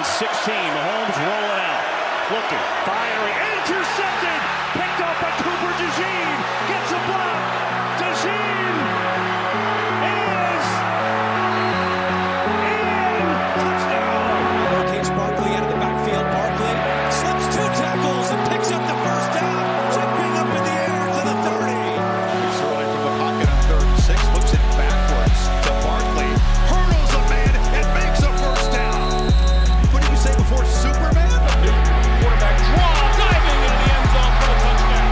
and 16. Mahomes rolling out. Looking, firing, intercepted. Picked up by Cooper DeJean. Gets a block. DeJean is in. Touchdown. Rotates Barkley out of the backfield. Barkley slips 2 tackles and picks up the first down. Jumping up in the air to the 30. He's throwing from the pocket on 3rd and 6. Flips it backwards to Barkley. Hurdles a man and makes a first down. What did you say before, Superman? Quarterback draw, diving into the end zone for the touchdown.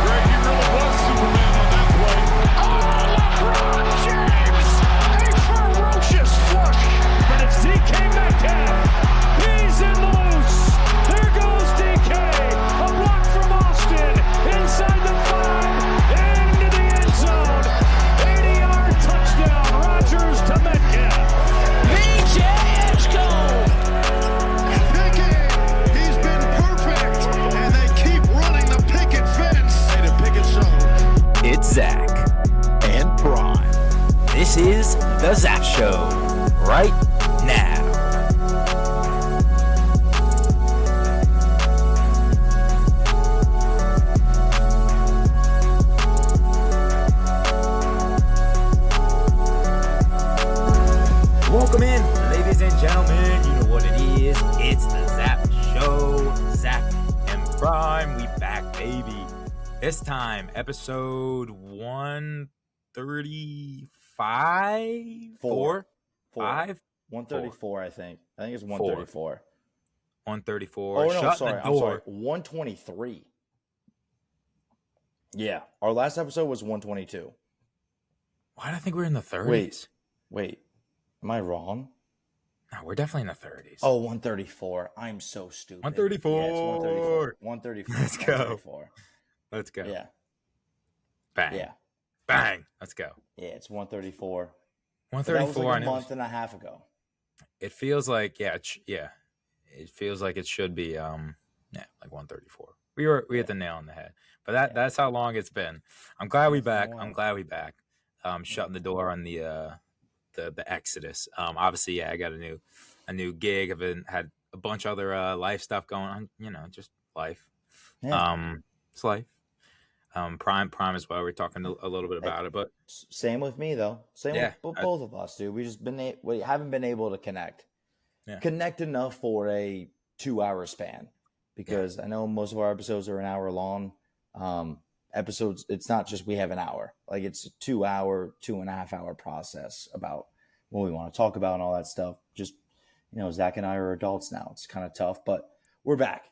Greg, he really was Superman on that play. Oh, LeBron James! A ferocious flush, but it's DK Metcalf. He's in loose. There goes DK. A block from Austin. Inside the 5, into the end zone. 80-yard touchdown. Rodgers to Metcalf. PJ Edgecombe. He's been perfect, and they keep running the picket fence. Hey, the picket show. It's Zach And Brian. This is the ZAP Show right now. Welcome in, ladies and gentlemen. You know what it is. It's the ZAP Show. Zach and Prime, we back, baby. This time, episode 135? Four? 134, I think. I think it's 134. 134. Oh, no, Shut sorry. the I'm door. sorry. 123. Yeah. Our last episode was 122. Why do I think we're in the 30s? Wait. Am I wrong? No, we're definitely in the 30s. Oh, 134. I'm so stupid. 134. Yeah, it's 134. 134. Let's go. 134. Let's go. Yeah. Bang. Yeah. Bang. Let's go. Yeah, it's 134. That 134. was like and a month and a half ago. it feels like, It feels like it should be, like 134. We hit the nail on the head. But that's how long it's been. I'm glad we back. Shutting the door on the exodus. Obviously, I got a new gig. I've had a bunch of other life stuff going on. Just life. Yeah. It's life. Prime as well. We're talking a little bit about it, but Same with me, though. Same with both of us, dude. We haven't been able to connect. Yeah. Connect enough for a 2-hour span, because I know most of our episodes are an hour long. Episodes, it's not just we have an hour. Like, it's a 2-hour, 2.5-hour process about what we want to talk about and all that stuff. Just, Zach and I are adults now. It's kind of tough, but we're back.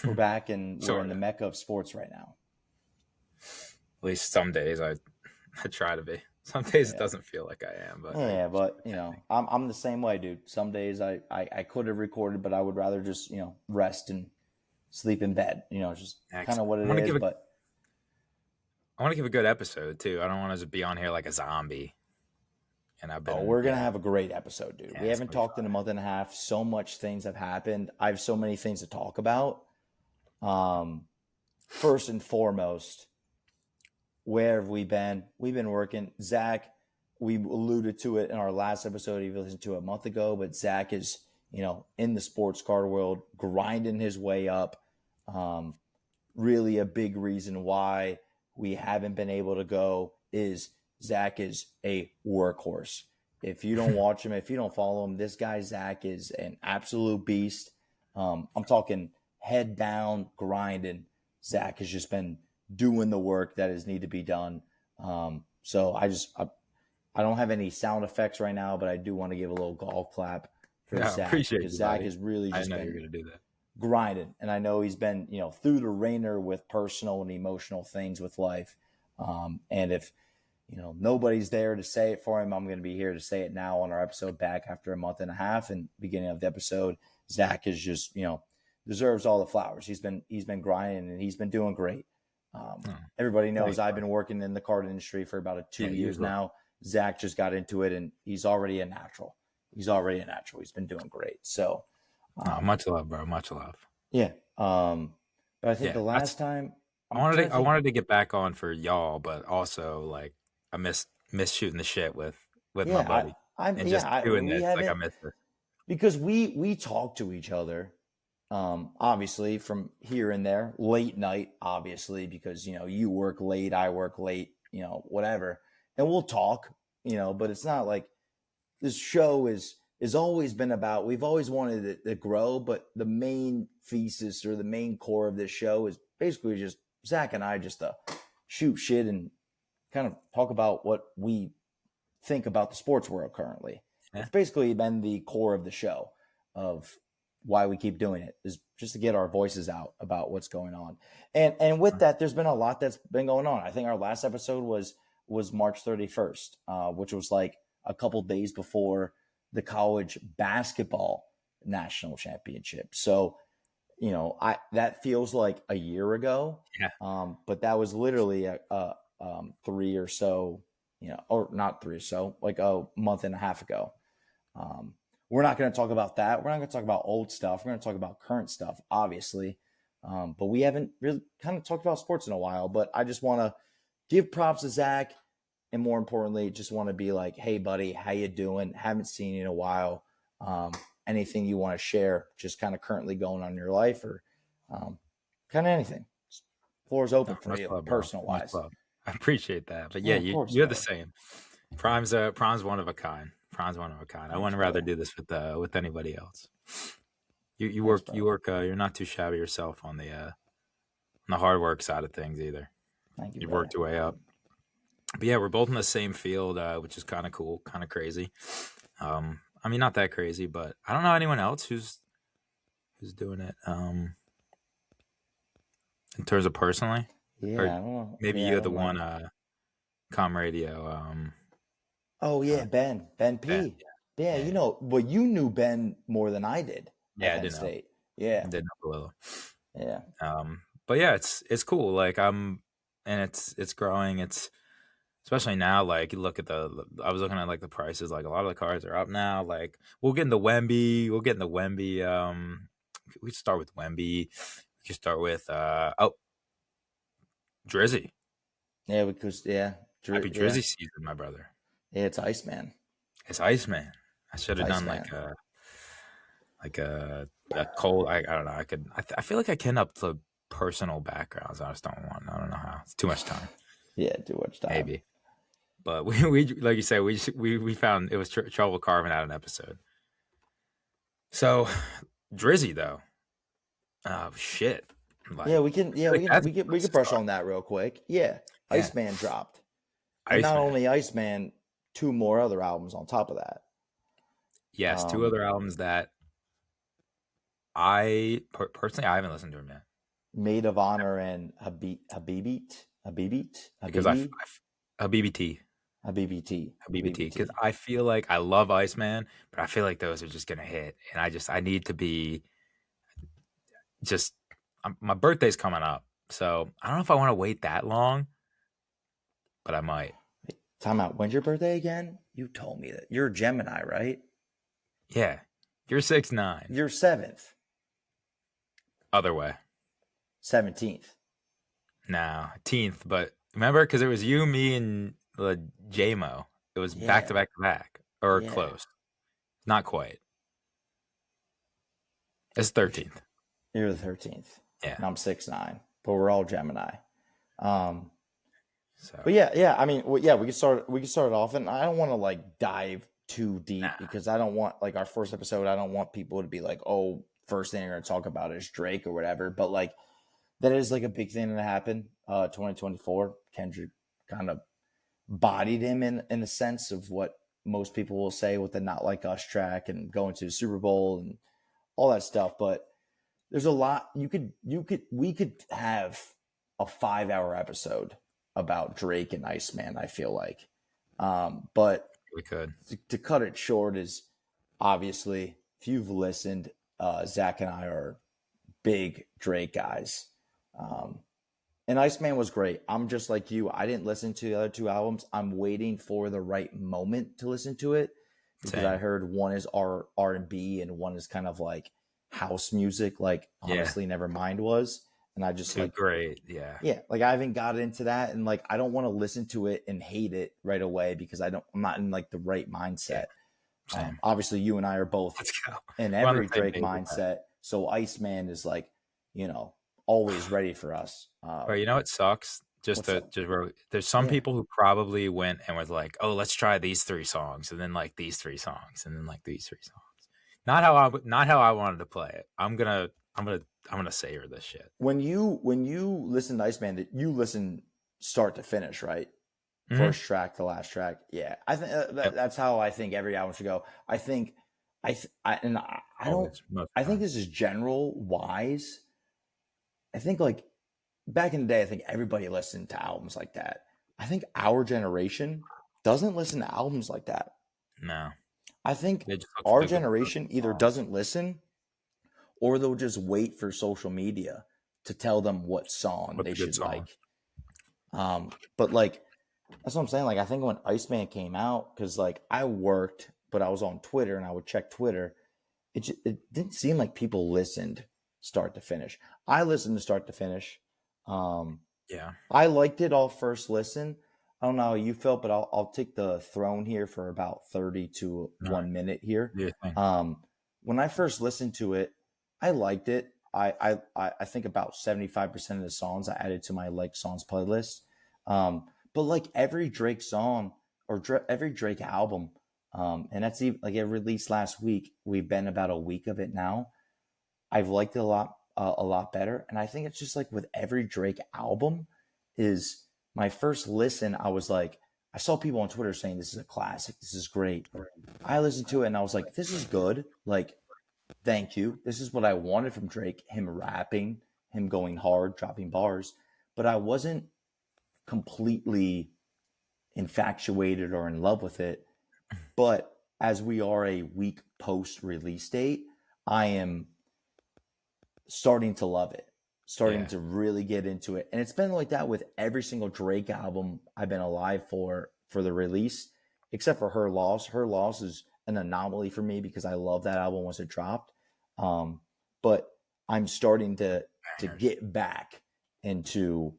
We're back, and we're in the mecca of sports right now. at least some days I try to be. Some days it doesn't feel like I am, but yeah, but I'm the same way, dude. Some days I could have recorded, but I would rather just rest and sleep in bed. Just kind of what it is. But I want to give a good episode too. I don't want to just be on here like a zombie. And we're gonna have a great episode, dude. We haven't talked in a month and a half. So much things have happened. I have so many things to talk about. First and foremost, where have we been? We've been working. Zach, we alluded to it in our last episode. You listened to it a month ago, but Zach is, in the sports car world, grinding his way up. Really a big reason why we haven't been able to go is Zach is a workhorse. If you don't watch him, if you don't follow him, this guy, Zach, is an absolute beast. I'm talking head down, grinding. Zach has just been doing the work that is need to be done. So I don't have any sound effects right now, but I do want to give a little golf clap for Zach. Appreciate because Zach has really just I know been you're gonna do that. grinding. And I know he's been, through the ringer with personal and emotional things with life. And if, nobody's there to say it for him, I'm going to be here to say it now on our episode back after a month and a half. And beginning of the episode, Zach is just, deserves all the flowers. He's been grinding and he's been doing great. Everybody knows I've been working in the card industry for about 2 years now. Zach just got into it and he's already a natural. He's been doing great. So much love, bro. Much love. Yeah. But I think the last time I wanted to get back on for y'all, but also like I miss shooting the shit with my buddy. Doing this. Like I miss this. because we talk to each other, obviously from here and there, late night, obviously, because, you work late, I work late, whatever, and we'll talk, but it's not like this show is always been about, we've always wanted it to grow, but the main thesis or the main core of this show is basically just Zach and I just shoot shit and kind of talk about what we think about the sports world currently. Yeah. It's basically been the core of the show of why we keep doing it, is just to get our voices out about what's going on. And with that, there's been a lot that's been going on. I think our last episode was March 31st, which was like a couple days before the college basketball national championship. So, that feels like a year ago. Yeah. But that was literally a 3 or so, or not 3 or so, like a month and a half ago. We're not going to talk about that. We're not going to talk about old stuff. We're going to talk about current stuff, obviously. But we haven't really kind of talked about sports in a while. But I just want to give props to Zach. And more importantly, just want to be like, hey, buddy, how you doing? Haven't seen you in a while. Anything you want to share, just kind of currently going on in your life, or kind of anything. Floor is open for you, personal-wise. I appreciate that. But yeah, you're the same. Prime's one of a kind. Prime's one of a kind. I wouldn't rather do this with anybody else. You work. You're not too shabby yourself on the hard work side of things either. Thank you. You've worked your way up. But yeah, we're both in the same field, which is kind of cool, kind of crazy. I mean, not that crazy, but I don't know anyone else who's doing it. In terms of personally, yeah, I don't know. Maybe you're the one. Com Radio. Oh yeah, Ben P. Yeah. But you knew Ben more than I did. Yeah, I did know. Yeah, I did know a little. Yeah. But yeah, it's cool. Like and it's growing. It's especially now. Like you look at I was looking at like the prices. Like a lot of the cars are up now. Like we'll get into Wemby. We could start with Wemby. We could start with Drizzy. Yeah, because happy Drizzy season, my brother. Yeah, it's Iceman. It's Iceman. I should have done like a cold. I don't know. I feel like I can up the personal backgrounds. I just don't want. I don't know how. It's too much time. Yeah, too much time. Maybe. But we like you said, we found it was trouble carving out an episode. So Drizzy though. Oh shit. Like, we can brush on that real quick. Yeah. Iceman dropped. And not only Iceman, 2 more other albums on top of that. Yes, 2 other albums that I personally I haven't listened to them yet. Maid of Honor and Habibit. Because Habibit. Because I feel like I love Iceman, but I feel like those are just gonna hit, and I need to be just. My birthday's coming up, so I don't know if I want to wait that long, but I might. Time out. When's your birthday again? You told me that. You're a Gemini, right? Yeah. You're 6'9". You're 7th. Other way. 17th. No, 10th. But remember, because it was you, me, and J-Mo. It was back to back to back. Or close. Not quite. It's 13th. You're the 13th. Yeah. And I'm 6'9", but we're all Gemini. So. But yeah. I mean, we could start it off, and I don't want to like dive too deep because I don't want like our first episode. I don't want people to be like, oh, first thing you're going to talk about is Drake or whatever. But like that is like a big thing that happened. 2024, Kendrick kind of bodied him in a sense of what most people will say with the Not Like Us track and going to the Super Bowl and all that stuff. But there's a lot we could have a 5-hour episode about Drake and Iceman, I feel like. But we could. To cut it short is obviously, if you've listened, Zach and I are big Drake guys. And Iceman was great. I'm just like you. I didn't listen to the other 2 albums. I'm waiting for the right moment to listen to it because I heard one is R&B and one is kind of like house music, like Honestly Nevermind was. And I just great. Yeah. Like I haven't got into that. And like, I don't want to listen to it and hate it right away because I'm not in like the right mindset. Same. Obviously, you and I are both Let's go. in We're on the every same Drake page with that. mindset. So Iceman is like, always ready for us. But you know what sucks? What's up? There's some Yeah. people who probably went and was like, "Oh, let's try these 3 songs, and then like these 3 songs, and then like these 3 songs." Not how I wanted to play it. I'm gonna savor this shit. When you listen to Iceman, you listen start to finish, right? Mhm. First track to last track. Yeah, I think that's how I think every album should go. I think I don't. I think this is general wise. I think like back in the day, I think everybody listened to albums like that. I think our generation doesn't listen to albums like that. No. I think They just look our for the good generation either songs. doesn't listen or they'll just wait for social media to tell them what song What's they a good should song? like. But like, that's what I'm saying. Like, I think when Iceman came out, because like I worked, but I was on Twitter and I would check Twitter. It didn't seem like people listened start to finish. I listened to start to finish. Yeah. I liked it all first listen. I don't know how you felt, but I'll take the throne here for about 30 to 1 minute here. Yeah. When I first listened to it, I liked it. I think about 75% of the songs I added to my like songs playlist. But like every Drake song or every Drake album, and that's even like it released last week. We've been about a week of it now. I've liked it a lot better. And I think it's just like with every Drake album is my first listen. I was like, I saw people on Twitter saying this is a classic. This is great. I listened to it and I was like, this is good. Like, thank you. This is what I wanted from Drake, him rapping, him going hard, dropping bars. But I wasn't completely infatuated or in love with it. But as we are a week post release date, I am starting to love it, starting to really get into it. And it's been like that with every single Drake album I've been alive for the release, except for Her Loss. Her Loss is an anomaly for me because I love that album once it dropped. But I'm starting to get back into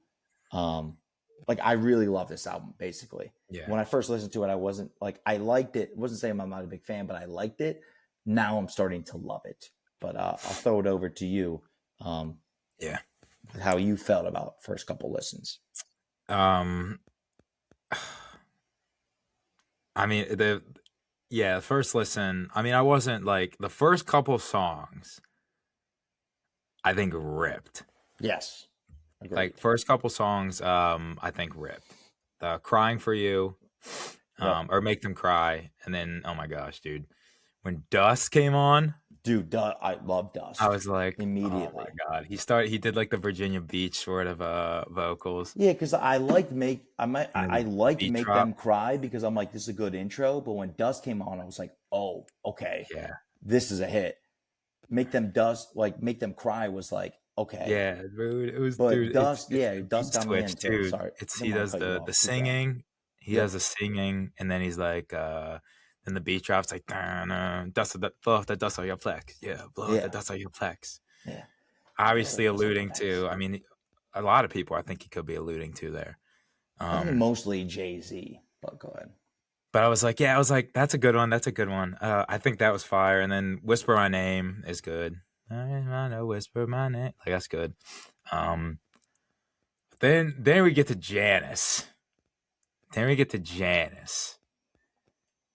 like I really love this album basically. Yeah. When I first listened to it, I wasn't like I liked it. I wasn't saying I'm not a big fan, but I liked it. Now I'm starting to love it. But I'll throw it over to you. Yeah. How you felt about first couple listens. I mean, first listen. I mean, I wasn't like the first couple songs. I think ripped. Yes. Agreed. Like first couple songs, I think ripped. The Crying for You, or Make Them Cry, and then oh my gosh, dude, when Dust came on, dude, I love Dust. I was like, immediately. Oh my god, he did like the Virginia Beach sort of vocals. Yeah, because I liked Make Drop. Them Cry because I'm like, this is a good intro. But when Dust came on, I was like, oh, okay, Yeah, this is a hit. Make Them Cry was like, okay, yeah, dude, it was. But dude, Dust, it's Dust got me into it. dude. Sorry, He does the singing. He does the singing, and then he's like, then the beat drops like, dust blow off the dust on your plex. Yeah, blow off the dust on your plex. Yeah. Obviously alluding to, I mean, a lot of people I think he could be alluding to there. I think mostly Jay-Z, but go ahead. But I was like, that's a good one. That's a good one. I think that was fire. And then Whisper My Name is good. I know, whisper my name. Like, that's good. Then we get to Janice.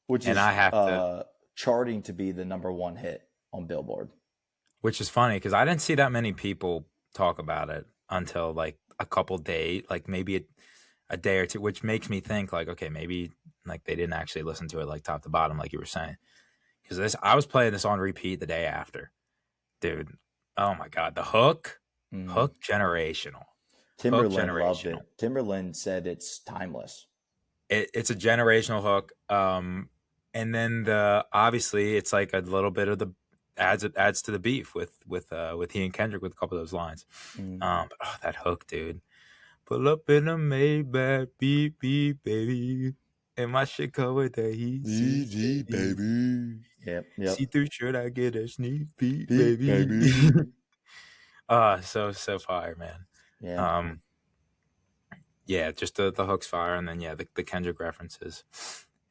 Which and is I have to charting to be the #1 hit on Billboard. Which is funny because I didn't see that many people talk about it until like a couple days, like maybe a day or two, which makes me think like, okay, maybe like they didn't actually listen to it like top to bottom, like you were saying. Because I was playing this on repeat the day after. Dude, oh my God, the hook generational. Timberland loved it. Timberland said it's timeless. It's a generational hook. And then obviously it's like a little bit of the adds to the beef with he and Kendrick with a couple of those lines. But, that hook, dude. Pull up in a Maybach, beep beep, baby, and my shit covered the heat, easy, baby. Yep. See through shirt, I get a sneak peek, baby. So fire, man. Yeah. Yeah, just the hook's fire, and then the Kendrick references,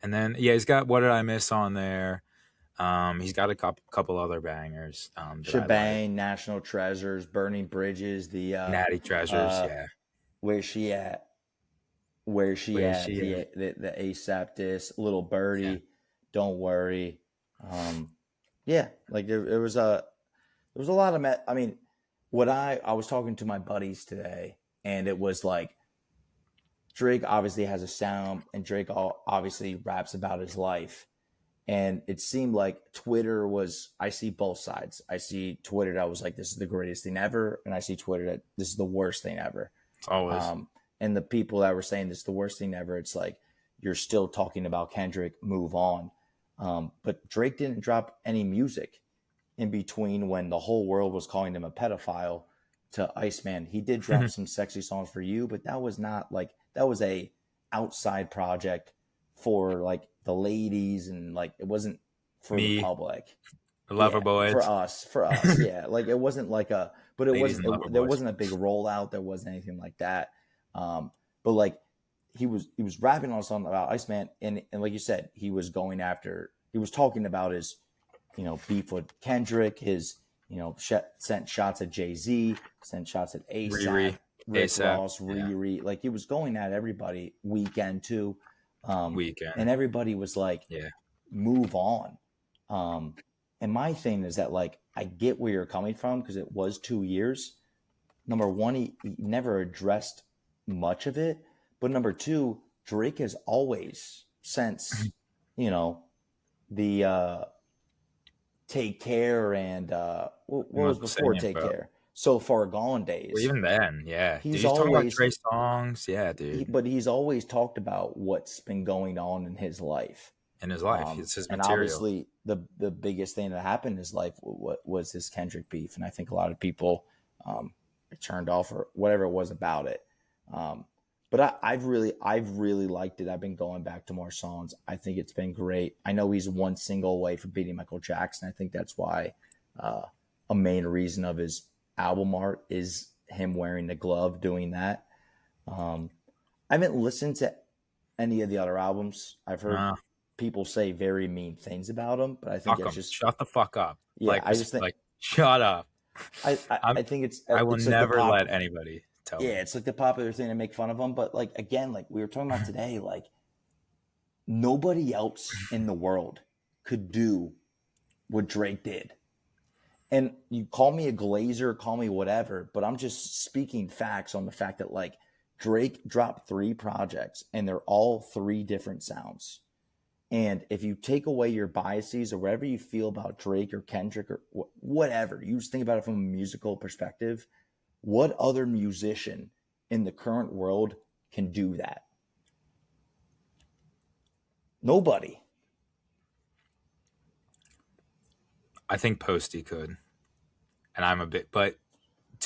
and then he's got What Did I Miss on there. He's got a couple other bangers. That I like. Shebang, National Treasures, Burning Bridges, the Natty Treasures, yeah. Where's She At? Where's She At? The ASAP disc, Little Birdie, Don't Worry. Yeah, like there was a lot of I mean, I was talking to my buddies today, and it was like Drake obviously has a sound, and Drake obviously raps about his life. And it seemed like Twitter was, I see both sides. I see Twitter that was like, this is the greatest thing ever. And I see Twitter that this is the worst thing ever. It's always. And the people that were saying this is the worst thing ever, it's like, you're still talking about Kendrick, move on. But Drake didn't drop any music in between when the whole world was calling him a pedophile to Iceman. He did drop some sexy songs for you, but that was not like, that was a outside project for like the ladies, and like it wasn't for the public. The Lover Boys. For us, yeah. Like it wasn't like a, but it wasn't. There wasn't a big rollout. There wasn't anything like that. But like he was rapping on a song about Iceman, and like you said, he was talking about his, beef with Kendrick, his, sent shots at Jay-Z, sent shots at ASAP, Rick Ross, Riri. Like he was going at everybody. Weekend too. And everybody was like, move on. And my thing is that, like, I get where you're coming from, because it was 2 years. Number one, he never addressed much of it. But number two, Drake has always, since, the Take Care and what was before Take Care? So Far Gone days. Well, even then, yeah. He's talking about always Trey songs, yeah, dude. But he's always talked about what's been going on in his life. It's his and material. Obviously, the biggest thing that happened in his life was this Kendrick beef, and I think a lot of people turned off or whatever it was about it. But I've really liked it. I've been going back to more songs. I think it's been great. I know he's one single away from beating Michael Jackson. I think that's why a main reason of his album art is him wearing the glove doing that. I haven't listened to any of the other albums. I've heard people say very mean things about him, but I think it's just shut the fuck up. Yeah, like, I just think shut up. I think it's. I will it's never like let anybody tell me. Yeah, it's like the popular thing to make fun of him, but like again, like we were talking about today, like nobody else in the world could do what Drake did. And you call me a glazer, call me whatever, but I'm just speaking facts on the fact that like Drake dropped 3 projects and they're all 3 different sounds. And if you take away your biases or whatever you feel about Drake or Kendrick or whatever, you just think about it from a musical perspective, what other musician in the current world can do that? Nobody. I think Posty could, and I'm a bit, but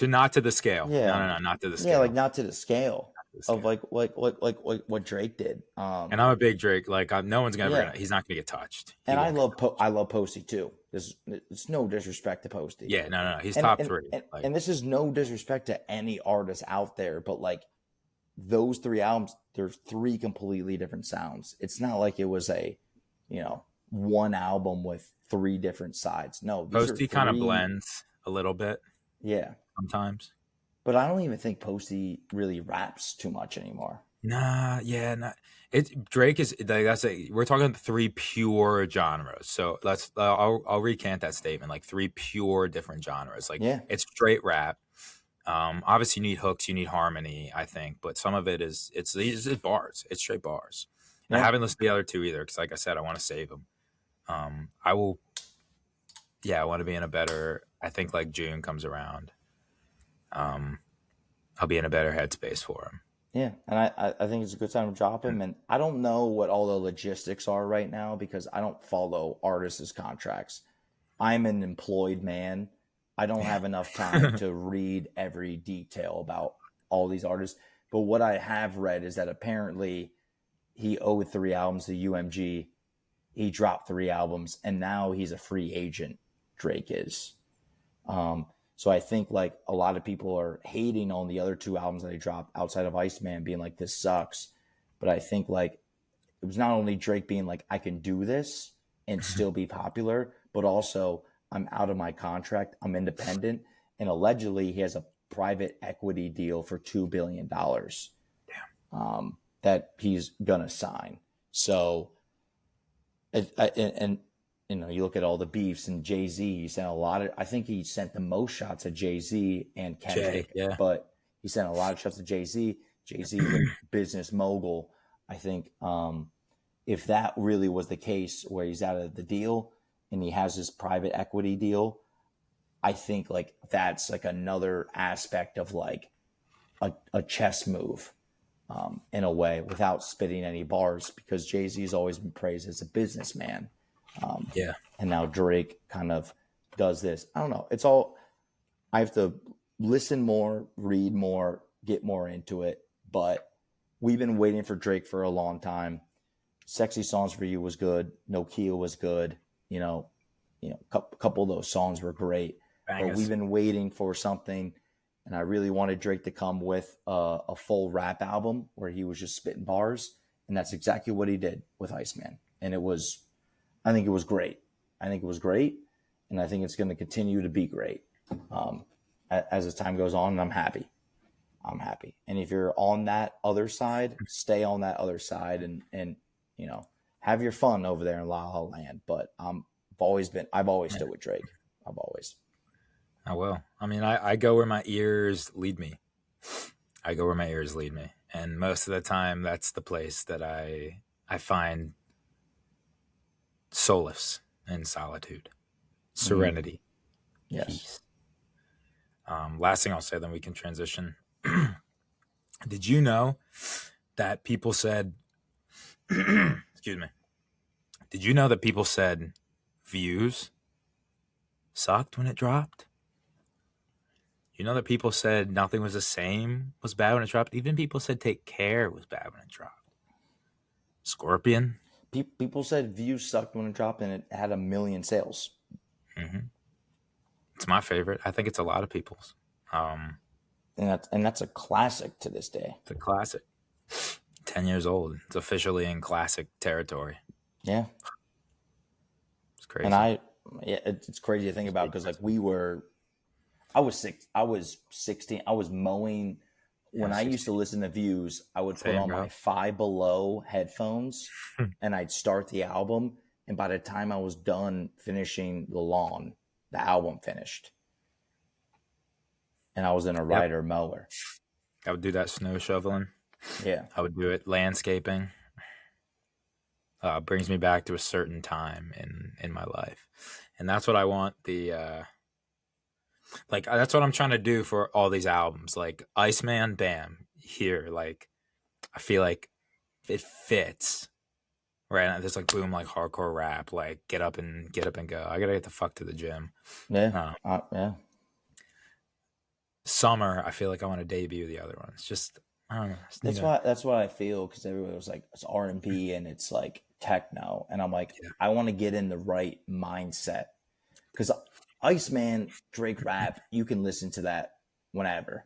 not to the scale. Yeah. No, not to the scale. Yeah, like not to the scale of like what Drake did. And I'm a big Drake. Like no one's gonna. He's not gonna get touched. And I love Posty too. It's no disrespect to Posty. Yeah, no. He's top 3. And this is no disrespect to any artist out there, but like those 3 albums, there's 3 completely different sounds. It's not like it was a, one album with 3 different sides. No, Posty kind of blends a little bit. Yeah, sometimes. But I don't even think Posty really raps too much anymore. Nah. Drake is like we're talking 3 pure genres. So I'll recant that statement. Like 3 pure different genres. Like it's straight rap. Obviously you need hooks, you need harmony, I think, but some of it it's bars. It's straight bars. Yeah. I haven't listened to the other 2 either because, like I said, I want to save them. I will. Yeah, I want to be in a better. I think like June comes around. I'll be in a better headspace for him. Yeah, and I think it's a good time to drop him. And I don't know what all the logistics are right now because I don't follow artists' contracts. I'm an employed man. I don't have enough time to read every detail about all these artists. But what I have read is that apparently he owed 3 albums to UMG. He dropped 3 albums, and now he's a free agent. Drake is. So I think like a lot of people are hating on the other 2 albums that he dropped outside of Iceman, being like, this sucks. But I think like it was not only Drake being like, I can do this, and still be popular, but also I'm out of my contract. I'm independent. And allegedly he has a private equity deal for $2 billion that he's going to sign. So, and you know, you look at all the beefs and Jay-Z, he sent a lot of, I think he sent the most shots at Jay-Z and Kendrick, but he sent a lot of shots at Jay-Z. Jay-Z, the business mogul. I think if that really was the case where he's out of the deal and he has his private equity deal, I think like that's like another aspect of like a chess move in a way, without spitting any bars, because Jay-Z has always been praised as a businessman. And now Drake kind of does this. I don't know. It's all, I have to listen more, read more, get more into it. But we've been waiting for Drake for a long time. Sexy Songs for You was good. Nokia was good. You know, a couple of those songs were great. Bangers. But we've been waiting for something, and I really wanted Drake to come with a full rap album where he was just spitting bars, and that's exactly what he did with Iceman. And I think it was great. I think it was great, and I think it's going to continue to be great as the time goes on, and I'm happy. And if you're on that other side, stay on that other side and you know, have your fun over there in La La Land. But I've always stood with Drake. I've always. I will. I mean, I go where my ears lead me. And most of the time that's the place that I find solace and solitude, serenity, Yes. peace. Last thing I'll say, then we can transition. Did you know that people said, excuse me, did you know that people said Views sucked when it dropped? You know that people said Nothing Was the Same was bad when it dropped? Even people said Take Care was bad when it dropped. Scorpion. People said Views sucked when it dropped, and it had 1 million sales. Mm-hmm. It's my favorite. I think it's a lot of people's. And that's a classic to this day. It's a classic. 10 years old. It's officially in classic territory. Yeah. It's crazy. And it's crazy to think about, because like I was 16. I was mowing. When I used to listen to Views, I would put on my Five Below headphones and I'd start the album. And by the time I was done finishing the lawn, the album finished. And I was in a rider mower. I would do that snow shoveling. Yeah. I would do it landscaping. Brings me back to a certain time in my life. And that's what I want that's what I'm trying to do for all these albums. Like Iceman, bam, here. Like I feel like it fits. Right? There's like boom, like hardcore rap, like get up and go. I gotta get the fuck to the gym. Yeah. Yeah. Summer, I feel like I want to debut the other ones. Just I don't know. That's what I feel, because everybody was like, it's R&B and it's like techno, and I'm like, I want to get in the right mindset, because Iceman, Drake rap, you can listen to that whenever.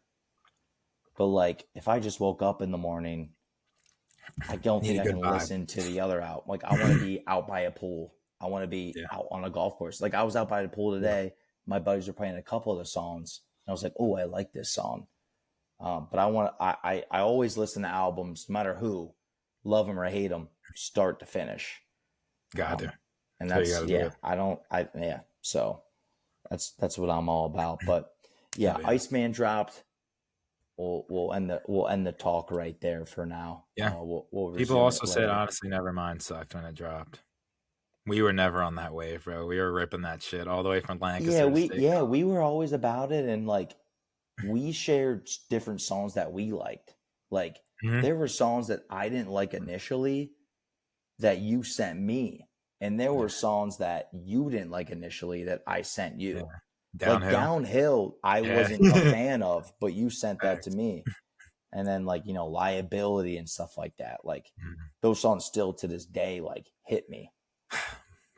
But like, if I just woke up in the morning, I don't think I can listen to the other album. Like, I want to be out by a pool. I want to be out on a golf course. Like, I was out by the pool today. My buddies were playing a couple of the songs. And I was like, oh, I like this song. But I always listen to albums, no matter who, love them or hate them, start to finish. Got to. And that's, so that's what I'm all about. But Iceman dropped. We'll end the talk right there for now. Yeah. We'll People also said, honestly, Nevermind sucked when it dropped. We were never on that wave, bro. We were ripping that shit all the way from Lancaster. We were always about it, and like we shared different songs that we liked. Like there were songs that I didn't like initially that you sent me, and there were songs that you didn't like initially that I sent you. Yeah. Downhill, I wasn't a fan of, but you sent that to me. And then like, Liability and stuff like that. Like those songs still to this day, like hit me.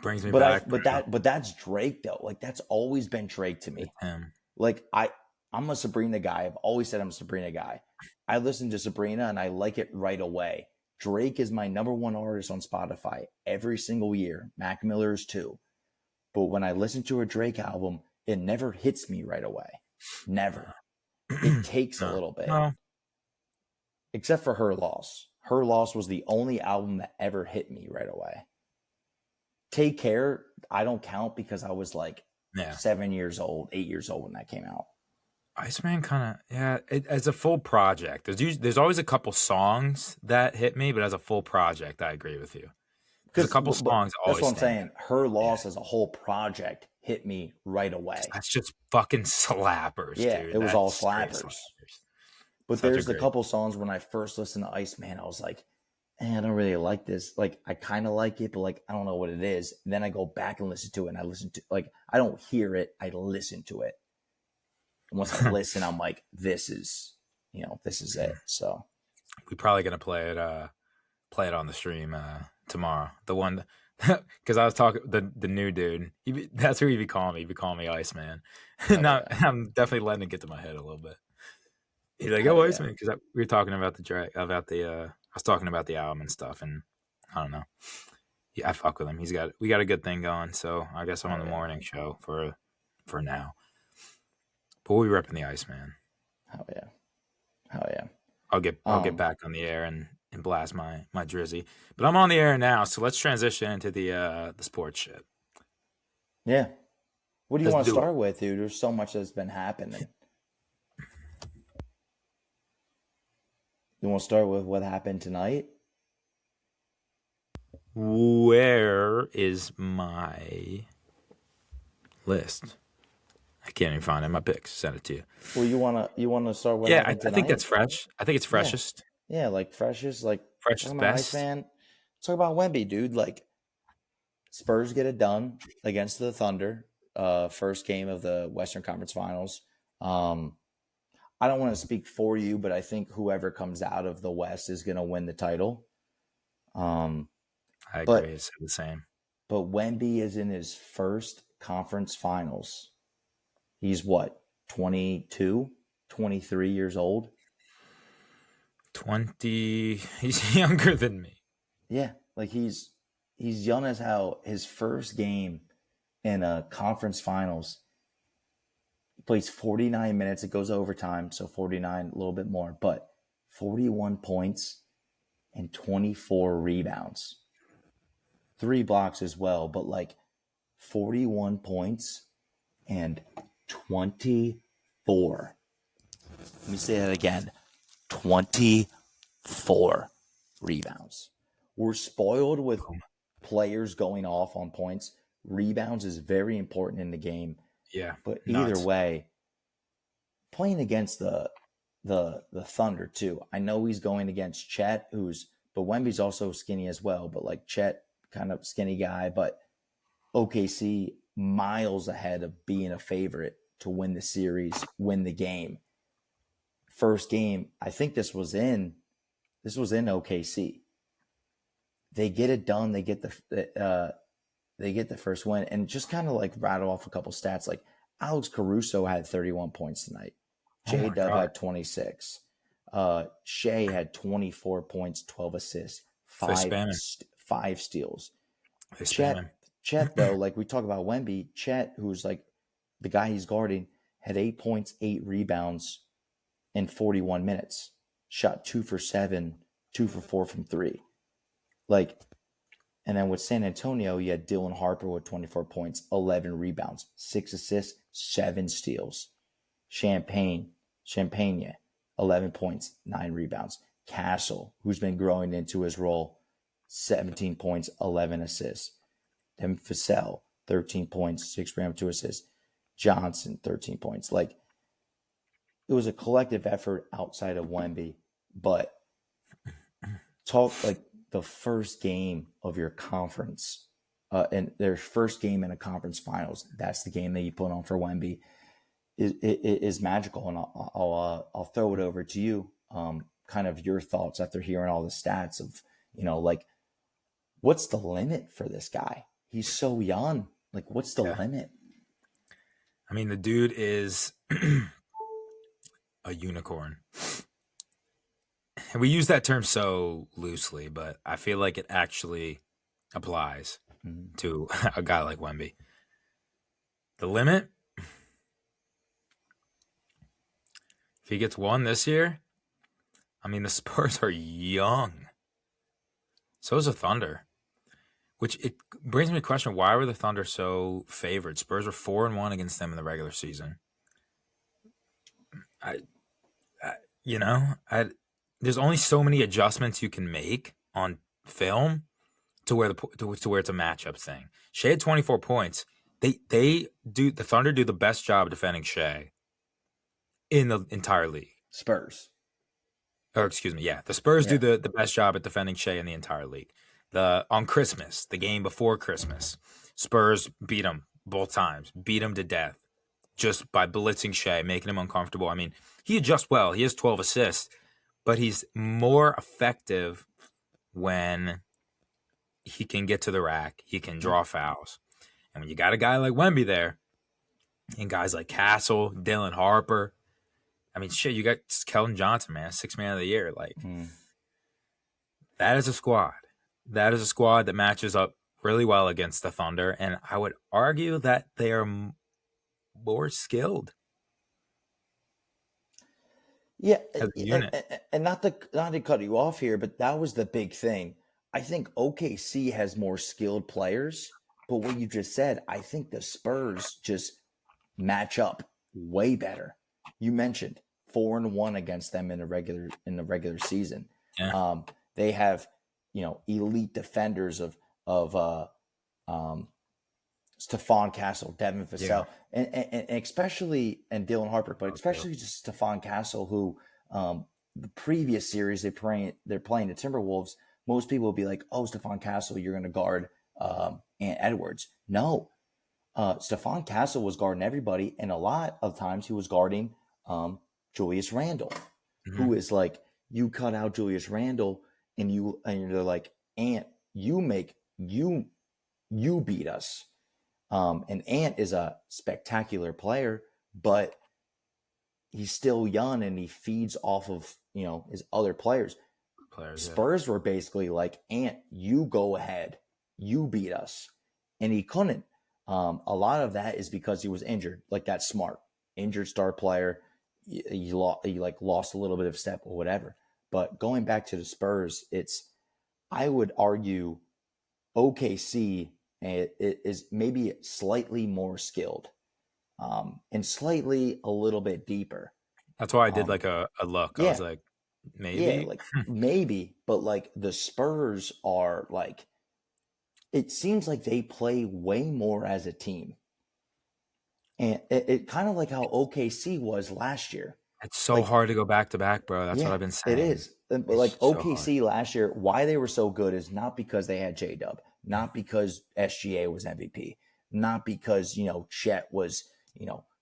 Brings me back. But that's Drake though. Like that's always been Drake to me. Like I'm a Sabrina guy. I've always said I'm a Sabrina guy. I listen to Sabrina and I like it right away. Drake is my number one artist on Spotify every single year. Mac Miller is too. But when I listen to a Drake album, it never hits me right away. Never. It takes a little bit. No. Except for Her Loss. Her Loss was the only album that ever hit me right away. Take Care, I don't count because I was like 7 years old, 8 years old when that came out. Iceman kind of, as a full project, there's always a couple songs that hit me, but as a full project, I agree with you. There's a couple songs always. That's what I'm saying. Her Loss as a whole project hit me right away. That's just fucking slappers, yeah, dude. it was That's all slappers. But Such there's a a couple songs when I first listened to Iceman, I was like, I don't really like this. Like, I kind of like it, but like, I don't know what it is. And then I go back and listen to it, and I listen to, like, I don't hear it, I listen to it. And once I listen, I'm like, this is it. So we're probably gonna play it on the stream tomorrow. The one, because I was talking the new dude. That's who he be calling me. He be calling me Iceman. Now I'm definitely letting it get to my head a little bit. He's like, "Oh, Iceman," because we were talking about I was talking about the album and stuff, and I don't know. Yeah, I fuck with him. We got a good thing going. So I guess I'm on the morning show for now. But we'll be repping the Iceman. Hell yeah. I'll get back on the air and blast my drizzy. But I'm on the air now, so let's transition into the sports shit. Yeah. What do you want to Let's do start with, dude? There's so much that's been happening. You want to start with what happened tonight? Where is my list? I can't even find it in my picks. Send it to you. Well, you wanna start with I think that's fresh. I think it's freshest. Yeah, like freshest, like Freshest best. Man, talk about Wemby, dude. Like Spurs get it done against the Thunder. First game of the Western Conference Finals. I don't want to speak for you, but I think whoever comes out of the West is going to win the title. I agree. It's the same. But Wemby is in his first conference finals. He's what, 22, 23 years old? 20. He's younger than me. Yeah, like he's young as hell. His first game in a conference finals, he plays 49 minutes. It goes overtime, so 49, a little bit more, but 41 points and 24 rebounds. 3 blocks as well, but like 41 points and 24. Let me say that again. 24 rebounds. We're spoiled with players going off on points. Rebounds is very important in the game. Yeah. But either way, playing against the Thunder too. I know he's going against Chet, but Wemby's also skinny as well. But like Chet, kind of skinny guy, but OKC miles ahead of being a favorite to win the series, win the game. First game, I think this was in OKC. They get it done. They get the first win, and just kind of like rattle off a couple stats. Like Alex Caruso had 31 points tonight. J-Dub had 26. Shea had 24 points, 12 assists, 5 steals. Chet, though, like we talk about Wemby, Chet, who's like the guy he's guarding, had 8 points, 8 rebounds in 41 minutes. Shot 2 for 7, 2 for 4 from 3. Like, and then with San Antonio, you had Dylan Harper with 24 points, 11 rebounds, 6 assists, 7 steals. Champagne, 11 points, 9 rebounds. Castle, who's been growing into his role, 17 points, 11 assists. Then Vassell, 13 points, 6 rebounds, 2 assists. Johnson, 13 points. Like, it was a collective effort outside of Wemby, but talk like the first game of your conference, and their first game in a conference finals. That's the game that you put on for Wemby. Is magical, and I'll throw it over to you. Kind of your thoughts after hearing all the stats of, like, what's the limit for this guy? He's so young. Like, what's the limit? I mean, the dude is a unicorn. we use that term so loosely, but I feel like it actually applies to a guy like Wemby. The limit, if he gets one this year, I mean, the Spurs are young. So is the Thunder, which it brings me to question, why were the Thunder so favored? Spurs were 4-1 against them in the regular season. There's only so many adjustments you can make on film to where it's a matchup thing. Shea had 24 points. The Thunder do the best job of defending Shea in the entire league. Spurs. Or excuse me, yeah. The Spurs do the best job at defending Shea in the entire league. On Christmas, the game before Christmas, Spurs beat him both times, beat him to death just by blitzing Shea, making him uncomfortable. I mean, he adjusts well. He has 12 assists, but he's more effective when he can get to the rack. He can draw fouls. And when you got a guy like Wemby there, and guys like Castle, Dylan Harper, I mean, shit, you got Keldon Johnson, man, 6th man of the year. Like, that is a squad. That is a squad that matches up really well against the Thunder, and I would argue that they are more skilled. Yeah, As a unit. and not to cut you off here, but that was the big thing. I think OKC has more skilled players, but what you just said, I think the Spurs just match up way better. You mentioned 4-1 against them in the regular season. Yeah. They have, elite defenders of Stephon Castle, Devin Vassell, and especially Dylan Harper, but especially just Stephon Castle, who the previous series they're playing the Timberwolves. Most people will be like, "Oh, Stephon Castle, you're going to guard Ant Edwards." No, Stephon Castle was guarding everybody, and a lot of times he was guarding Julius Randle, who is like, you cut out Julius Randle, and they're like, Ant, you beat us. And Ant is a spectacular player, but he's still young and he feeds off of, his other players. Spurs were basically like, Ant, you go ahead, you beat us. And he couldn't. A lot of that is because he was injured. Like, that's smart. Injured star player. He lost a little bit of step or whatever. But going back to the Spurs, I would argue OKC is maybe slightly more skilled, and slightly a little bit deeper. That's why I did like a look. Yeah. I was like, maybe. Yeah, like maybe, but like the Spurs are like, it seems like they play way more as a team. And it kind of like how OKC was last year. It's so hard to go back to back, bro. That's what I've been saying. It is. But like OKC last year, why they were so good is not because they had J-Dub, not because SGA was MVP, not because, Chet was,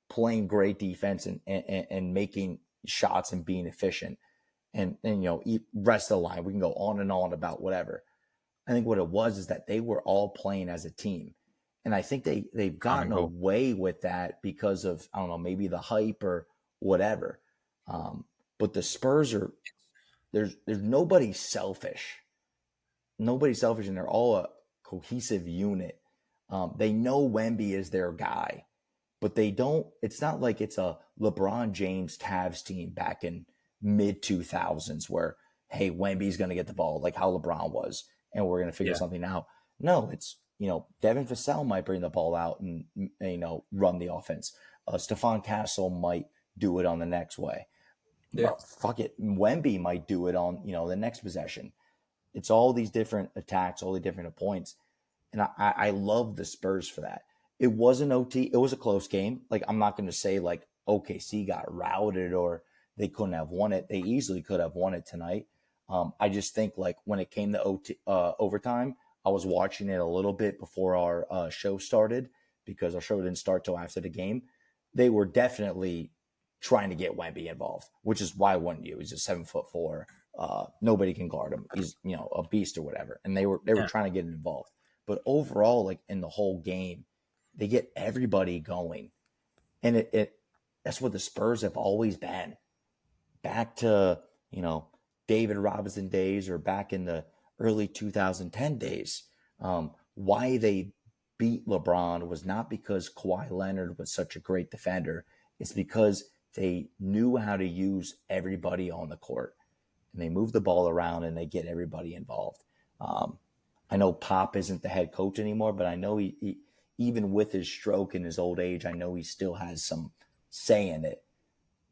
playing great defense and making shots and being efficient and rest of the line. We can go on and on about whatever. I think what it was is that they were all playing as a team. And I think they've gotten away with that because of, I don't know, maybe the hype or whatever. But the Spurs there's nobody selfish. Nobody's selfish, and they're all a cohesive unit. They know Wemby is their guy, but they don't. It's not like it's a LeBron James Cavs team back in mid 2000s where, hey, Wemby's going to get the ball like how LeBron was, and we're going to figure something out. No, it's, Devin Vassell might bring the ball out and run the offense. Stephon Castle might do it on the next way. Yeah. Well, fuck it. Wemby might do it on, the next possession. It's all these different attacks, all the different points. And I love the Spurs for that. It was an OT. It was a close game. Like, I'm not going to say like OKC got routed or they couldn't have won it. They easily could have won it tonight. I just think like when it came to overtime, I was watching it a little bit before our show started because our show didn't start till after the game. They were definitely trying to get Wemby involved, which is why wouldn't you? He's just 7'4". Nobody can guard him. He's a beast or whatever. And they were trying to get involved. But overall, like in the whole game, they get everybody going, and that's what the Spurs have always been. Back to David Robinson days or back in the early 2010 days. Why they beat LeBron was not because Kawhi Leonard was such a great defender. It's because they knew how to use everybody on the court. And they move the ball around and they get everybody involved. I know Pop isn't the head coach anymore, but I know he even with his stroke and his old age, I know he still has some say in it.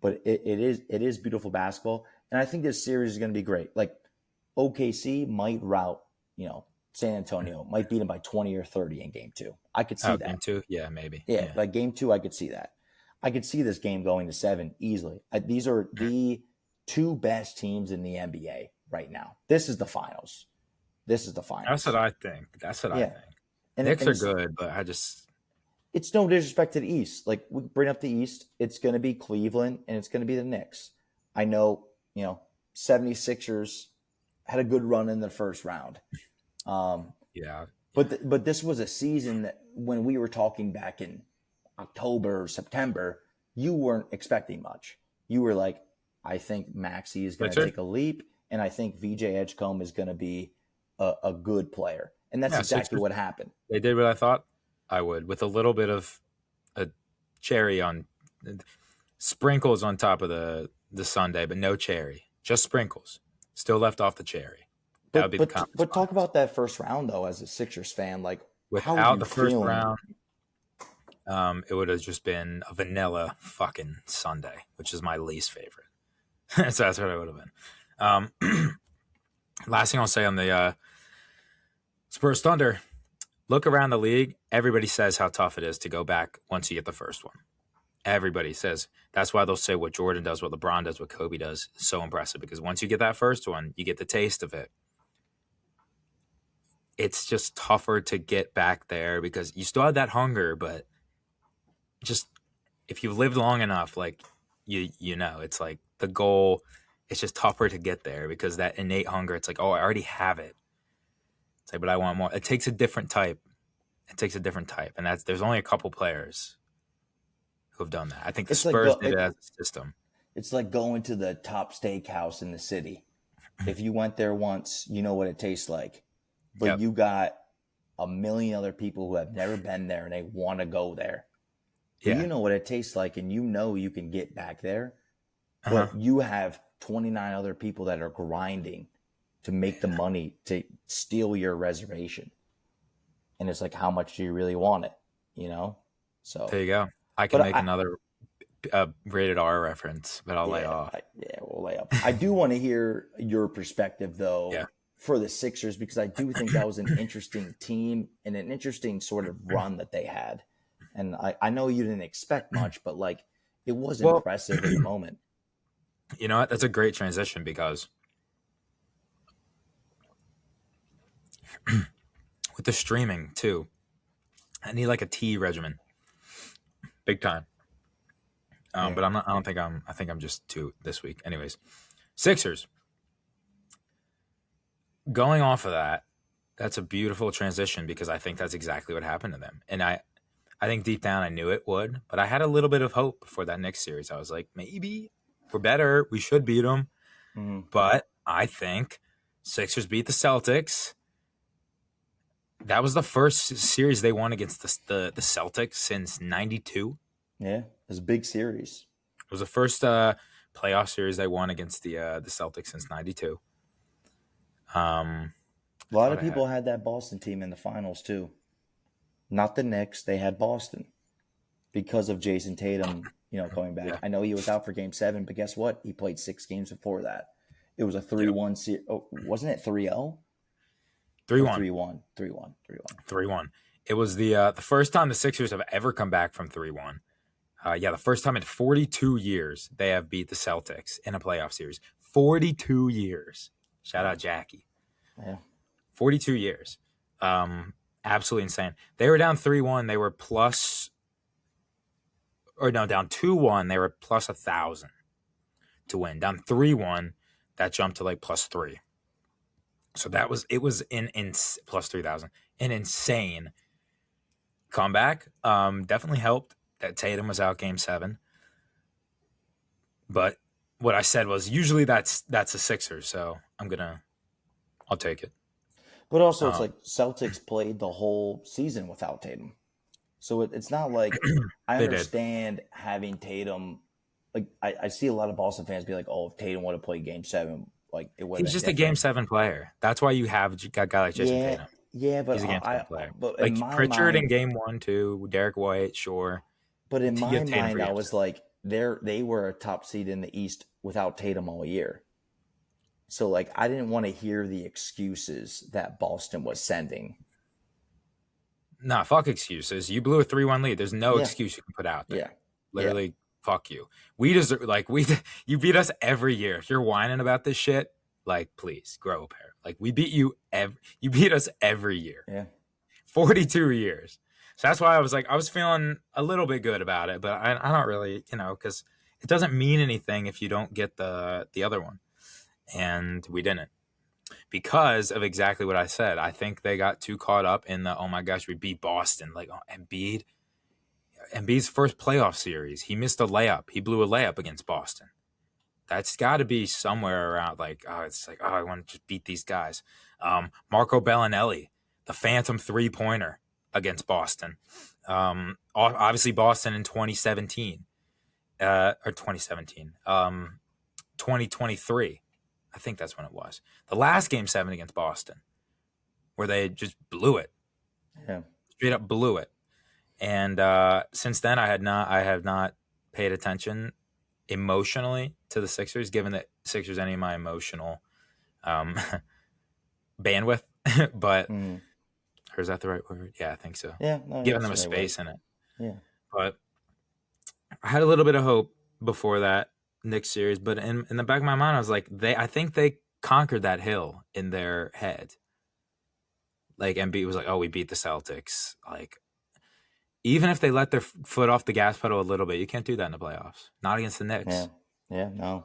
But it is beautiful basketball. And I think this series is going to be great. Like OKC might rout, San Antonio, might beat them by 20 or 30 in game 2. I could see that. Game 2? Yeah, maybe. Yeah, like game 2, I could see that. I could see this game going to 7 easily. These are the 2 best teams in the NBA right now. This is the finals. That's what I think. I think. And Knicks are good, but it's no disrespect to the East. Like, we bring up the East, it's going to be Cleveland and it's going to be the Knicks. I know, 76ers had a good run in the first round. But this was a season that when we were talking back in October or September, you weren't expecting much. You were like, I think Maxey is going to take a leap, and I think VJ Edgecombe is going to be a good player. And that's exactly what happened. They did what I thought I would, with a little bit of a cherry on sprinkles on top of the sundae, but no cherry, just sprinkles. Still left off the cherry. That would be the conference. But talk about that first round though, as a Sixers fan, like without the first round, it would have just been a vanilla fucking sundae, which is my least favorite. So that's what it would have been. Last thing I'll say on the Spurs Thunder, look around the league. Everybody says how tough it is to go back once you get the first one. Everybody says that's why they'll say what Jordan does, what LeBron does, what Kobe does. It's so impressive because once you get that first one, you get the taste of it. It's just tougher to get back there because you still have that hunger, but just if you've lived long enough, like you know, it's like the goal. It's just tougher to get there because that innate hunger. It's like, oh, I already have it. It's like, but I want more. It takes a different type. And there's only a couple players who have done that. I think the Spurs did it as a system. It's like going to the top steakhouse in the city. If you went there once, you know what it tastes like. But you got a million other people who have never been there and they want to go there. Yeah. You know what it tastes like, and you know you can get back there. But you have 29 other people that are grinding to make the money to steal your reservation. And it's like, how much do you really want it? So there you go. I can make another rated R reference, but I'll lay off. We'll lay off. I do want to hear your perspective, though, for the Sixers, because I do think that was an interesting team and an interesting sort of run that they had. And I know you didn't expect much, but like it was impressive in the moment. You know what? That's a great transition because with the streaming too, I need like a tea regimen, big time. But I think I'm just 2 this week. Anyways, Sixers. Going off of that, that's a beautiful transition because I think that's exactly what happened to them. And I think deep down I knew it would, but I had a little bit of hope for that next series. I was like, maybe we're better. We should beat them. But I think Sixers beat the Celtics. That was the first series they won against the Celtics since '92. Yeah, it was a big series. It was the first playoff series they won against the Celtics since '92. A lot of people had that Boston team in the finals too. Not the Knicks. They had Boston because of Jason Tatum, coming back. Yeah. I know he was out for Game 7, but guess what? He played 6 games before that. It was a 3-1 series. Oh, wasn't it 3-0? 3-1. 3-1. It was the first time the Sixers have ever come back from 3-1. The first time in 42 years they have beat the Celtics in a playoff series. 42 years. Shout out Jackie. Yeah. 42 years. Absolutely insane. They were down 3-1. They were down 2-1. They were plus 1,000 to win. Down 3-1, that jumped to like plus 3. So it was in plus 3,000. An insane comeback. Definitely helped that Tatum was out Game 7. But what I said was usually that's a Sixers, so I'll take it. But also, it's like Celtics played the whole season without Tatum. So it's not like I They did. understand having Tatum. Like I see a lot of Boston fans be like, "Oh, if Tatum would have played Game 7, like it would." He's just a Game 7 player. That's why you have a guy like Jason Tatum. Yeah, but He's a Game 7 player. But Like in my Pritchard mind, in Game 1, 2, Derek White, sure. But in You my get Tatum mind, for I Game was 7. like, they were a top seed in the East without Tatum all year. So like, I didn't want to hear the excuses that Boston was sending. Nah, fuck excuses. You blew a 3-1 lead. There's no Yeah. excuse you can put out there. Yeah. Literally, fuck you. We deserve, like, you beat us every year. If you're whining about this shit, like, please grow a pair. Like, we beat you you beat us every year. Yeah. 42 years. So that's why I was feeling a little bit good about it, but I don't really, because it doesn't mean anything if you don't get the other one. And we didn't. Because of exactly what I said. I think they got too caught up in the, oh my gosh, we beat Boston. Like, oh, Embiid's first playoff series, he missed a layup. He blew a layup against Boston. That's got to be somewhere around I want to just beat these guys. Marco Bellinelli, the phantom three-pointer against Boston. Obviously Boston in 2017. 2023. I think that's when it was. The last Game 7 against Boston, where they just blew it. Yeah. Straight up blew it. And since then, I have not paid attention emotionally to the Sixers, given that Sixers any of my emotional bandwidth. But or is that the right word? Yeah, I think so. Yeah. No, Giving them a that's the right space word. in it. Yeah. But I had a little bit of hope before that Knicks series, but in the back of my mind, I was like, I think they conquered that hill in their head. Like Embiid was like, oh, we beat the Celtics. Like, even if they let their foot off the gas pedal a little bit, you can't do that in the playoffs. Not against the Knicks. Yeah. Yeah. No.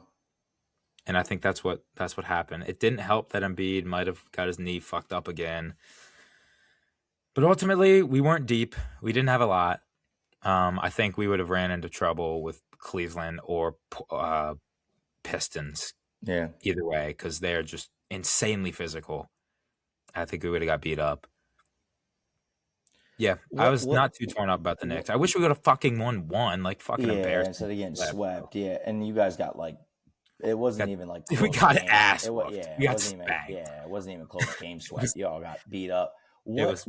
And I think that's what happened. It didn't help that Embiid might have got his knee fucked up again. But ultimately, we weren't deep. We didn't have a lot. I think we would have ran into trouble with Cleveland or Pistons. Yeah. Either way, because they're just insanely physical. I think we would have got beat up. Yeah, I was not too torn up about the Knicks. I wish we would have fucking won one, like fucking embarrassing. Instead of getting swept. Yeah, and you guys got like, it wasn't even like we got game. ass. It We got wasn't even, it wasn't even close game swept. You all got beat up. What's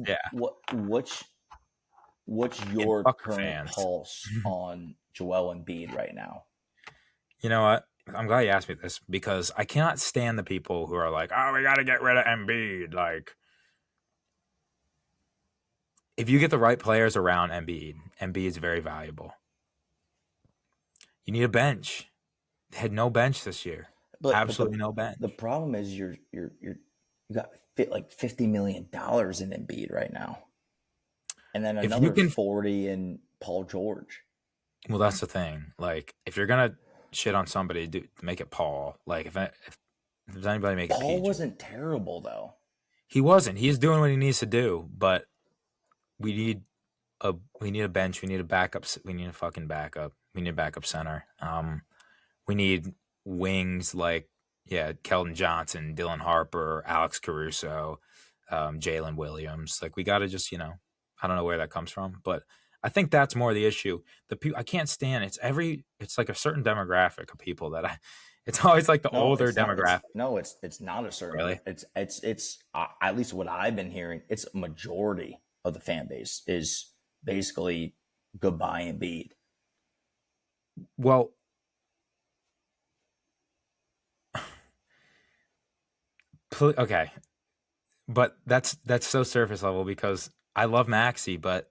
your current pulse on Joel Embiid right now? You know what? I'm glad you asked me this because I cannot stand the people who are like, oh, we got to get rid of Embiid. Like, if you get the right players around Embiid is very valuable. You need a bench. They had no bench this year. Absolutely no bench. The problem is you got like $50 million in Embiid right now, and then another 40 in Paul George. Well, that's the thing. Like, if you're gonna shit on somebody, make it Paul. Like, if there's anybody making Paul wasn't terrible though. He wasn't. He's doing what he needs to do, but we need a bench. We need a backup. We need a fucking backup. We need a backup center. We need wings like Keldon Johnson, Dylan Harper, Alex Caruso, Jalen Williams. Like, we got to just, I don't know where that comes from, but I think that's more the issue. I can't stand it's like a certain demographic of people that it's always like the older demographic. It's not a certain. Really? It's at least what I've been hearing. It's a majority of the fan base is basically goodbye Embiid. Well, okay, but that's so surface level because I love Maxey, but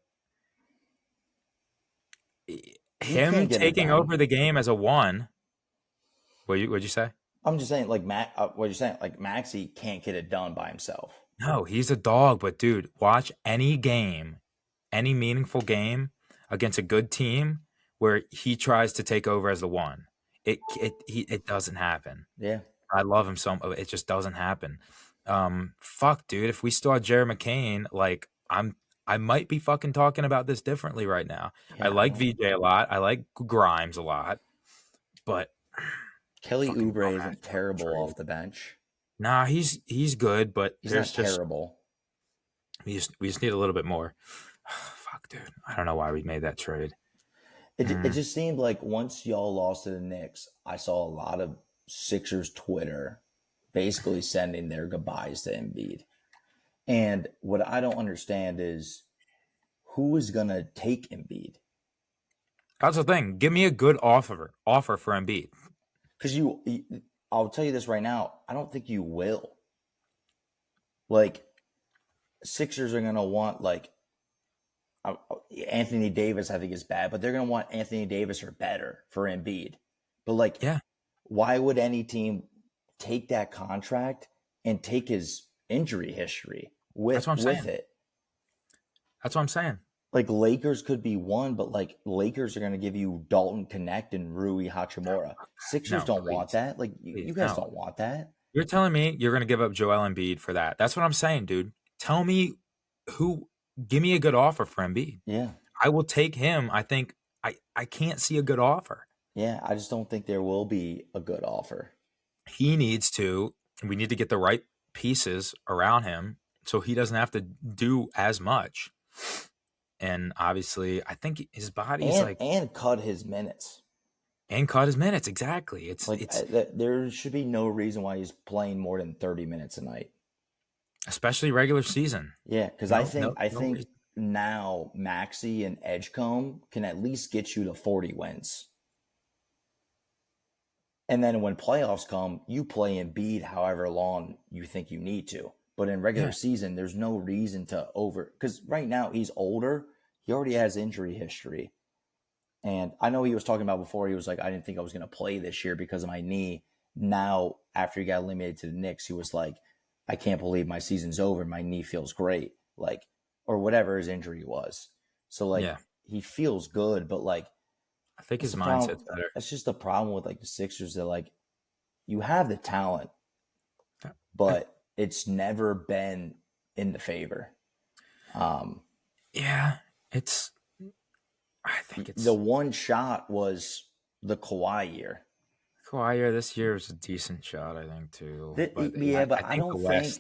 him taking over the game as a one. What'd you say? I'm just saying, like what you're saying, like Maxey can't get it done by himself. No, he's a dog, but dude, watch any game, any meaningful game against a good team where he tries to take over as the one. It doesn't happen. Yeah. I love him so much. It just doesn't happen. Fuck, dude. If we still had Jared McCain, like I might be fucking talking about this differently right now. Yeah, I like VJ a lot. I like Grimes a lot, but Kelly fucking Oubre bum-ass isn't terrible trade. off the bench. Nah, he's good, but He's there's not just terrible. we just need a little bit more. Fuck, dude. I don't know why we made that trade. It just seemed like once y'all lost to the Knicks, I saw a lot of Sixers Twitter basically sending their goodbyes to Embiid. And what I don't understand is who is going to take Embiid? That's the thing. Give me a good offer for Embiid. Because I'll tell you this right now, I don't think you will. Like, Sixers are going to want, like, Anthony Davis, I think, is bad, but they're going to want Anthony Davis or better for Embiid. But, like, Yeah. why would any team take that contract and take his injury history with it? That's what I'm saying. Like, Lakers could be one, but, like, Lakers are going to give you Dalton Connect and Rui Hachimura. Sixers don't want that. Like, you guys don't want that. You're telling me you're going to give up Joel Embiid for that. That's what I'm saying, dude. Tell me give me a good offer for Embiid. Yeah. I will take him. I think I can't see a good offer. Yeah, I just don't think there will be a good offer. We need to get the right pieces around him so he doesn't have to do as much. And obviously, I think his body's and cut his minutes. And cut his minutes, exactly. It's there should be no reason why he's playing more than 30 minutes a night. Especially regular season. Yeah, because I think now Maxey and Edgecombe can at least get you to 40 wins. And then when playoffs come, you play Embiid however long you think you need to. But in regular season, there's no reason to because right now he's older. He already has injury history. And I know he was talking about before, he was like, I didn't think I was going to play this year because of my knee. Now, after he got eliminated to the Knicks, he was like, I can't believe my season's over. My knee feels great. Like, or whatever his injury was. So, like, he feels good, but, like, I think his mindset's better. That's just the problem with, like, the Sixers. That, like, you have the talent, but it's never been in the favor. Yeah, I think it's the one shot was the Kawhi year. Kawhi year this year was a decent shot, I think, too. But I don't think.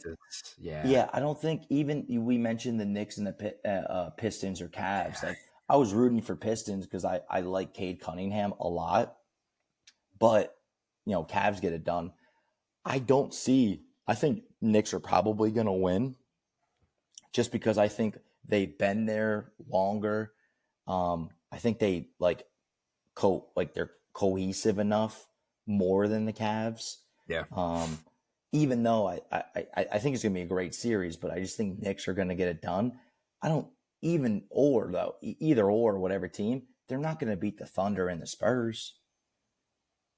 Yeah, I don't think even we mentioned the Knicks and the Pistons or Cavs. Like, I was rooting for Pistons because I like Cade Cunningham a lot, but Cavs get it done. I think Knicks are probably going to win, just because I think they've been there longer. I think they they're cohesive enough more than the Cavs. Yeah. Even though I think it's gonna be a great series, but I just think Knicks are gonna get it done. I don't either or whatever team, they're not gonna beat the Thunder and the Spurs.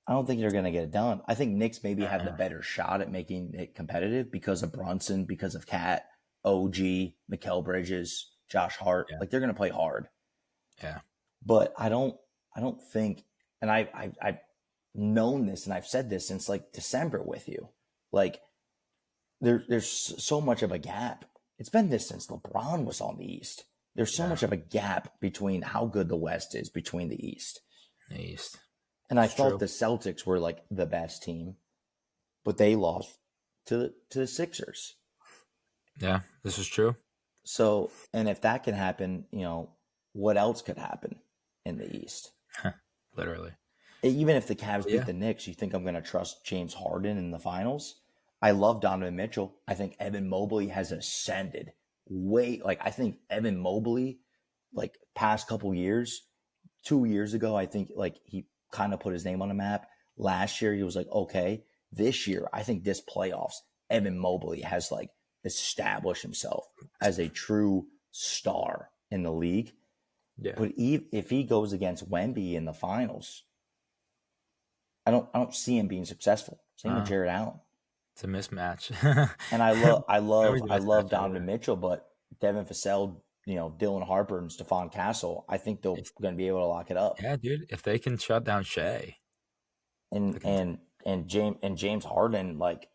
I don't think they're gonna get it done. I think Knicks maybe have the better shot at making it competitive because of Brunson, because of Cat, OG, Mikal Bridges, Josh Hart. Like, they're gonna play hard. Yeah. But I don't think, and I've known this and I've said this since like December with you. Like, there's so much of a gap. It's been this since LeBron was on the East. There's so much of a gap between how good the West is between the East. And I thought the Celtics were like the best team, but they lost to the Sixers. Yeah, this is true. So, and if that can happen, what else could happen in the East? Literally. Even if the Cavs beat the Knicks, you think I'm going to trust James Harden in the finals? I love Donovan Mitchell. I think Evan Mobley has ascended I think Evan Mobley, like, past couple years, 2 years ago, I think, like, he kind of put his name on the map. Last year, he was like, okay. This year, I think this playoffs, Evan Mobley has, like, established himself as a true star in the league. Yeah. But if he goes against Wemby in the finals, I don't see him being successful. Same with Jared Allen. It's a mismatch. And I love Donovan Mitchell, but Devin Vassell, Dylan Harper and Stephon Castle, I think they're going to be able to lock it up. Yeah, dude. If they can shut down Shea. And James Harden, like,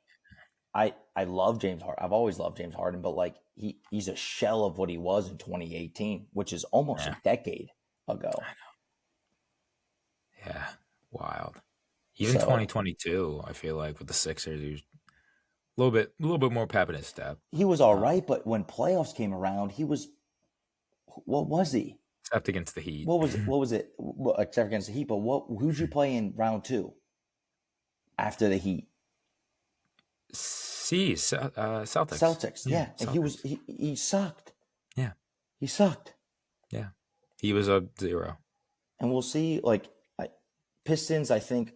I love James Harden. I've always loved James Harden, but, like, he's a shell of what he was in 2018, which is almost a decade ago. Yeah, wild. Even So 2022, I feel like with the Sixers, he was a little bit more pep in his step. he was all right, but when playoffs came around, he was what was he? Except against the Heat. What was it? Well, except against the Heat, but who'd you play in round 2 after the Heat? Celtics. Celtics. Yeah. And Celtics. he sucked. Yeah. He sucked. Yeah. He was a 0. And we'll see, like, Pistons, I think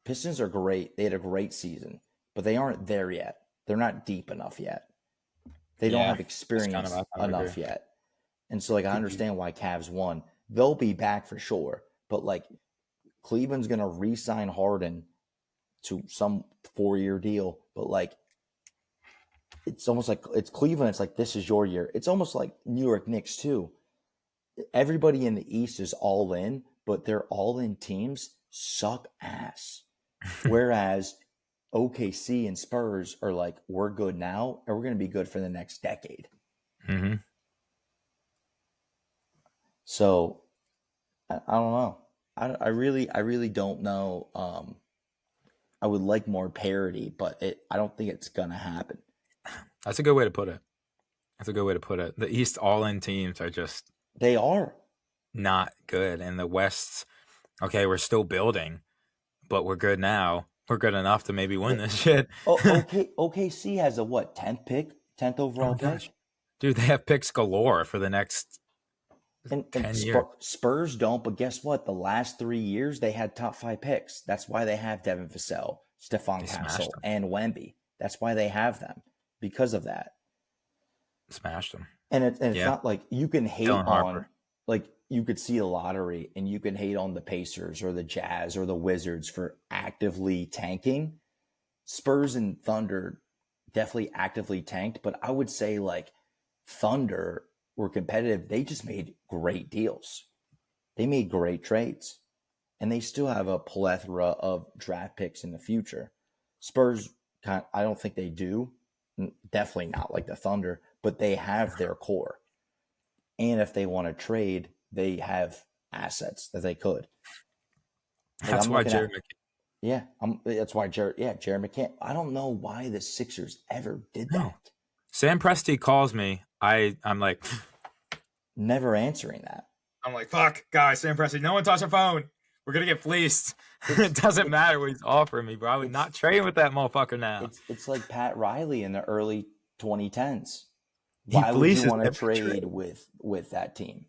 Pistons are great. They had a great season, but they aren't there yet. They're not deep enough yet. They don't have experience enough yet. And so, like, I understand why Cavs won. They'll be back for sure. But, like, Cleveland's going to re-sign Harden to some 4-year deal. But, like, it's almost like it's Cleveland. It's like, this is your year. It's almost like New York Knicks, too. Everybody in the East is all in, but their all-in teams suck ass. Whereas OKC and Spurs are like, we're good now, and we're going to be good for the next decade. Mm-hmm. So I don't know. I really don't know. I would like more parity, but I don't think it's going to happen. That's a good way to put it. The East all-in teams are just They are not good, and the West's okay. We're still building, but we're good now. We're good enough to maybe win this shit. OKC has a 10th overall pick. Gosh. Dude, they have picks galore for the next And 10 years. Spurs don't, but guess what? The last 3 years, they had top 5 picks. That's why they have Devin Vassell, Stephon Castle, and Wemby. That's why they have them, because of that. Smashed them. And it's not like you can hate Dylan Harper. like you could see a lottery and you can hate on the Pacers or the Jazz or the Wizards for actively tanking. Spurs and Thunder definitely actively tanked, but I would say like Thunder were competitive. They just made great deals. They made great trades. And they still have a plethora of draft picks in the future. Spurs, I don't think they do. Definitely not like the Thunder, but they have their core. And if they want to trade, they have assets that they could. That's why Jared McCann. That's why Jared McCann. I don't know why the Sixers ever did that. No. Sam Presti calls me. I'm like, never answering that. I'm like, fuck, guys, Sam Presti, no one touch the phone. We're gonna get fleeced. It doesn't matter what he's offering me, bro. I would not trade with that motherfucker now. It's like Pat Riley in the early 2010s. Why would you want to trade with that team?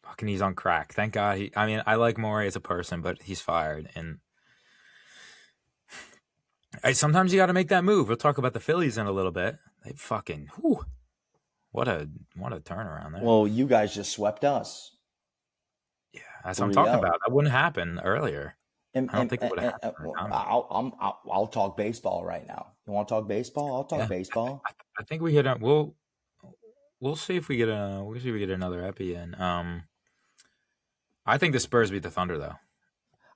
Fucking, he's on crack. Thank God. I like Morey as a person, but he's fired. And sometimes you got to make that move. We'll talk about the Phillies in a little bit. They fucking, what a turnaround there. Well, you guys just swept us. Yeah, that's what I'm talking about. That wouldn't happen earlier. I don't think it would have happened. I'll talk baseball right now. You want to talk baseball? I'll talk baseball. I think we hit on. We'll see if we get another epi in. I think the Spurs beat the Thunder though.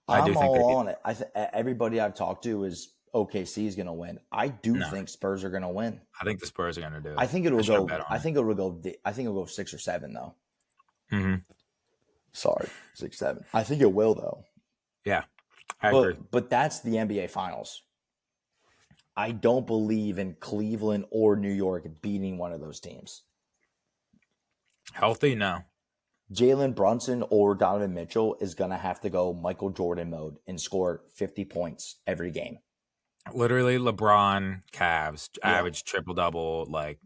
I'm all on it. Everybody I've talked to is OKC is going to win. I do think Spurs are going to win. I think the Spurs are going to do it. I think it'll go 6 or 7 though. Mm-hmm. Sorry, 6-7. I think it will though. Yeah, I agree. But that's the NBA Finals. I don't believe in Cleveland or New York beating one of those teams. Healthy? No. Jalen Brunson or Donovan Mitchell is going to have to go Michael Jordan mode and score 50 points every game. Literally LeBron, Cavs, average triple-double, like,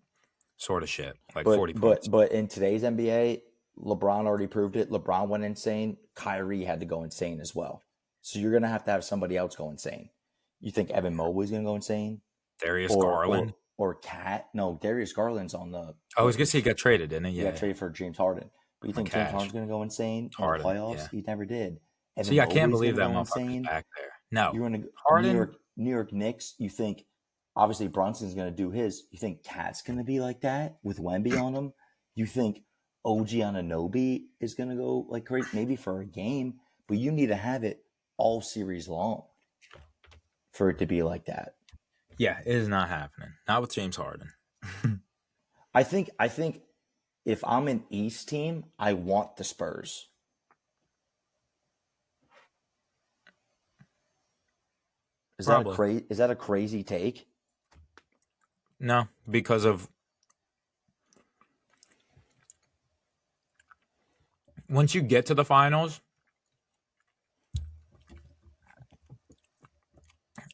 sort of shit. Like 40 points. But in today's NBA, LeBron already proved it. LeBron went insane. Kyrie had to go insane as well. So you're going to have somebody else go insane. You think Evan Mobley's going to go insane? Darius Garland? Or Cat? No, Darius Garland's on the... I was going to say he got traded, didn't he? Yeah, he got traded for James Harden. But you think James Harden's going to go insane in the playoffs? Yeah. He never did. See, I can't believe that motherfucker's back there. No. You're in Harden... New York Knicks, you think... Obviously, Brunson's going to do his. You think Cat's going to be like that with Wemby on him? You think OG Anunoby is going to go like crazy? Maybe for a game. But you need to have it all series long for it to be like that. Yeah, it is not happening. Not with James Harden. I think if I'm an East team, I want the Spurs. Is Probably. Is that a crazy take? No, because of once you get to the finals,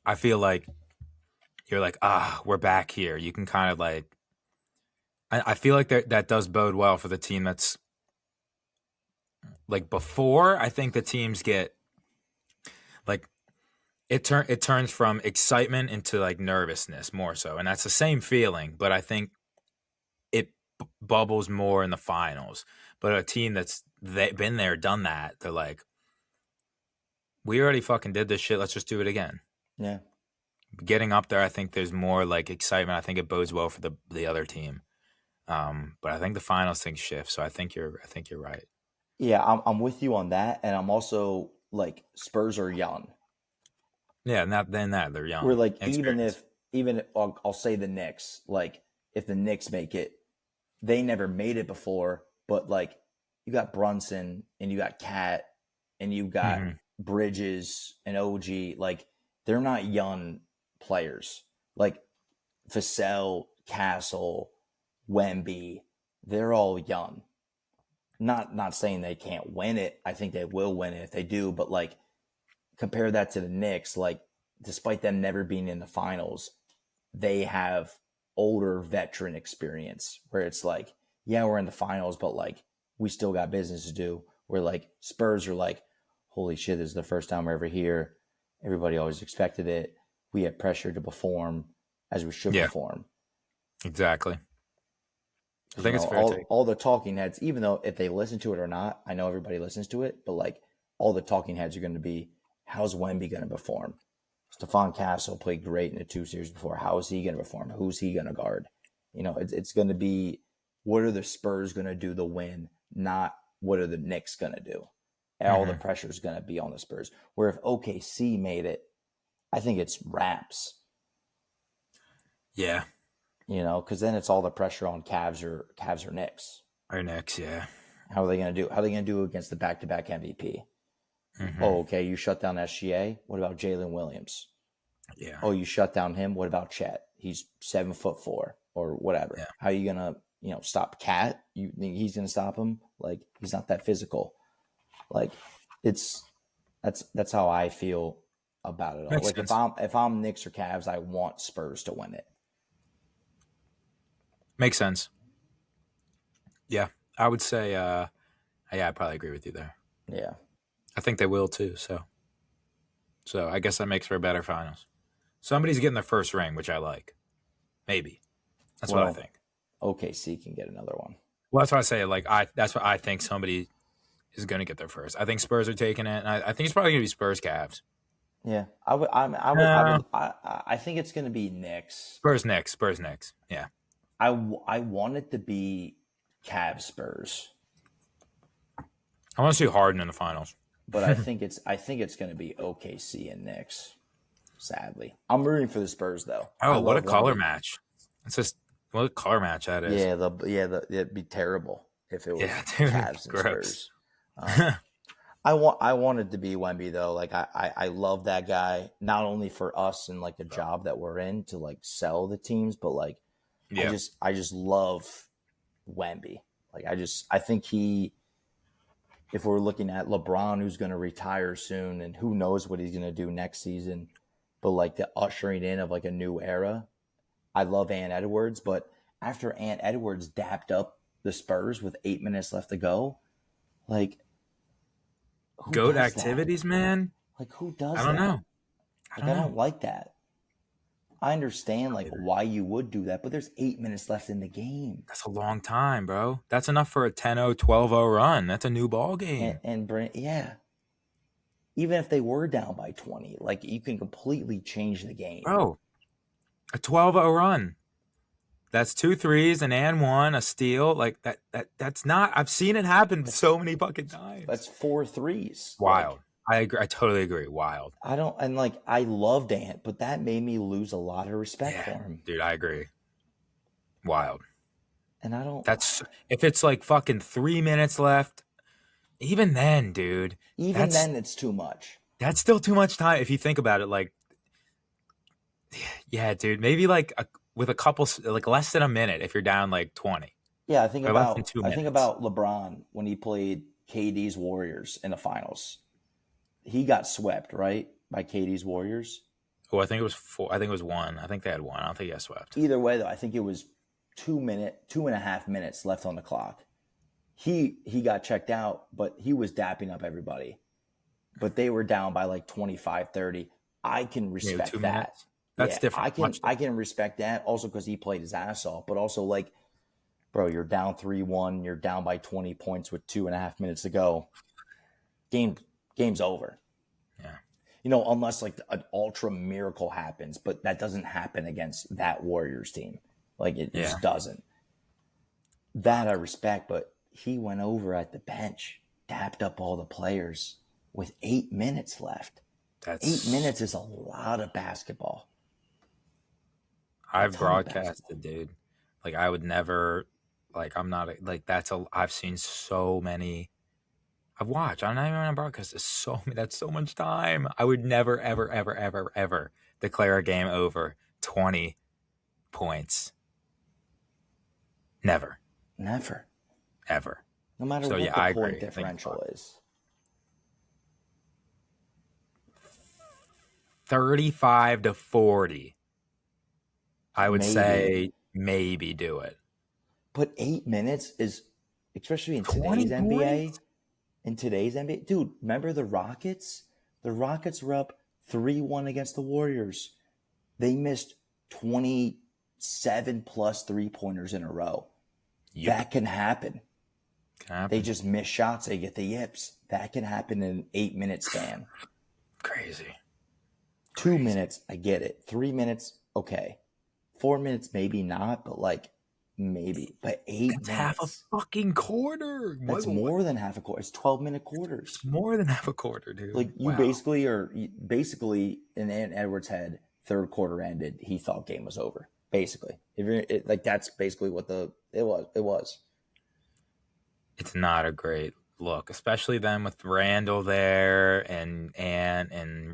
I feel like you're like, we're back here. You can kind of like, I feel like that does bode well for the team that's like before. I think the teams get like it turns from excitement into like nervousness more so, and that's the same feeling. But I think it bubbles more in the finals. But a team that's been there, done that, they're like, we already fucking did this shit. Let's just do it again. Yeah. Getting up there, I think there's more like excitement. I think it bodes well for the other team. But I think the finals thing shifts. So I think you're right. Yeah, I'm with you on that, and I'm also like Spurs are young. Yeah, they're young. We're like Experience. even if, I'll say the Knicks, like if the Knicks make it, they never made it before, but like you got Brunson and you got Cat and you got Bridges and OG, like they're not young players. Like Vassell, Castle, Wemby, they're all young. Not saying they can't win it. I think they will win it if they do, but like compare that to the Knicks, like despite them never being in the finals, they have older veteran experience where it's like, yeah, we're in the finals, but like we still got business to do. Where like Spurs are like, holy shit, this is the first time we're ever here. Everybody always expected it. We have pressure to perform as we should perform. Exactly. I think it's fair to take. All the talking heads, even though if they listen to it or not, I know everybody listens to it, but like all the talking heads are going to be, how's Wemby going to perform? Stephon Castle played great in the 2 series before. How is he going to perform? Who's he going to guard? You know, it's going to be, what are the Spurs going to do to win? Not what are the Knicks going to do? And all the pressure is going to be on the Spurs. Where if OKC made it, I think it's wraps. Yeah. You know, because then it's all the pressure on Cavs or Knicks. Or Knicks, yeah. How are they going to do? How are they going to do against the back-to-back MVP? Oh, okay. You shut down SGA. What about Jalen Williams? Yeah. Oh, you shut down him. What about Chet? He's 7'4" or whatever. Yeah. How are you gonna, stop Cat? You think he's gonna stop him? Like he's not that physical. Like that's how I feel about it all. Makes like sense. if I'm Knicks or Cavs, I want Spurs to win it. Makes sense. Yeah, I would say. Yeah, I probably agree with you there. Yeah. I think they will too. So I guess that makes for a better finals. Somebody's getting their first ring, which I like. Maybe. That's what I think. OKC can get another one. Well, that's what I say. Like that's what I think somebody is going to get their first. I think Spurs are taking it, and I think it's probably going to be Spurs Cavs. Yeah, I think it's going to be Knicks. Spurs Knicks. Yeah. I want it to be Cavs Spurs. I want to see Harden in the finals. But I think it's going to be OKC and Knicks. Sadly, I'm rooting for the Spurs though. Oh, what a color match! It's just what a color match that is. Yeah, it'd be terrible if it was Cavs and gross. Spurs. I want it to be Wemby though. Like I love that guy, not only for us and like the job that we're in to like sell the teams, but like I just love Wemby. Like I think if we're looking at LeBron, who's going to retire soon, and who knows what he's going to do next season, but like the ushering in of like a new era. I love Ant Edwards, but after Ant Edwards dapped up the Spurs with 8 minutes left to go, like goat activities, man. Like who does that? I don't know. I don't like that. I understand like why you would do that, but there's 8 minutes left in the game. That's a long time, bro. That's enough for a 10-0, 12-0 run. That's a new ball game. Yeah. Even if they were down by 20, like you can completely change the game. Bro, a 12-0 run. That's 2 threes, an and one, a steal. Like that's not. I've seen it happen so many fucking times. That's 4 threes. Wild. Like, I agree. I totally agree. Wild. I loved Ant, but that made me lose a lot of respect for him. Dude, I agree. Wild. And I don't. That's if it's like fucking 3 minutes left. Even then, dude. Even then, it's too much. That's still too much time if you think about it. Like Yeah, dude. Maybe like with a couple, like less than a minute if you're down like 20. Yeah, Or less than 2 I think minutes. about LeBron when he played KD's Warriors in the finals. He got swept, right, by KD's Warriors. Oh, I think it was 4. I think it was 1. I think they had 1. I don't think he got swept. Either way, though, I think it was 2.5 minutes left on the clock. He got checked out, but he was dapping up everybody. But they were down by like 25, 30. I can respect 2 that. minutes? That's different. I can respect that also because he played his ass off, but also like, bro, you're down 3-1. You're down by 20 points with 2.5 minutes to go. Game's over. Yeah. You know, unless like an ultra miracle happens, but that doesn't happen against that Warriors team. Like it just doesn't. That I respect, but he went over at the bench, dapped up all the players with 8 minutes left. 8 minutes is a lot of basketball. I've broadcasted, dude. Like I would never, like I'm not like I've seen so many. I've watched. I'm not even on broadcast. That's so much time. I would never, ever, ever, ever, ever declare a game over 20 points. Never. Ever. No matter what the point differential is. 35-40. I would say maybe do it. But 8 minutes is, especially in today's NBA. In today's NBA, dude, remember the Rockets? The Rockets were up 3-1 against the Warriors. They missed 27 plus 3-pointers in a row. Yep. That can happen. They just miss shots. They get the yips. That can happen in an 8-minute span. Crazy. 2 minutes, I get it. 3 minutes, okay. 4 minutes, maybe not, but like maybe. But 8 minutes. Half a fucking quarter. That's more than half a quarter. It's 12-minute quarters. It's more than half a quarter, dude. Like you basically in Ant Edwards' head, third quarter ended. He thought game was over. Basically, that's basically what it was. It's not a great look, especially then with Randall there and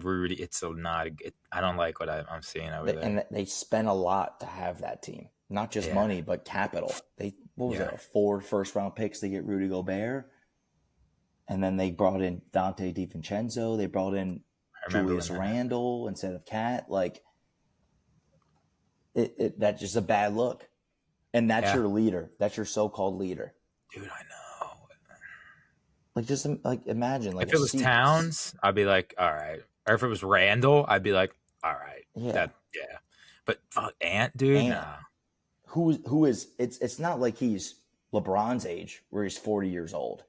Rudy. It's not. I don't like what I'm seeing over there. And they spent a lot to have that team, not just money but capital. What was it? 4 first-round picks to get Rudy Gobert, and then they brought in Dante DiVincenzo. They brought in Julius Randle instead of Cat. Like that's just a bad look, and that's your leader. That's your so-called leader, dude. I know. Like just like imagine like if it was Towns, I'd be like, all right. Or if it was Randall, I'd be like, all right. Yeah. But Ant, dude, nah. Who is it's not like he's LeBron's age where he's 40 years old.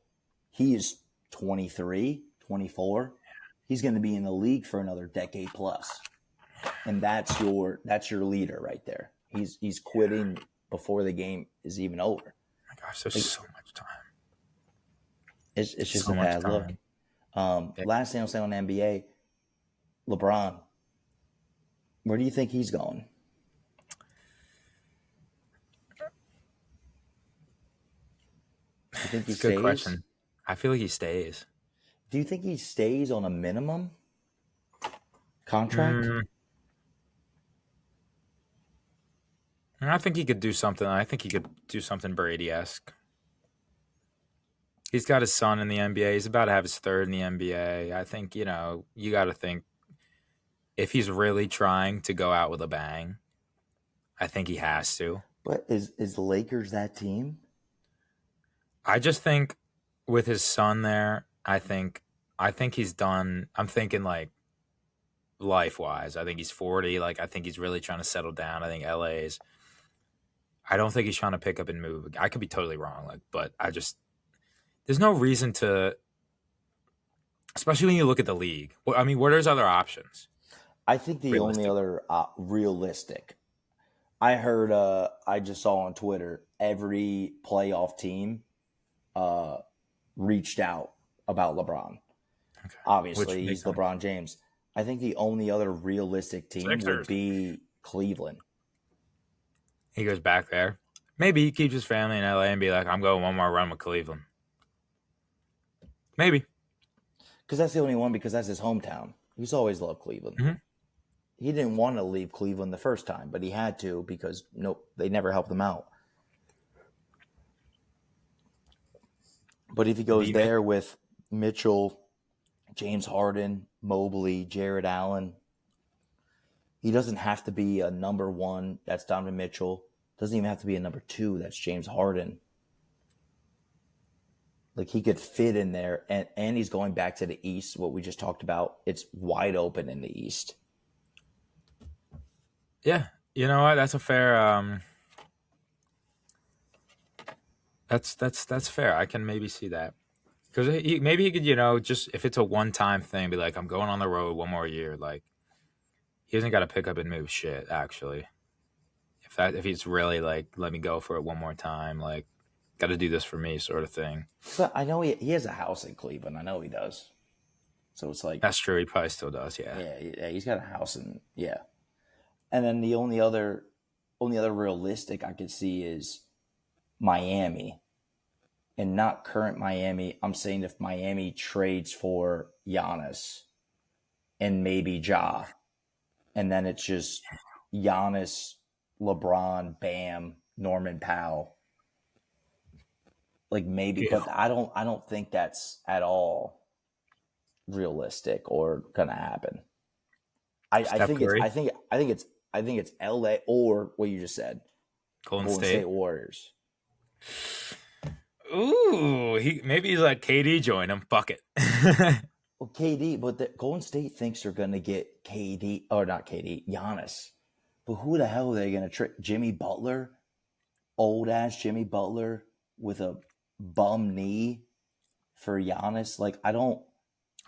He is 23, 24. He's going to be in the league for another decade plus. And that's your leader right there. He's quitting before the game is even over. Oh my gosh, there's so much time. It's just a bad look. Last thing I'll say on the NBA, LeBron, where do you think he's going? You think he stays? Good question. I feel like he stays. Do you think he stays on a minimum contract? I think he could do something. I think he could do something Brady-esque. He's got his son in the NBA. He's about to have his third in the NBA. I think, you got to think if he's really trying to go out with a bang, I think he has to. But is the Lakers that team? I just think with his son there, I think he's done. I'm thinking like life-wise. I think he's 40. Like I think he's really trying to settle down. I think LA's. I don't think he's trying to pick up and move. I could be totally wrong. But there's no reason to, especially when you look at the league. I mean, what are his other options? I think the only other realistic. I heard. I just saw on Twitter every playoff team reached out about LeBron. Okay. Obviously, he's LeBron James. I think the only other realistic team would be Cleveland. He goes back there. Maybe he keeps his family in LA and be like, I'm going one more run with Cleveland. Maybe. Because that's the only one, because that's his hometown. He's always loved Cleveland. Mm-hmm. He didn't want to leave Cleveland the first time, but he had to because they never helped him out. But if he goes there with Mitchell, James Harden, Mobley, Jared Allen, he doesn't have to be a number one. That's Donovan Mitchell. Doesn't even have to be a number two. That's James Harden. Like, he could fit in there, and he's going back to the East, what we just talked about. It's wide open in the East. Yeah, you know what? That's a fair. That's fair. I can maybe see that because maybe he could, just if it's a one-time thing, be like, I'm going on the road one more year. Like, he doesn't got to pick up and move shit. Actually, if he's really like, let me go for it one more time, like, got to do this for me, sort of thing. But I know he has a house in Cleveland. I know he does. So it's like, that's true. He probably still does. Yeah. Yeah. He's got a house and then the only other realistic I could see is Miami, and not current Miami. I'm saying if Miami trades for Giannis and maybe Ja, and then it's just Giannis, LeBron, Bam, Norman Powell. Like, maybe, but I don't think that's at all realistic or gonna happen. I think it's LA or what you just said, Golden State Warriors. Ooh, maybe he's like, KD join him. Fuck it. Well, KD, but the Golden State thinks they're gonna get KD or not KD, Giannis. But who the hell are they gonna trick? Jimmy Butler, old ass Jimmy Butler with a bum knee for Giannis. Like, I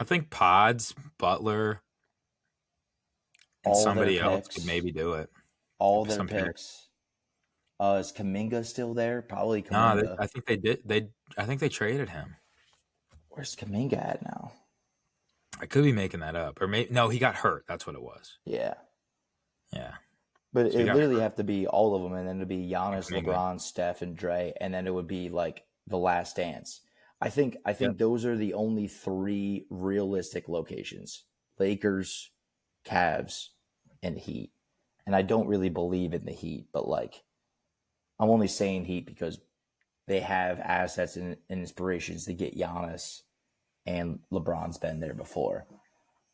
think Pods, Butler, and somebody else could maybe do it. All their picks. Is Kuminga still there? Probably Kuminga. No, I think they did. I think they traded him. Where's Kuminga at now? I could be making that up, or maybe no, he got hurt. That's what it was. Yeah. So But it literally have to be all of them, and then it'd be Giannis, LeBron, Steph, and Dre, and then it would be like the last dance. I think those are the only three realistic locations: Lakers, Cavs, and Heat. And I don't really believe in the Heat, but like, I'm only saying Heat because they have assets and inspirations to get Giannis, and LeBron's been there before.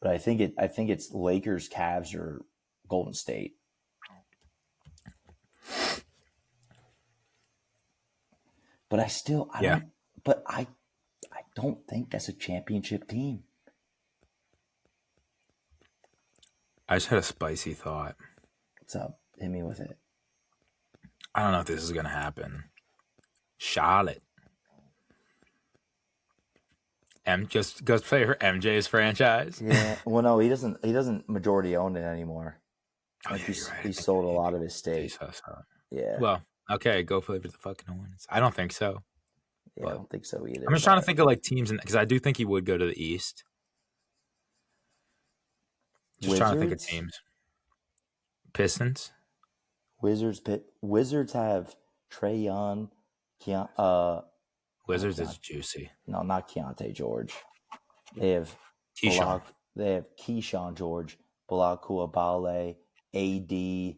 But I think it's Lakers, Cavs, or Golden State. But I don't think that's a championship team. I just had a spicy thought. What's up? Hit me with it. I don't know if this is gonna happen. Charlotte. Just goes play for MJ's franchise. Yeah. Well, no, he doesn't majority own it anymore. Oh, like, yeah, you're right. He sold a lot of his stake. Yeah. Well, okay, go play for the fucking Hornets. I don't think so. Yeah, I don't think so either. I'm just trying to think of like teams, because I do think he would go to the East. Just trying to think of teams. Pistons. Wizards have Trae Young. Wizards is juicy. No, not Keontae George. They have Keyshawn. They have Keyshawn George, Balak Coulibaly, AD,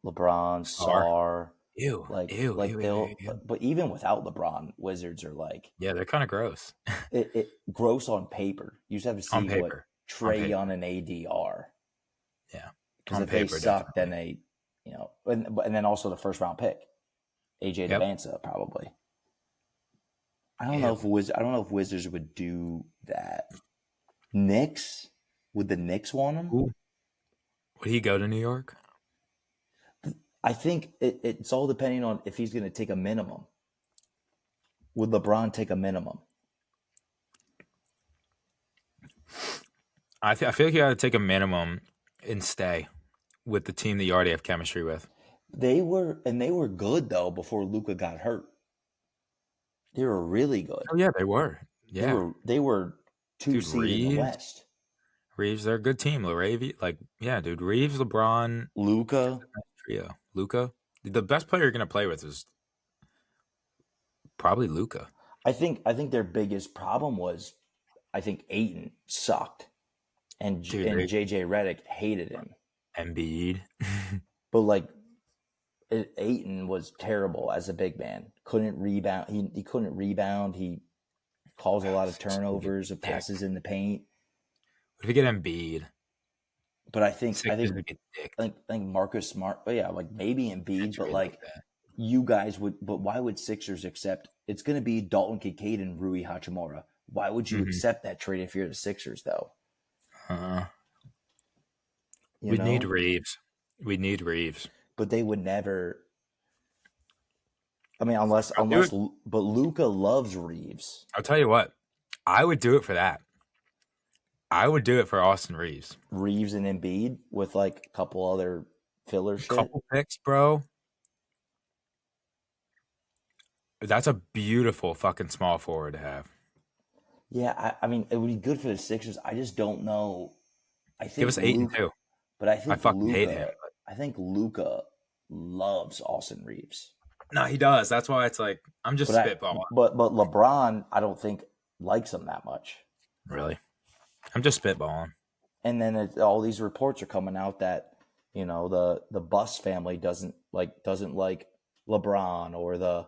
LeBron, Sarr. Ew. But even without LeBron, Wizards are like, yeah, they're kind of gross. it gross on paper. You just have to see what Trae Young and AD are. Yeah, because if they suck, then they, and then also the first round pick, AJ Devanza probably. I don't know if Wizards would do that. Knicks? Would the Knicks want him? Ooh. Would he go to New York? I think it's all depending on if he's going to take a minimum. Would LeBron take a minimum? I feel like you got to take a minimum and stay with the team that you already have chemistry with. They were good though before Luka got hurt. They were really good. Oh yeah, they were. Yeah, they were two seed in the West. Reeves, they're a good team. Reeves, dude. Reeves, LeBron, Luka, trio. Luka, the best player you're gonna play with is probably Luka. I think their biggest problem was, I think Ayton sucked. and Dude, JJ Redick hated him. Embiid. But like Ayton was terrible as a big man. Couldn't rebound. He couldn't rebound. He caused a lot of turnovers of passes in the paint. What if we get Embiid? But I think Marcus Smart. Oh yeah, like maybe Embiid, but like you guys would. But why would Sixers accept? It's going to be Dalton Kincaid and Rui Hachimura. Why would you accept that trade if you're the Sixers, though? We need Reeves. We need Reeves. But they would never. I mean, but Luka loves Reeves. I'll tell you what. I would do it for that. I would do it for Austin Reeves. Reeves and Embiid with like a couple other filler shit. Couple picks, bro. That's a beautiful fucking small forward to have. Yeah, I mean, it would be good for the Sixers. I just don't know. I think give us 8 and 2. But I think I fucking hate him. I think Luka loves Austin Reeves. No, he does. That's why it's like I'm just spitballing. But LeBron, I don't think likes him that much. Really, I'm just spitballing. And then all these reports are coming out that the Buss family doesn't like LeBron or the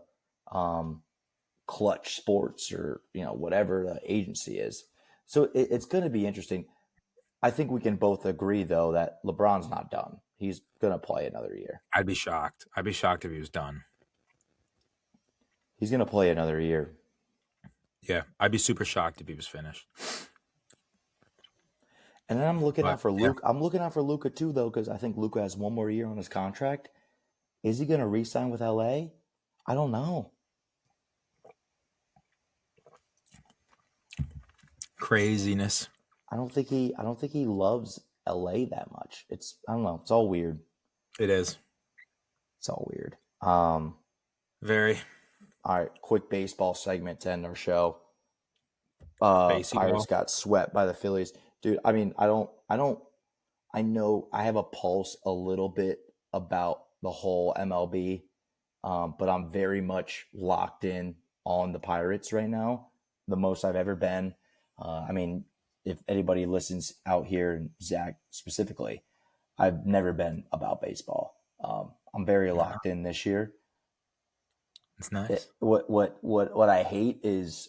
Clutch Sports or whatever the agency is. So it's going to be interesting. I think we can both agree though that LeBron's not done. He's going to play another year. I'd be shocked. I'd be shocked if he was done. He's going to play another year. Yeah, I'd be super shocked if he was finished. And then I'm looking out for Luke. I'm looking out for Luka too, though, because I think Luka has one more year on his contract. Is he going to re-sign with LA? I don't know. Craziness. I don't think he loves LA that much. I don't know. It's all weird. It is. It's all weird. Very. All right, quick baseball segment to end our show. Pirates got swept by the Phillies. Dude, I mean, I know I have a pulse a little bit about the whole MLB, but I'm very much locked in on the Pirates right now, the most I've ever been. I mean, if anybody listens out here, and Zach specifically, I've never been about baseball. I'm very locked in this year. It's nice. What I hate is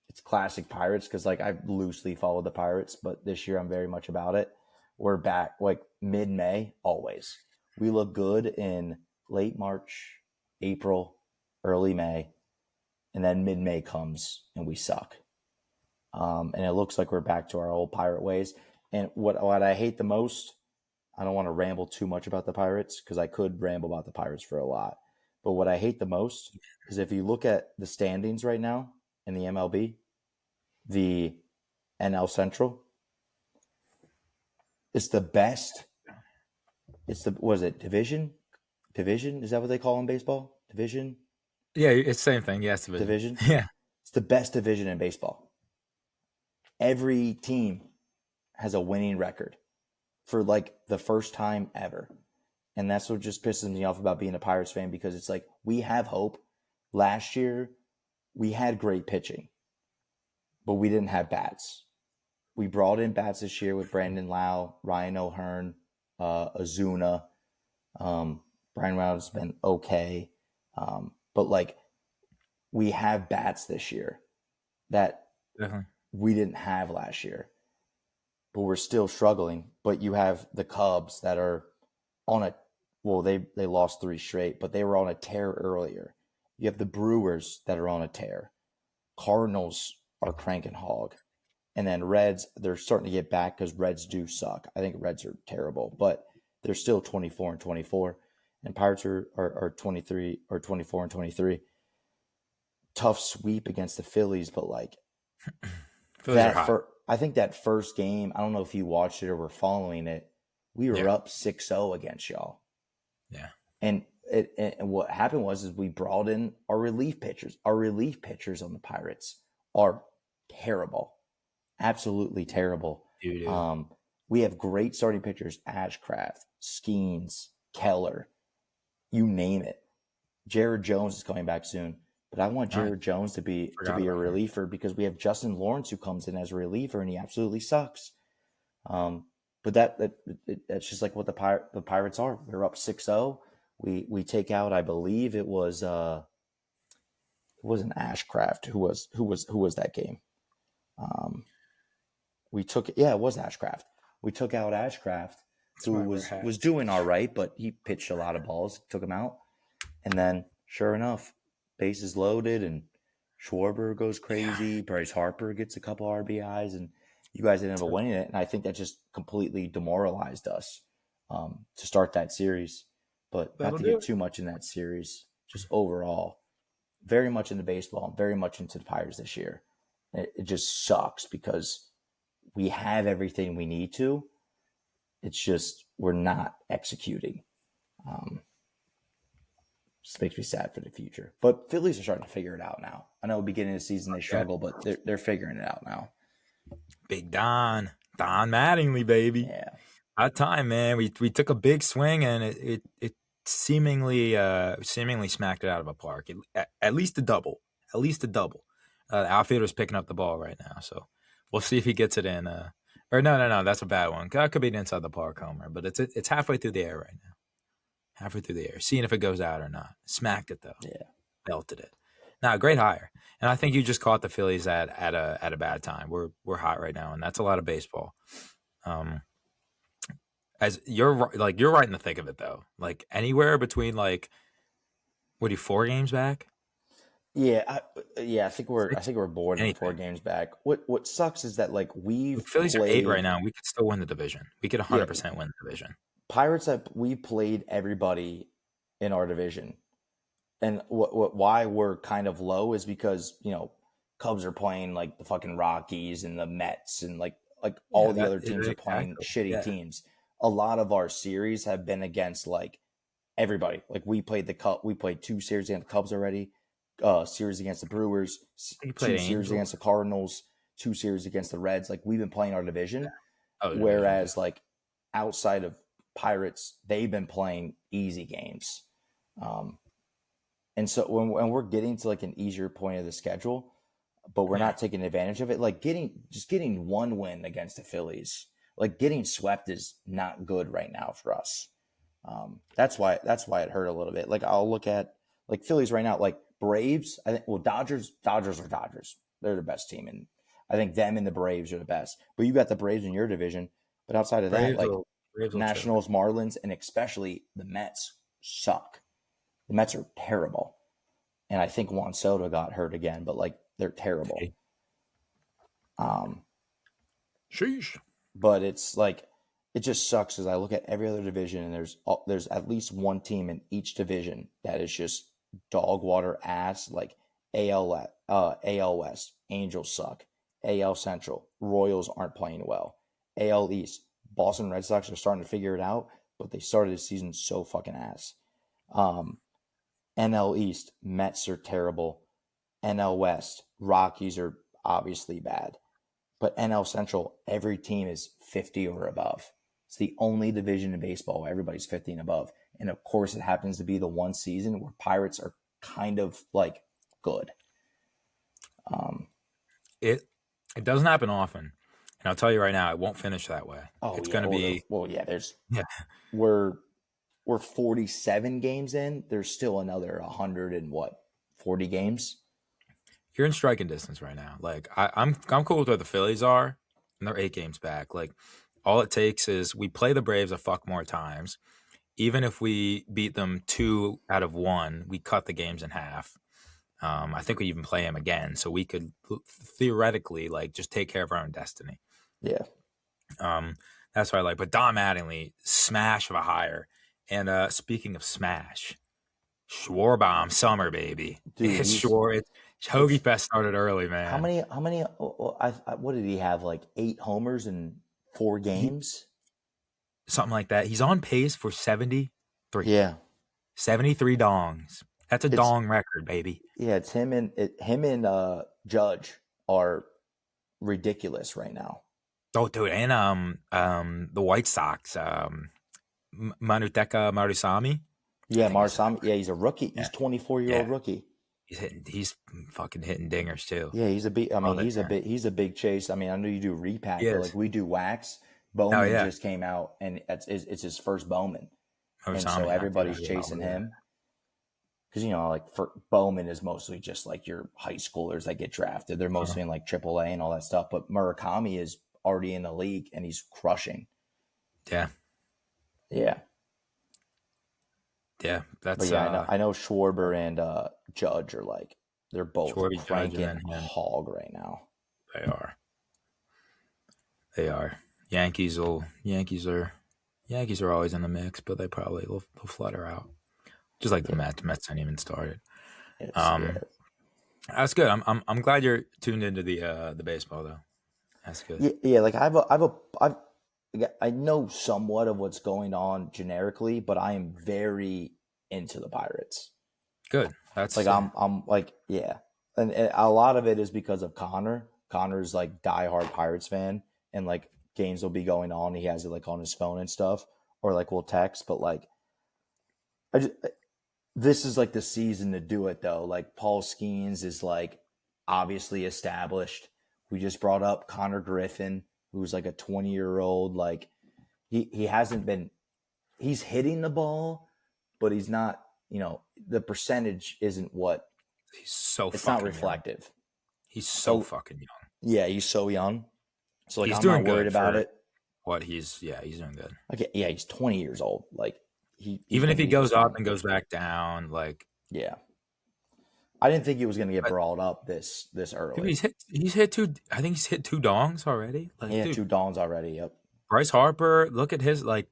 it's classic Pirates because like I loosely follow the Pirates, but this year I'm very much about it. We're back like mid-May always. We look good in late March, April, early May, and then mid-May comes and we suck. And it looks like we're back to our old Pirate ways. And what I hate the most, I don't want to ramble too much about the Pirates because I could ramble about the Pirates for a lot. But what I hate the most is if you look at the standings right now in the MLB, the NL Central, it's the best. Division? Division? Is that what they call in baseball? Division? Yeah, it's the same thing. Yes, division. Yeah. It's the best division in baseball. Every team has a winning record for like the first time ever. And that's what just pisses me off about being a Pirates fan because it's like we have hope. Last year, we had great pitching, but we didn't have bats. We brought in bats this year with Brandon Lau, Ryan O'Hearn, Ozuna. Brian Reynolds has been okay. But like we have bats this year that we didn't have last year. But we're still struggling. But you have the Cubs that are on a they lost 3 straight, but they were on a tear earlier. You have the Brewers that are on a tear. Cardinals are cranking hog. And then Reds, they're starting to get back because Reds do suck. I think Reds are terrible, but they're still 24-24. And Pirates are 23 or 24-23. Tough sweep against the Phillies, but like I think that first game, I don't know if you watched it or were following it. We were up 6-0 against y'all. Yeah. And what happened was we brought in our relief pitchers. Our relief pitchers on the Pirates are terrible. Absolutely terrible. Dude. We have great starting pitchers, Ashcraft, Skeens, Keller, you name it. Jared Jones is coming back soon. But I want Jared Jones to be a reliever because we have Justin Lawrence who comes in as a reliever and he absolutely sucks. But that's just like what the Pirates are. They're up 6-0. We take out, I believe it was an Ashcraft who was that game. It was Ashcraft. We took out Ashcraft, who was doing all right, but he pitched a lot of balls, took him out. And then, sure enough, bases loaded, and Schwarber goes crazy. Yeah. Bryce Harper gets a couple RBIs, and you guys ended up winning it. And I think that just completely demoralized us to start that series. But not to get too much in that series, just overall, very much into baseball, very much into the Pirates this year. It just sucks because we have everything we need to. It's just we're not executing. Just makes me sad for the future. But Phillies are starting to figure it out now. I know beginning of the season they struggle, but they're figuring it out now. Big Don Mattingly, baby. Yeah. That time, man, we took a big swing and it seemingly smacked it out of a park. At least a double. The outfielder's picking up the ball right now, so we'll see if he gets it in. Or no, that's a bad one. That could be an inside the park homer, but it's halfway through the air right now. Halfway through the air, seeing if it goes out or not. Smacked it though. Yeah, belted it. Now, great hire, and I think you just caught the Phillies at a bad time. We're hot right now, and that's a lot of baseball. As you're right in the thick of it though. Like anywhere between 4 games back. Yeah, I think we're bored and 4 games back. What sucks is that Phillies are 8 right now. We could still win the division. We could 100% win the division. Pirates, we played everybody in our division, and why we're kind of low is because Cubs are playing like the fucking Rockies and the Mets and all the other teams are playing shitty teams. A lot of our series have been against everybody. We played the Cup. We played 2 series against the Cubs already. Series against the Brewers. 2 series against the Cardinals. 2 series against the Reds. We've been playing our division. Whereas outside of Pirates, they've been playing easy games. And so when we're getting to an easier point of the schedule, but we're not taking advantage of it, getting 1 win against the Phillies, getting swept is not good right now for us. That's why it hurt a little bit. I'll look at Phillies right now, Braves. I think Dodgers are Dodgers. They're the best team, and I think them and the Braves are the best. But you got the Braves in your division. But outside of that, Nationals, Marlins, and especially the Mets suck. The Mets are terrible. And I think Juan Soto got hurt again, but they're terrible. Sheesh. But it's it just sucks as I look at every other division and there's at least one team in each division that is just dog water ass. AL West, Angels suck. AL Central, Royals aren't playing well. AL East, Boston Red Sox are starting to figure it out, but they started the season so fucking ass. NL East, Mets are terrible. NL West, Rockies are obviously bad. But NL Central, every team is 50 or above. It's the only division in baseball where everybody's 50 and above. And of course, it happens to be the one season where Pirates are kind of good. It doesn't happen often. And I'll tell you right now, it won't finish that way. It's going to be. We're 47 games in. There's still another 40 games. You're in striking distance right now. I'm cool with where the Phillies are, and they're 8 games back. All it takes is we play the Braves a fuck more times. Even if we beat them 2 out of 1, we cut the games in half. I think we even play them again, so we could theoretically just take care of our own destiny. Yeah. That's what I like. But Don Mattingly, smash of a hire. And speaking of smash, Schwarbomb summer, baby. Dude, it's Hoagie Fest started early, man. How many? What did he have? 8 homers in 4 games? Something like that. He's on pace for 73. Yeah. 73 dongs. That's a dong record, baby. Yeah, it's him and Judge are ridiculous right now. Oh, dude, and the White Sox, Manuteka Marisami. Yeah, Marisami. Yeah, he's a rookie. He's 24-year-old rookie. He's fucking hitting dingers too. Yeah, he's a big. He's a big chase. I know you do repack, but we do wax. Bowman yeah. just came out, and it's his first Bowman, and so Osami, everybody's yeah, chasing yeah. him. Because, like, for Bowman is mostly just like your high schoolers that get drafted. They're mostly in like AAA and all that stuff. But Murakami is already in the league and he's crushing. Yeah. Yeah. Yeah. That's But yeah, I know Schwarber and Judge are like, they're both Schwarber, Judge, cranking and then him. hog right now. They are. Yankees are always in the mix, but they'll flutter out. Just like the Mets. Mets haven't even started. That's good. I'm glad you're tuned into the baseball though. That's good. Yeah. Like I know somewhat of what's going on generically, but I am very into the Pirates. Good. That's like I'm like, yeah, and a lot of it is because of Connor. Connor's like diehard Pirates fan, and like games will be going on. He has it like on his phone and stuff, or like we'll text. But like, this is like the season to do it though. Like Paul Skeens is like obviously established. We just brought up Connor Griffin, who's like a 20-year-old. Like he hasn't been. He's hitting the ball, but he's not. The percentage isn't what. He's so. It's not reflective. Young. He's so fucking young. Yeah, he's so young. So like, he's I'm doing not worried about it. What he's doing good. Okay, yeah, he's 20 years old. Like even if he goes up and goes back down, like yeah. I didn't think he was going to get brought up this early. Dude, he's hit two. I think he's hit 2 dongs already. Like, yeah, 2 dongs already. Yep. Bryce Harper, look at his like.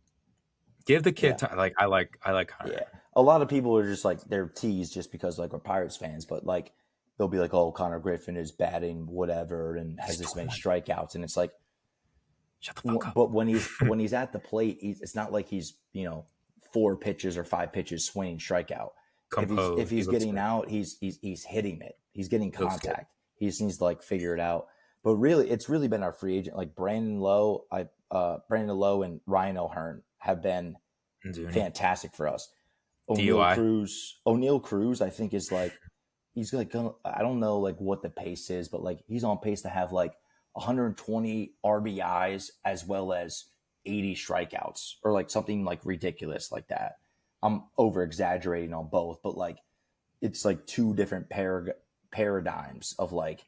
Give the kid time. Like I like Connor. Yeah, a lot of people are just like they're teased just because like we're Pirates fans, but like they'll be like, "Oh, Connor Griffin is batting whatever and has this many strikeouts," and it's like, shut the fuck up. But when he's at the plate, it's not like he's 4 pitches or 5 pitches swinging strikeout. If he's getting out, he's hitting it. He's getting contact. He just needs to like figure it out. But really, it's really been our free agent like Brandon Lowe and Ryan O'Hearn have been fantastic for us. O'Neal Cruz, I think is like he's like I don't know like what the pace is, but like he's on pace to have like 120 RBIs as well as 80 strikeouts or like something like ridiculous like that. I'm over exaggerating on both, but like it's like 2 different paradigms of like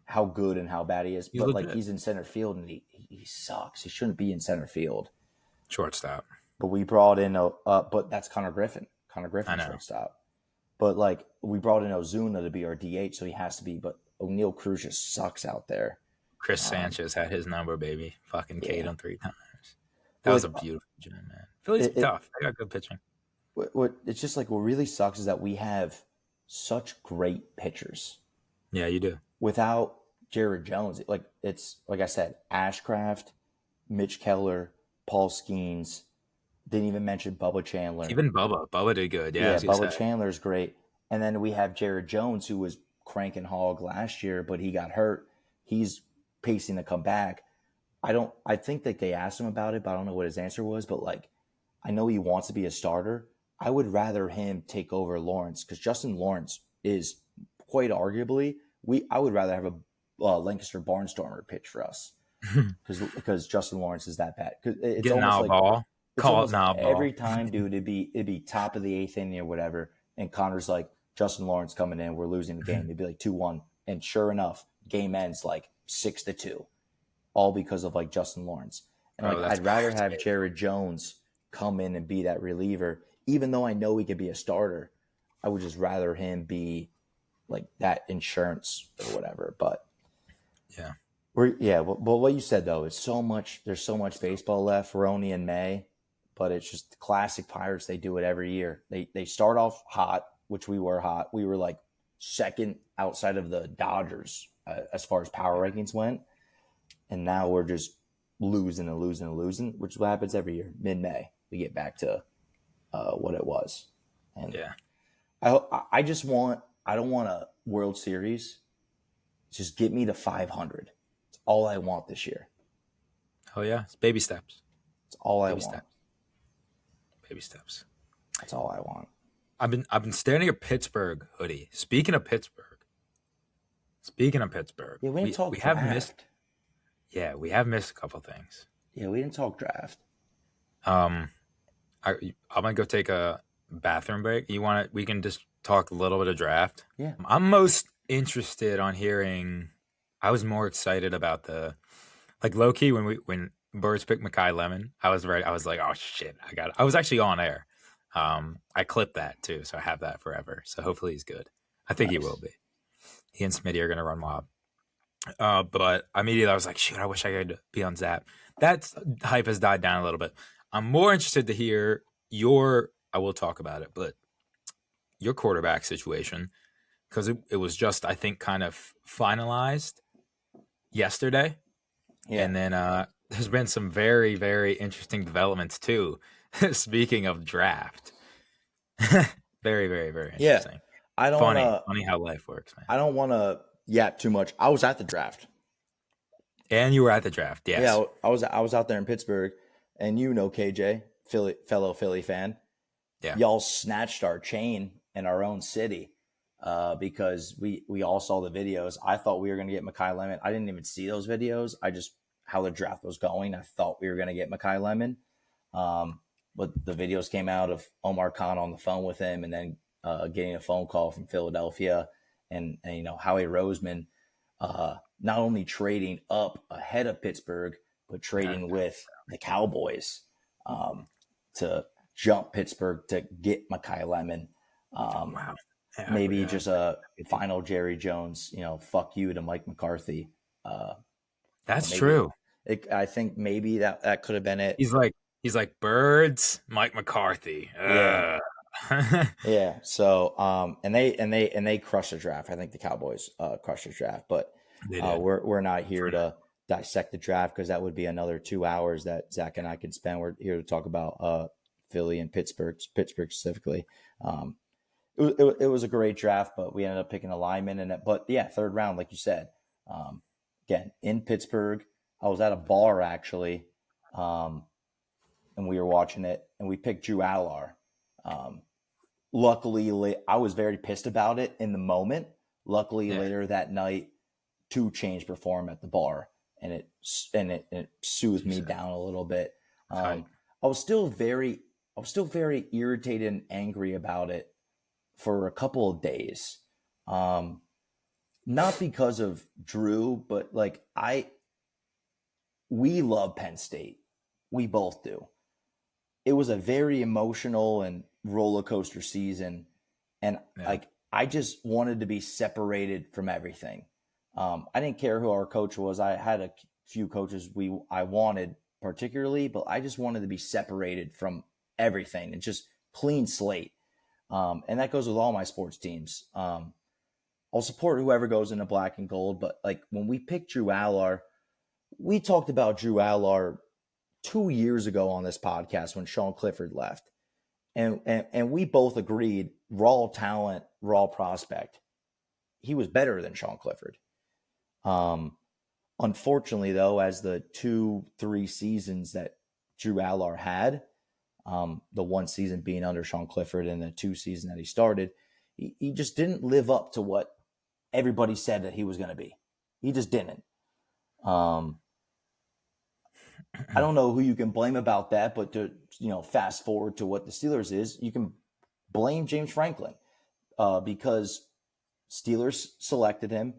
how good and how bad he is. But like he's in center field and he sucks. He shouldn't be in center field. Shortstop. But we brought in but that's Connor Griffin. Connor Griffin shortstop. But like we brought in Ozuna to be our DH, so he has to be. But O'Neal Cruz just sucks out there. Chris Sanchez had his number, baby. Fucking K'd him 3 times. That was a beautiful gym, man. Philly's tough. They got good pitching. What it's just like what really sucks is that we have such great pitchers. Yeah, you do. Without Jared Jones, like it's like I said, Ashcraft, Mitch Keller, Paul Skeens. Didn't even mention Bubba Chandler. Even Bubba did good. Yeah, Bubba Chandler's great. And then we have Jared Jones, who was cranking hog last year, but he got hurt. He's pacing to come back. I think that they asked him about it, but I don't know what his answer was. But like, I know he wants to be a starter. I would rather him take over Lawrence because Justin Lawrence is quite arguably I would rather have a Lancaster Barnstormer pitch for us because Justin Lawrence is that bad. It's getting almost out like ball. Call it now ball. Every time, dude, it'd be top of the 8th inning or whatever, and Connor's like Justin Lawrence coming in, we're losing the game. It'd be like 2-1, and sure enough, game ends like 6-2, all because of like Justin Lawrence. And like I'd rather have Jared Jones come in and be that reliever, even though I know he could be a starter. I would just rather him be like that insurance or whatever. But well, what you said though is there's so much baseball left. We're only in May. But it's just the classic Pirates. They do it every year. They start off hot, which we were hot. We were like second outside of the Dodgers as far as power rankings went. And now we're just losing, which is what happens every year. Mid-May, we get back to what it was. And I don't want a World Series. Just get me to 500. It's all I want this year. Oh, yeah. It's baby steps. It's all I want. Baby steps. That's all I want. I've been staring at your Pittsburgh hoodie. Speaking of Pittsburgh. Yeah, we have missed. We have missed a couple things. Yeah, we didn't talk draft. I'm gonna go take a bathroom break. We can just talk a little bit of draft. Yeah. I'm most interested on hearing. I was more excited about the low key when Birds picked Makai Lemon. I was ready. I was like, oh shit, I was actually on air. I clipped that too, so I have that forever. So hopefully he's good. I think he will be. He and Smitty are gonna run wild. But immediately I was like, shoot, I wish I could be on Zap. That hype has died down a little bit. I'm more interested to hear I will talk about it, but your quarterback situation, because it was just, I think, kind of finalized yesterday. Yeah. And then there's been some very, very interesting developments too. Speaking of draft. Very, very, very interesting. Yeah. I don't funny how life works, man. I don't want to yap too much. I was at the draft. And you were at the draft, yes. Yeah, I was out there in Pittsburgh, and KJ, fellow Philly fan. Yeah. Y'all snatched our chain in our own city because we all saw the videos. I thought we were going to get Makai Lemon. I didn't even see those videos. How the draft was going, I thought we were going to get Makai Lemon. But the videos came out of Omar Khan on the phone with him, and then getting a phone call from Philadelphia and Howie Roseman not only trading up ahead of Pittsburgh, but trading with the Cowboys to jump Pittsburgh to get Makai Lemon. Wow. Yeah, maybe just a final Jerry Jones, fuck you to Mike McCarthy. That's true. I think maybe that could have been it. He's like Birds, Mike McCarthy. Yeah. Yeah. So, and they crushed the draft. I think the Cowboys crushed the draft, but we're not here to dissect the draft because that would be another 2 hours that Zach and I could spend. We're here to talk about Philly and Pittsburgh specifically. It was a great draft, but we ended up picking a lineman but yeah, third round, like you said, again, in Pittsburgh. I was at a bar actually, and we were watching it, and we picked Drew Allar. Luckily, I was very pissed about it in the moment. Luckily, later that night, 2 Chainz performed at the bar, and it soothed me down a little bit. I was still very irritated and angry about it for a couple of days. Not because of Drew, but we love Penn State. We both do. It was a very emotional and roller coaster season. And I just wanted to be separated from everything. I didn't care who our coach was. I had a few coaches I wanted particularly, but I just wanted to be separated from everything and just clean slate. And that goes with all my sports teams. I'll support whoever goes into black and gold, but when we picked Drew Allar, we talked about Drew Allar 2 years ago on this podcast when Sean Clifford left. And we both agreed, raw talent, raw prospect. He was better than Sean Clifford. Unfortunately, though, as the 2-3 seasons that Drew Allar had, the one season being under Sean Clifford and the 2 seasons that he started, he just didn't live up to what everybody said that he was going to be. He just didn't. I don't know who you can blame about that, but to fast forward to what the Steelers is, you can blame James Franklin because Steelers selected him.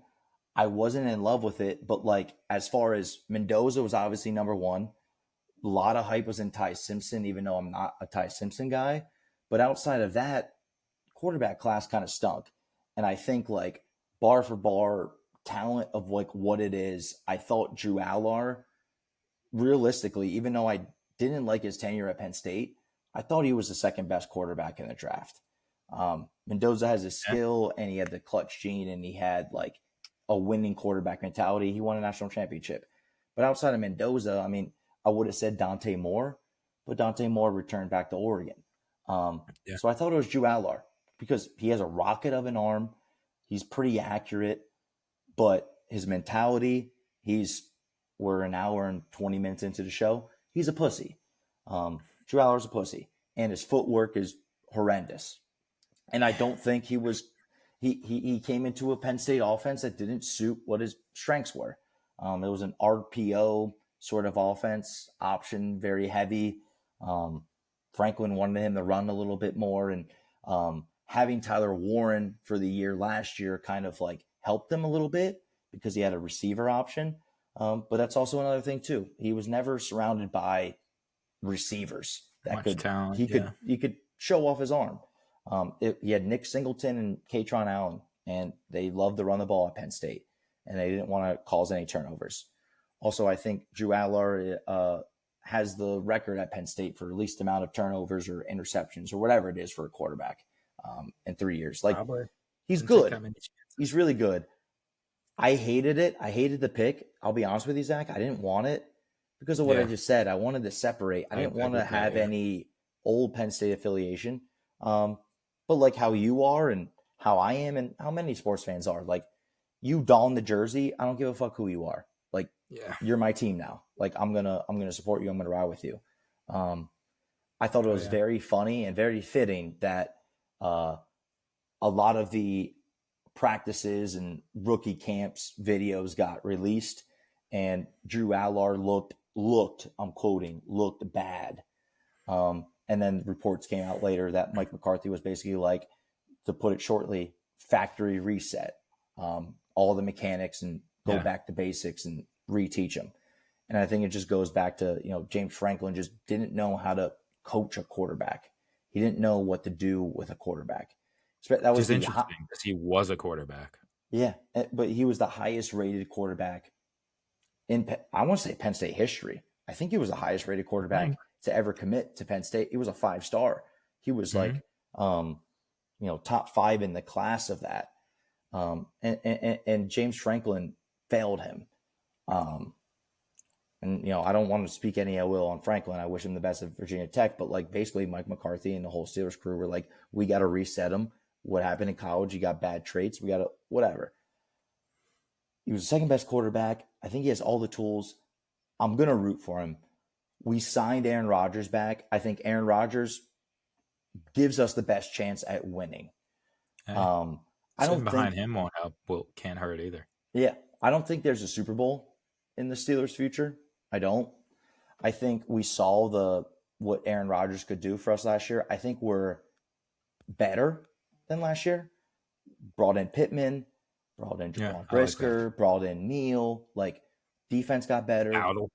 I wasn't in love with it, but as far as Mendoza was obviously number 1. A lot of hype was in Ty Simpson, even though I'm not a Ty Simpson guy. But outside of that, quarterback class kind of stunk. And I think bar for bar talent of what it is, I thought Drew Allar, realistically, even though I didn't like his tenure at Penn State, I thought he was the second best quarterback in the draft. Mendoza has a skill, and he had the clutch gene, and he had a winning quarterback mentality. He won a national championship. But outside of Mendoza, I would have said Dante Moore, but Dante Moore returned back to Oregon. So I thought it was Drew Allar because he has a rocket of an arm. He's pretty accurate, but his mentality, we're an hour and 20 minutes into the show. He's a pussy. Drew Allar's a pussy, and his footwork is horrendous. And I don't think he came into a Penn State offense that didn't suit what his strengths were. It was an RPO sort of offense, option, very heavy. Franklin wanted him to run a little bit more, and having Tyler Warren for the year last year kind of like helped him a little bit because he had a receiver option. But that's also another thing too. He was never surrounded by receivers that Much talent. he could show off his arm. He had Nick Singleton and Katron Allen, and they loved to run the ball at Penn State, and they didn't want to cause any turnovers. Also, I think Drew Aller has the record at Penn State for least amount of turnovers or interceptions or whatever it is for a quarterback in 3 years. Like, Probably. he's good. He's really good. I hated it. I hated the pick. I'll be honest with you, Zach. I didn't want it because of what I just said. I wanted to separate. I didn't want to have any old Penn State affiliation. But like how you are and how I am and how many sports fans are, like, you don the jersey, I don't give a fuck who you are. Like, you're my team now. Like, I'm gonna support you. I'm gonna ride with you. I thought it was very funny and very fitting that a lot of the practices and rookie camps videos got released, and Drew Aller looked, I'm quoting, looked bad. And then reports came out later that Mike McCarthy was basically like, to put it shortly, factory reset, all the mechanics and go back to basics and reteach them. And I think it just goes back to, James Franklin just didn't know how to coach a quarterback. He didn't know what to do with a quarterback. That was interesting because he was a quarterback. Yeah, but he was the highest rated quarterback in, I want to say, Penn State history. I think he was the highest rated quarterback to ever commit to Penn State. He was a 5-star. He was like, top 5 in the class of that. And James Franklin failed him. And I don't want to speak any ill will on Franklin. I wish him the best at Virginia Tech, but like basically Mike McCarthy and the whole Steelers crew were like, we got to reset him. What happened in college? He got bad traits. We got to whatever. He was the second best quarterback. I think he has all the tools. I'm going to root for him. We signed Aaron Rodgers back. I think Aaron Rodgers gives us the best chance at winning. I don't behind him won't help. Well, can't hurt either. Yeah. I don't think there's a Super Bowl in the Steelers' future. I don't. I think we saw what Aaron Rodgers could do for us last year. I think we're better than last year. Brought in Pittman, brought in Jaquan Brisker, brought in Neal. Like, defense got better. Dowdle.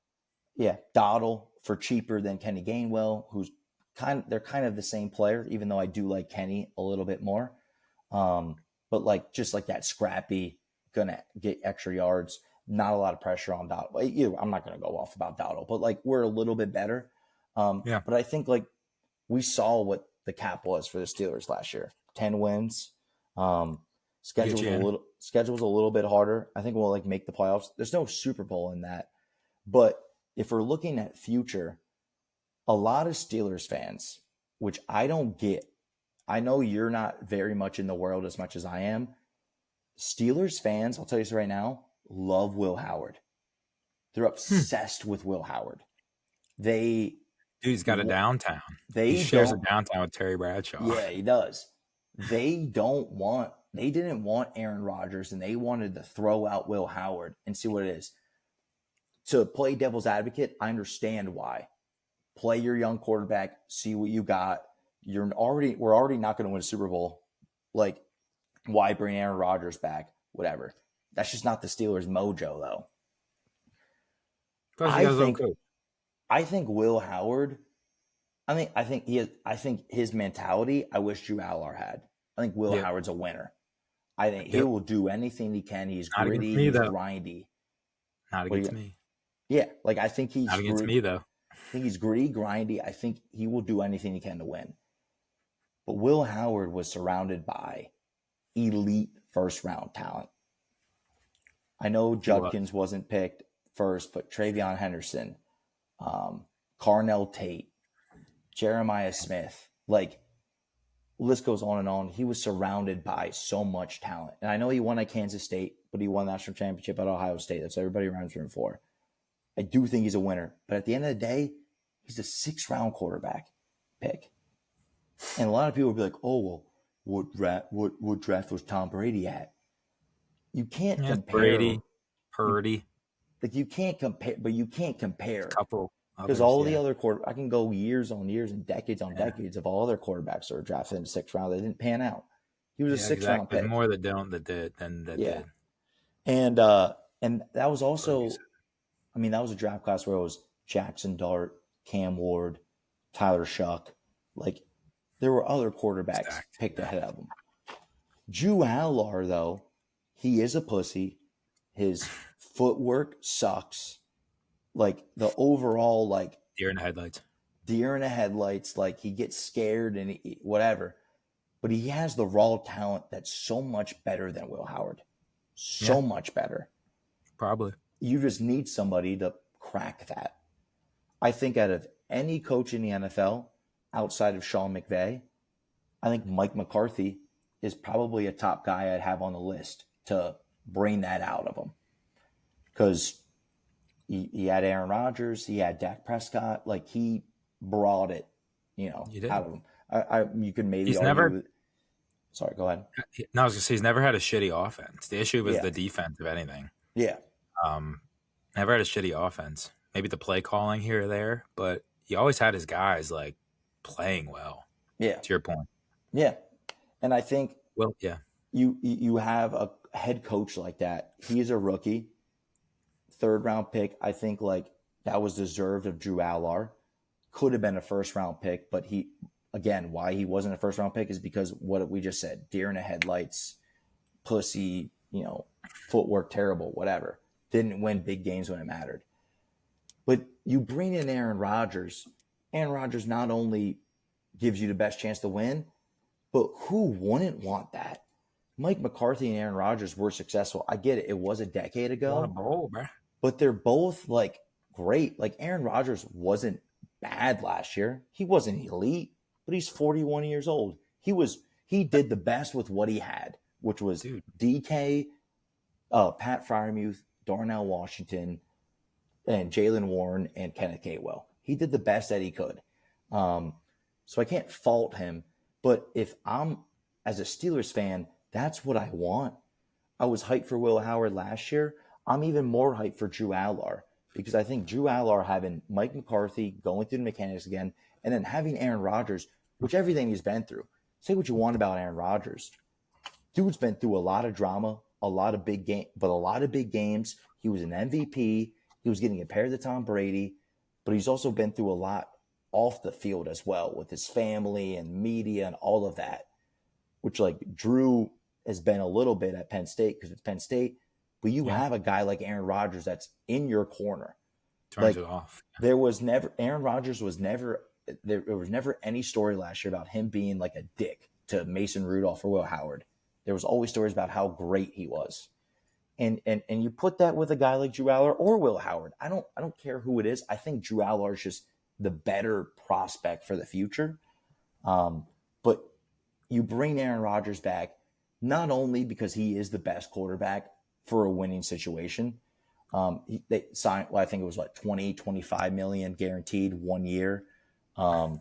Yeah, Dowdle for cheaper than Kenny Gainwell, they're kind of the same player, even though I do like Kenny a little bit more. But like, just like that scrappy, gonna get extra yards, not a lot of pressure on Dowdle. I'm not gonna go off about Dowdle, but like, we're a little bit better. But I think like we saw what the cap was for the Steelers last year. 10 wins. Schedule's a little bit harder. I think we'll like make the playoffs. There's no Super Bowl in that. But if we're looking at future, a lot of Steelers fans, which I don't get, I know you're not very much in the world as much as I am. Steelers fans, I'll tell you this right now, love Will Howard. They're obsessed with Will Howard. Dude's got a downtown. He shares a downtown with Terry Bradshaw. Yeah, he does. They didn't want Aaron Rodgers, and they wanted to throw out Will Howard and see what it is. To play devil's advocate, I understand why. Play your young quarterback, see what you got. We're already not going to win a Super Bowl. Like, why bring Aaron Rodgers back? Whatever. That's just not the Steelers' mojo, though. I think Will Howard. I think his mentality. I wish Drew Aller had. I think Will Howard's a winner. I think he will do anything he can. He's gritty, he's grindy. Not against me. Yeah, like I think he's not against me though. I think he's gritty, grindy. I think he will do anything he can to win. But Will Howard was surrounded by elite first-round talent. I know Judkins wasn't picked first, but Travion Henderson, Carnell Tate, Jeremiah Smith, like, list goes on and on. He was surrounded by so much talent. And I know he won at Kansas State, but he won the national championship at Ohio State. That's what everybody around room for. I do think he's a winner. But at the end of the day, he's a 6th-round quarterback pick. And a lot of people will be like, oh, well, what draft was Tom Brady at? You can't compare. Brady, Purdy. Like you can't compare, but you can't compare Couple because others, all the yeah. other I can go years on years and decades on decades of all other quarterbacks that were drafted in the 6th round that didn't pan out. He was a 6th round exactly. pick. More that don't that did than that Yeah. did. And that was also, I mean, that was a draft class where it was Jackson Dart, Cam Ward, Tyler Shuck. Like there were other quarterbacks Stacked, picked yeah. ahead of him. Drew Allar, though, he is a pussy. His footwork sucks. Like the overall, like Deer in the headlights. deer in the headlights. Like he gets scared and whatever. But he has the raw talent that's so much better than Will Howard. So much better. Probably. You just need somebody to crack that. I think out of any coach in the NFL outside of Sean McVay, I think Mike McCarthy is probably a top guy I'd have on the list to bring that out of him. Because he had Aaron Rodgers, he had Dak Prescott, like he brought it, out of him. You could maybe He's argue never. with, sorry, go ahead. No, I was gonna say he's never had a shitty offense. The issue was Yeah. the defense, if anything. Yeah. Never had a shitty offense. Maybe the play calling here or there, but he always had his guys like playing well. Yeah. To your point. Yeah. And I think Well, yeah. you have a head coach like that. He's a rookie, 3rd round pick. I think like that was deserved of Drew Allar. Could have been a 1st round pick, but why he wasn't a 1st round pick is because what we just said, deer in the headlights, pussy, footwork terrible, whatever. Didn't win big games when it mattered. But you bring in Aaron Rodgers. Aaron Rodgers not only gives you the best chance to win, but who wouldn't want that? Mike McCarthy and Aaron Rodgers were successful. I get it. It was a decade ago. Bro. But they're both like great. Like Aaron Rodgers wasn't bad last year. He wasn't elite, but he's 41 years old. He did the best with what he had, which was DK, Pat Fryermuth, Darnell Washington, and Jalen Warren and Kenneth Gainwell. He did the best that he could. So I can't fault him. But if I'm, as a Steelers fan, that's what I want. I was hyped for Will Howard last year. I'm even more hyped for Drew Allar because I think Drew Allar having Mike McCarthy going through the mechanics again and then having Aaron Rodgers, which everything he's been through. Say what you want about Aaron Rodgers. Dude's been through a lot of drama, a lot of big games. He was an MVP. He was getting compared to Tom Brady, but he's also been through a lot off the field as well with his family and media and all of that, which like Drew has been a little bit at Penn State because it's Penn State, but you have a guy like Aaron Rodgers that's in your corner. Turns it off. There was never any story last year about him being like a dick to Mason Rudolph or Will Howard. There was always stories about how great he was. And you put that with a guy like Drew Allar or Will Howard. I don't care who it is. I think Drew Allar is just the better prospect for the future. But you bring Aaron Rodgers back, not only because he is the best quarterback for a winning situation. They signed, I think it was 25 million guaranteed 1 year. A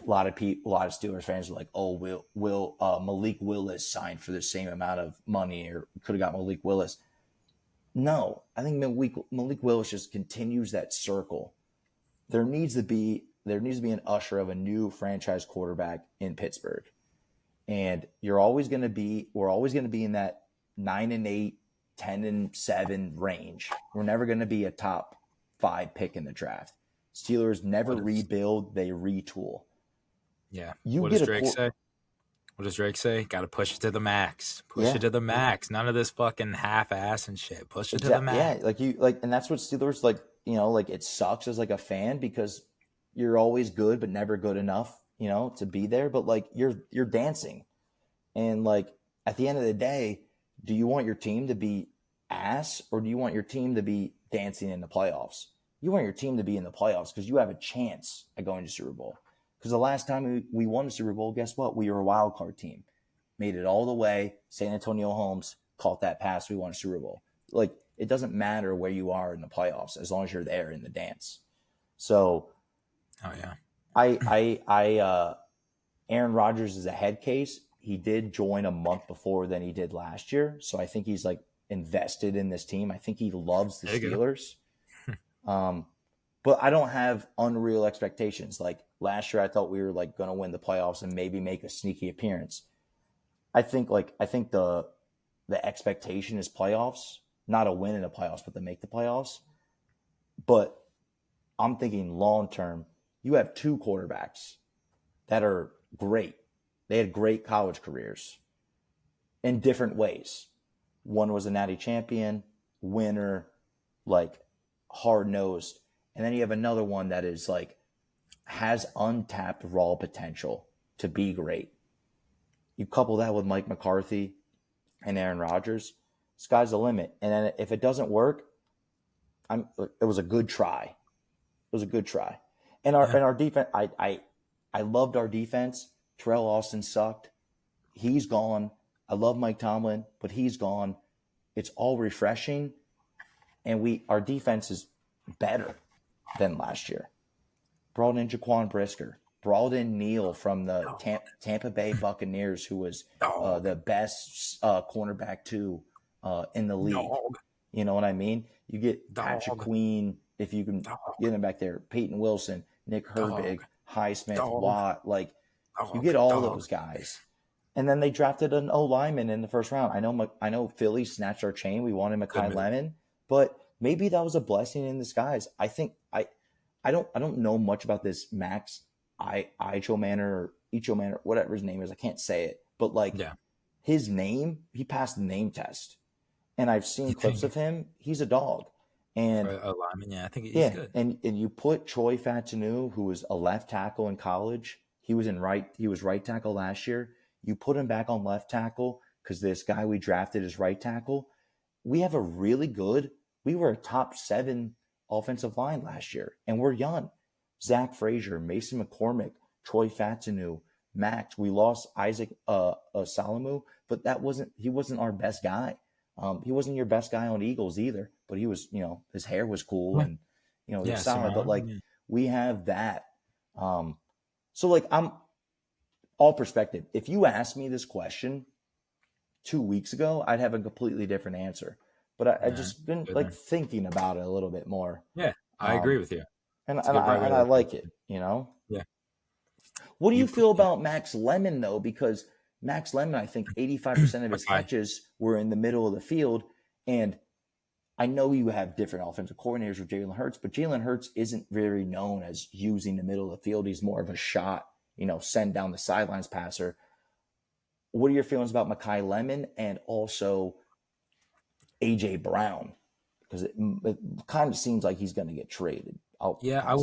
lot of Steelers fans were like, "Oh, will Malik Willis signed for the same amount of money, or could have got Malik Willis?" No, I think Malik Willis just continues that circle. There needs to be an usher of a new franchise quarterback in Pittsburgh, and we're always going to be in that 9-8, 10-7 range. We're never going to be a top 5 pick in the draft. Steelers never rebuild; they retool. Yeah. What does Drake say? What does Drake say? Got to push it to the max. Push it to the max. None of this fucking half-ass and shit. Push it to the max. Yeah, and that's what Steelers it sucks as like a fan because you're always good but never good enough, to be there. But you're dancing, and at the end of the day, do you want your team to be ass or do you want your team to be dancing in the playoffs? You want your team to be in the playoffs because you have a chance at going to Super Bowl. Because the last time we won the Super Bowl, guess what? We were a wild card team. Made it all the way. San Antonio Holmes caught that pass. We won a Super Bowl. It doesn't matter where you are in the playoffs as long as you're there in the dance. So, Aaron Rodgers is a head case. He did join a month before than he did last year. So I think he's invested in this team. I think he loves the There you go. Steelers. But I don't have unreal expectations. Like last year, I thought we were like going to win the playoffs and maybe make a sneaky appearance. I think the expectation is playoffs, not a win in the playoffs, but to make the playoffs. But I'm thinking long term, you have two quarterbacks that are great. They had great college careers in different ways. One was a natty champion, winner, like hard-nosed. And then you have another one that is like has untapped raw potential to be great. You couple that with Mike McCarthy and Aaron Rodgers, sky's the limit. And then if it doesn't work, it was a good try. It was a good try. And our defense, I loved our defense. Terrell Austin sucked. He's gone. I love Mike Tomlin, but he's gone. It's all refreshing. And our defense is better than last year. Brought in Jaquan Brisker. Brought in Neal from the Tampa Bay Buccaneers, who was the best cornerback too in the league. You know what I mean? You get Patrick Queen, if you can get him back there. Peyton Wilson, Nick Herbig, Highsmith, Watt. Like, you get all those guys. And then they drafted an O lineman in the first round. I know Philly snatched our chain. We wanted Mekhi Lemon, but maybe that was a blessing in disguise. I think I don't know much about this Max Icho Manor, whatever his name is. I can't say it, but his name, he passed the name test, and I've seen clips of him. He's a dog, and a lineman. Yeah, I think he's good. And you put Troy Fattanu, who was a left tackle in college. He was right tackle last year. You put him back on left tackle because this guy we drafted is right tackle. We have we were a top 7 offensive line last year, and we're young. Zach Frazier, Mason McCormick, Troy Fattanu, Max. We lost Isaac Salamu, but he wasn't our best guy. He wasn't your best guy on Eagles either, but he was, his hair was cool and, he was solid, but we have that. So I'm all perspective. If you asked me this question 2 weeks ago, I'd have a completely different answer, but I just been thinking about it a little bit more. Yeah, I agree with you. And I like it, Yeah. What do you feel about Max Lemon, though? Because Max Lemon, I think 85% of his catches were in the middle of the field. And I know you have different offensive coordinators with Jalen Hurts, but Jalen Hurts isn't very known as using the middle of the field. He's more of a shot, send down the sidelines passer. What are your feelings about Mekhi Lemon and also A.J. Brown? Because it kind of seems like he's going to get traded. I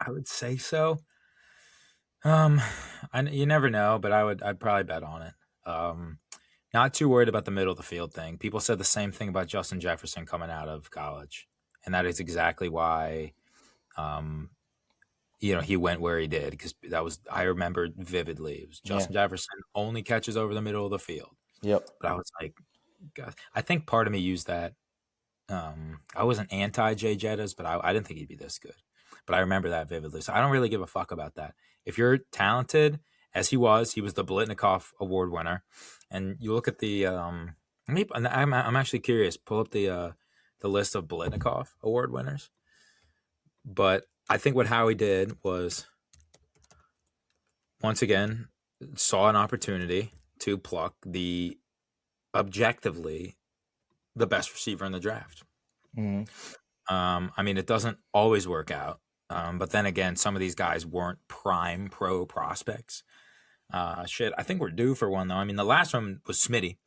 would say so. You never know, but I'd probably bet on it. Not too worried about the middle of the field thing. People said the same thing about Justin Jefferson coming out of college, and that is exactly why, he went where he did, because I remember vividly. It was Justin Jefferson only catches over the middle of the field. Yep. But I was like, God, I think part of me used that. I wasn't anti Jay Jettas, but I didn't think he'd be this good. But I remember that vividly. So I don't really give a fuck about that. If you're talented, as he was the Blitnikoff Award winner. And you look at the I'm actually curious. Pull up the list of Blitnikoff Award winners. But I think what Howie did was, once again, saw an opportunity to pluck objectively the best receiver in the draft. Mm-hmm. It doesn't always work out. But then again, some of these guys weren't prime pro prospects. I think we're due for one, though. The last one was Smitty.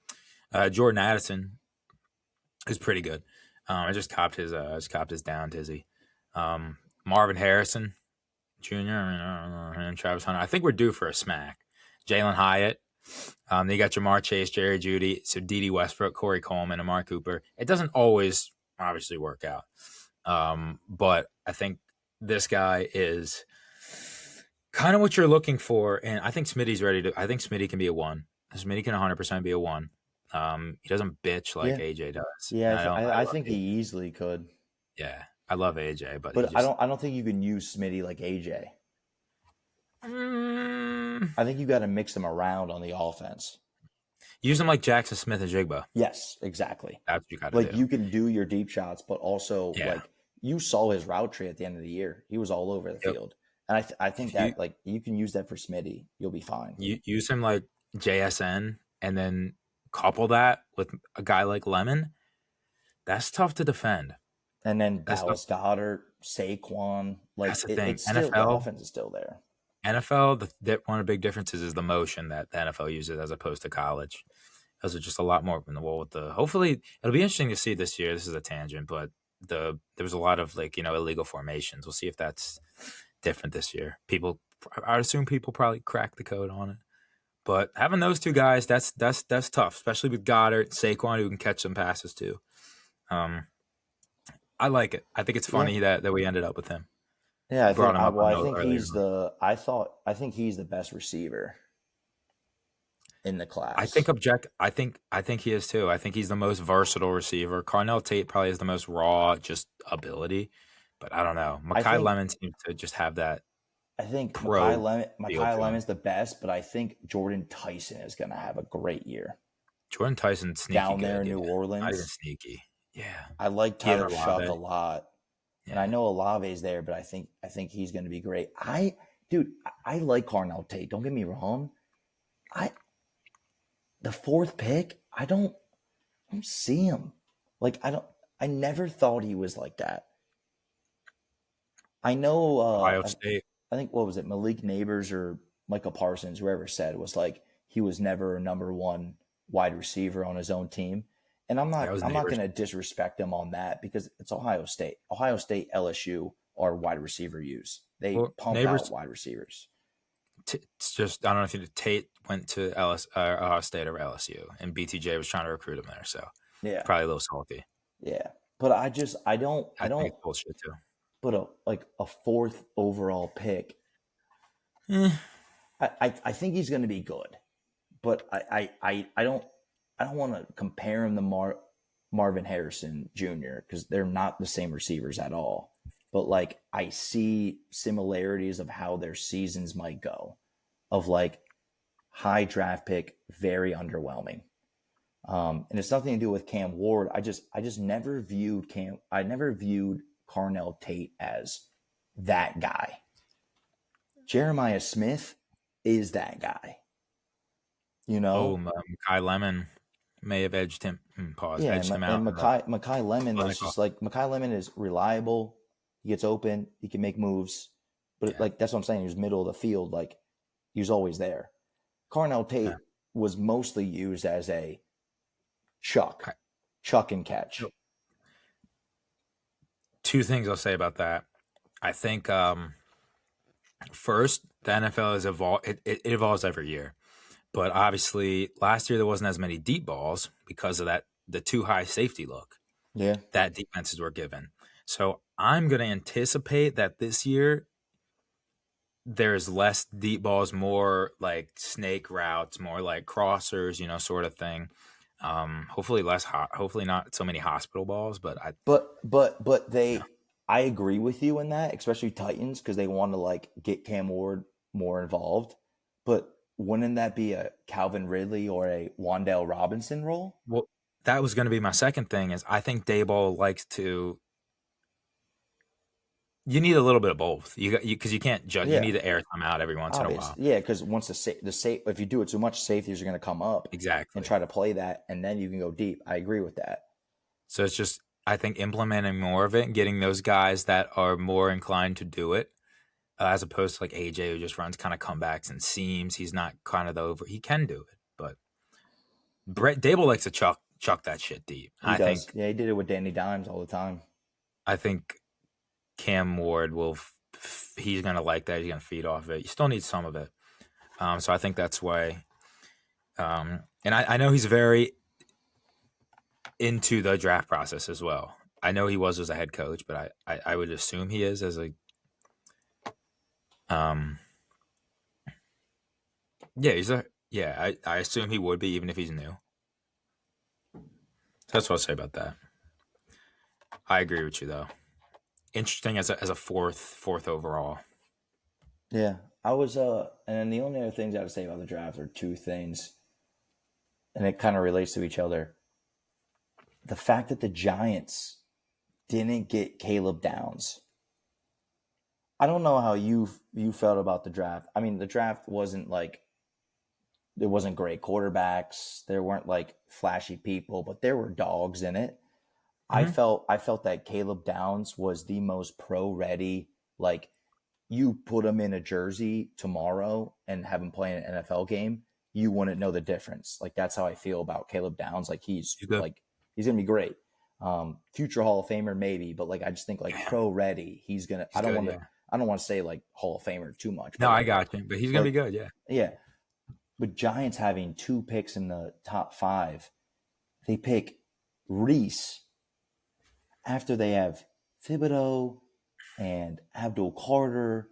Jordan Addison is pretty good. I just copped his down tizzy. Marvin Harrison Jr. And Travis Hunter. I think we're due for a smack. Jalen Hyatt. Then you got Jamar Chase, Jerry Jeudy, so Dede Westbrook, Corey Coleman, Amari Cooper. It doesn't always obviously work out. But I think this guy is kind of what you're looking for. And I think I think Smitty can be a 1. Smitty can 100% be a 1. He doesn't bitch like AJ does. Yeah, I think he easily could. Yeah, I love AJ, but I don't think you can use Smitty like AJ. I think you got to mix them around on the offense. Use him like Jackson Smith and Jigba. Yes, exactly. That's what you got to Like do. you can do your deep shots, but also Yeah. like you saw his route tree at the end of the year. He was all over the field. And I think that like you can use that for Smitty. You'll be fine. You use him like JSN and then couple that with a guy like Lemon. That's tough to defend. And then Dallas Goedert, Saquon, like That's the thing. it's still the NFL offense is still there. NFL, one of the big differences is the motion that the NFL uses as opposed to college. Those are just a lot more in the wall with the. Hopefully, it'll be interesting to see this year. This is a tangent, but there was a lot of illegal formations. We'll see if that's different this year. I assume people probably crack the code on it. But having those two guys, that's tough, especially with Goddard, Saquon, who can catch some passes too. I like it. I think it's funny that we ended up with him. Yeah, I think I think he's the best receiver in the class. I think he is too. I think he's the most versatile receiver. Carnell Tate probably has the most raw just ability, but I don't know. Mekhi Lemon seems to just have that. I think Mekhi Lemon's the best, but I think Jordan Tyson is going to have a great year. Jordan Tyson sneaky down there in New Orleans. Not even sneaky. Yeah. I like Tyler Shuck a lot. Yeah. And I know Olave's there, but I think he's going to be great. I like Carnell Tate. Don't get me wrong. The fourth pick, I don't see him. Like I never thought he was like that. I know Ohio State. I think what was it, Malik Neighbors or Michael Parsons, whoever said was like he was never a number one wide receiver on his own team. And I'm not going to disrespect him on that because it's Ohio State. Ohio State, LSU are wide receiver use. They pump out wide receivers. It's just, I don't know if Tate went to Ohio State or LSU, and BTJ was trying to recruit him there. So yeah, probably a little salty. Yeah, but I don't think bullshit too. But a fourth overall pick. I think he's going to be good, but I don't want to compare him to Marvin Harrison Jr. because they're not the same receivers at all. But like I see similarities of how their seasons might go, of like high draft pick, very underwhelming. And it's nothing to do with Cam Ward. I just never viewed Carnell Tate as that guy. Jeremiah Smith is that guy. You know, Mekhi Lemon may have edged him. Edged him out. And Mekhi Lemon is just like Mekhi Lemon is reliable. He gets open. He can make moves. But like that's what I'm saying. He was middle of the field. Like he was always there. Carnell Tate was mostly used as a chuck and catch. Two things I'll say about that. I think first, the NFL has evolved. It evolves every year. But obviously, last year there wasn't as many deep balls because of the too high safety look. Yeah. That defenses were given. So I'm going to anticipate that this year there's less deep balls, more like snake routes, more like crossers, sort of thing. Hopefully hopefully not so many hospital balls, but I agree with you in that, especially Titans, because they want to like get Cam Ward more involved. But wouldn't that be a Calvin Ridley or a Wan'Dale Robinson role? Well, that was going to be my second thing. Is I think Daboll likes to. You need a little bit of both. Because you can't judge. Yeah. You need to air them out every once in a while. Yeah, because once if you do it too much, safeties are going to come up exactly and try to play that, and then you can go deep. I agree with that. So it's just I think implementing more of it and getting those guys that are more inclined to do it, as opposed to like AJ who just runs kind of comebacks and seams. He's not kind of he can do it, but Daboll likes to chuck that shit deep. He does. He did it with Danny Dimes all the time. I think Cam Ward he's going to like that. He's going to feed off of it. You still need some of it. So I think that's why. And I know he's very into the draft process as well. I know he was as a head coach, but I would assume he is as a. I assume he would be even if he's new. That's what I'll say about that. I agree with you though. Interesting as a fourth overall. Yeah, I was and then the only other things I would say about the draft are two things. and it kind of relates to each other. The fact that the Giants didn't get Caleb Downs. I don't know how you felt about the draft. I mean, the draft wasn't like, there wasn't great quarterbacks. There weren't like flashy people, but there were dogs in it. I felt that Caleb Downs was the most pro ready. Like, you put him in a jersey tomorrow and have him play an NFL game, you wouldn't know the difference. Like, that's how I feel about Caleb Downs. Like, he's gonna be great. Future Hall of Famer, maybe, but like, I just think like pro ready, he's gonna. I don't want to say like Hall of Famer too much. No, I got you, but he's gonna be good. Yeah. Yeah. But Giants having 2 picks in the top 5, they pick Reese after they have Thibodeau and Abdul Carter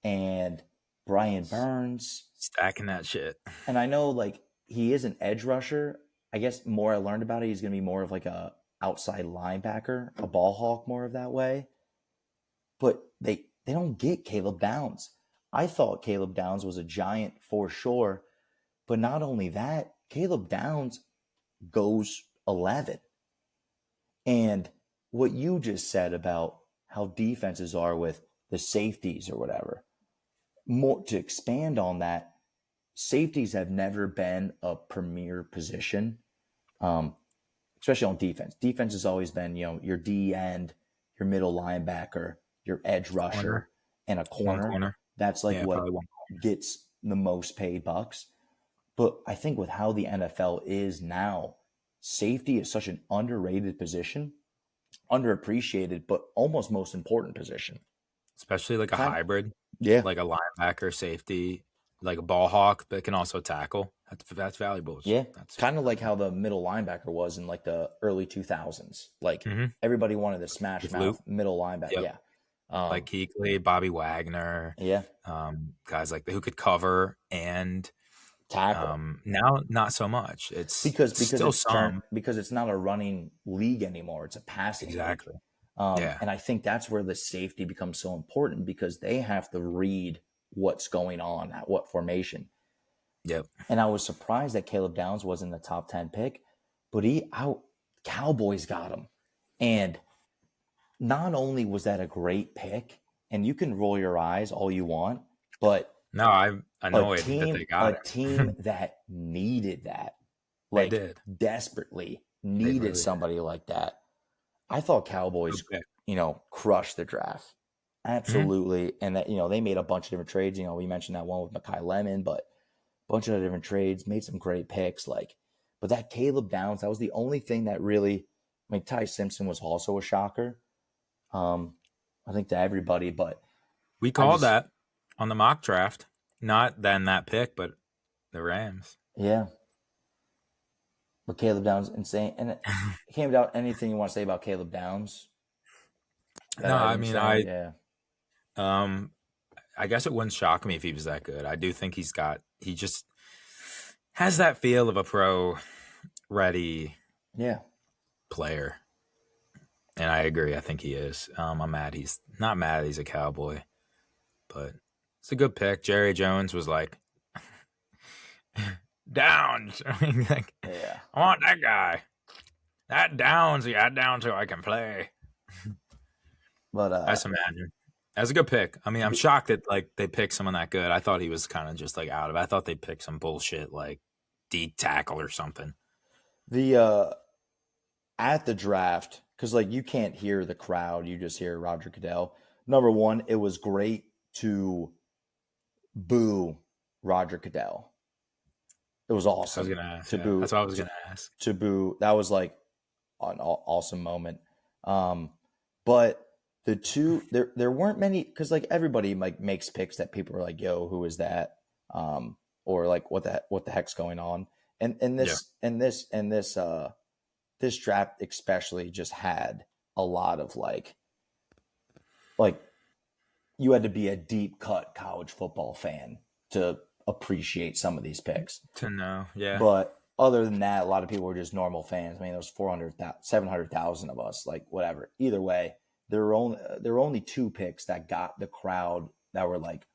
and Brian Burns. Stacking that shit. And I know like he is an edge rusher. I guess more I learned about it, he's going to be more of like a outside linebacker, a ball hawk, more of that way. But they don't get Caleb Downs. I thought Caleb Downs was a Giant for sure. But not only that, Caleb Downs goes 11. And what you just said about how defenses are with the safeties or whatever, more to expand on that, safeties have never been a premier position, especially on defense. Defense has always been, your D end, your middle linebacker, your edge rusher, and a corner. That's like what gets the most paid bucks. But I think with how the NFL is now, safety is such an underrated position, underappreciated, but almost most important position. Especially like a hybrid. Yeah. Like a linebacker, safety, like a ball hawk, but can also tackle. That's valuable. Yeah. That's kind of like how the middle linebacker was in like the early 2000s. Like everybody wanted to smash mouth middle linebacker. Yep. Yeah. Like Kuechly, Bobby Wagner. Yeah. Guys like who could cover and tackle. Now not so much. It's because still because it's not a running league anymore. It's a passing exactly. League. And I think that's where the safety becomes so important because they have to read what's going on at what formation. Yep. And I was surprised that Caleb Downs was in the top 10 pick, but Cowboys got him. And not only was that a great pick, and you can roll your eyes all you want, but no, I'm annoyed that they got a team that needed that, like desperately needed somebody like that. I thought Cowboys, crushed the draft. Absolutely. And that, they made a bunch of different trades. We mentioned that one with Mekhi Lemon, but a bunch of different trades, made some great picks. But that Caleb Downs, that was the only thing that really, Ty Simpson was also a shocker. I think to everybody, but we called that on the mock draft, not then that pick, but the Rams. Yeah. But Caleb Downs, insane. And it came down anything you want to say about Caleb Downs? I guess it wouldn't shock me if he was that good. I do think he just has that feel of a pro ready player. And I agree. I think he is. I'm mad. He's not mad. He's a Cowboy, but it's a good pick. Jerry Jones was like, Downs. I want that guy. That Downs. He got down so I can play. But that's imagine. That's a good pick. I mean, I'm shocked that they picked someone that good. I thought he was kind of just out of it. I thought they picked some bullshit like D tackle or something. At the draft, because you can't hear the crowd, you just hear Roger Goodell. Number one, it was great to boo Roger Goodell. It was awesome. I was gonna ask. Boo. That's what I was gonna ask. To boo, that was an awesome moment. But the two, there weren't many, because everybody makes picks that people are like, "Yo, who is that?" Or what the heck's going on? And this draft especially just had a lot of you had to be a deep cut college football fan to appreciate some of these picks. To know, yeah. But other than that, a lot of people were just normal fans. I mean, there was 700,000 of us, whatever. Either way, there were only 2 picks that got the crowd that were like,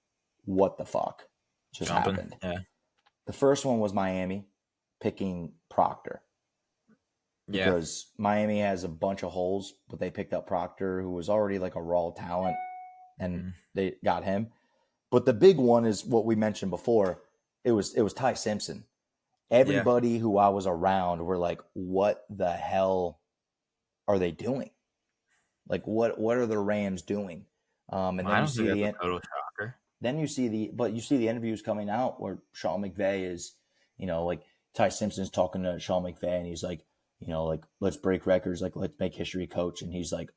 what the fuck just happened? Yeah. The first one was Miami. picking Proctor. Yeah. Because Miami has a bunch of holes, but they picked up Proctor, who was already like a raw talent, and they got him. But the big one is what we mentioned before. It was Ty Simpson. Everybody who I was around were like, "What the hell are they doing? Like, what are the Rams doing?" And then I you don't see think that's a total shocker. then you see the interviews coming out where Sean McVay is, like Ty Simpson's talking to Sean McVay, and he's like, like, let's break records, like let's make history, coach. And he's like,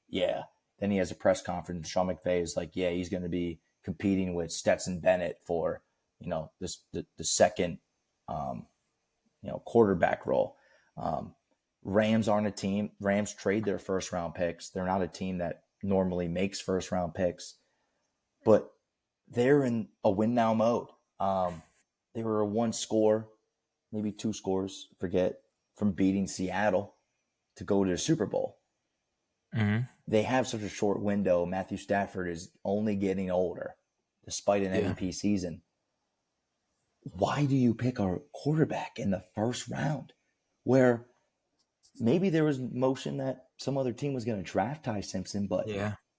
yeah. Then he has a press conference. Sean McVay is like, yeah, he's going to be competing with Stetson Bennett for, the second, quarterback role. Rams aren't a team. Rams trade their first round picks. They're not a team that normally makes first round picks, but they're in a win now mode. They were a 1 score, maybe 2 scores, forget, from beating Seattle to go to the Super Bowl. Mm-hmm. They have such a short window. Matthew Stafford is only getting older despite an MVP season. Why do you pick a quarterback in the first round where maybe there was motion that some other team was going to draft Ty Simpson, but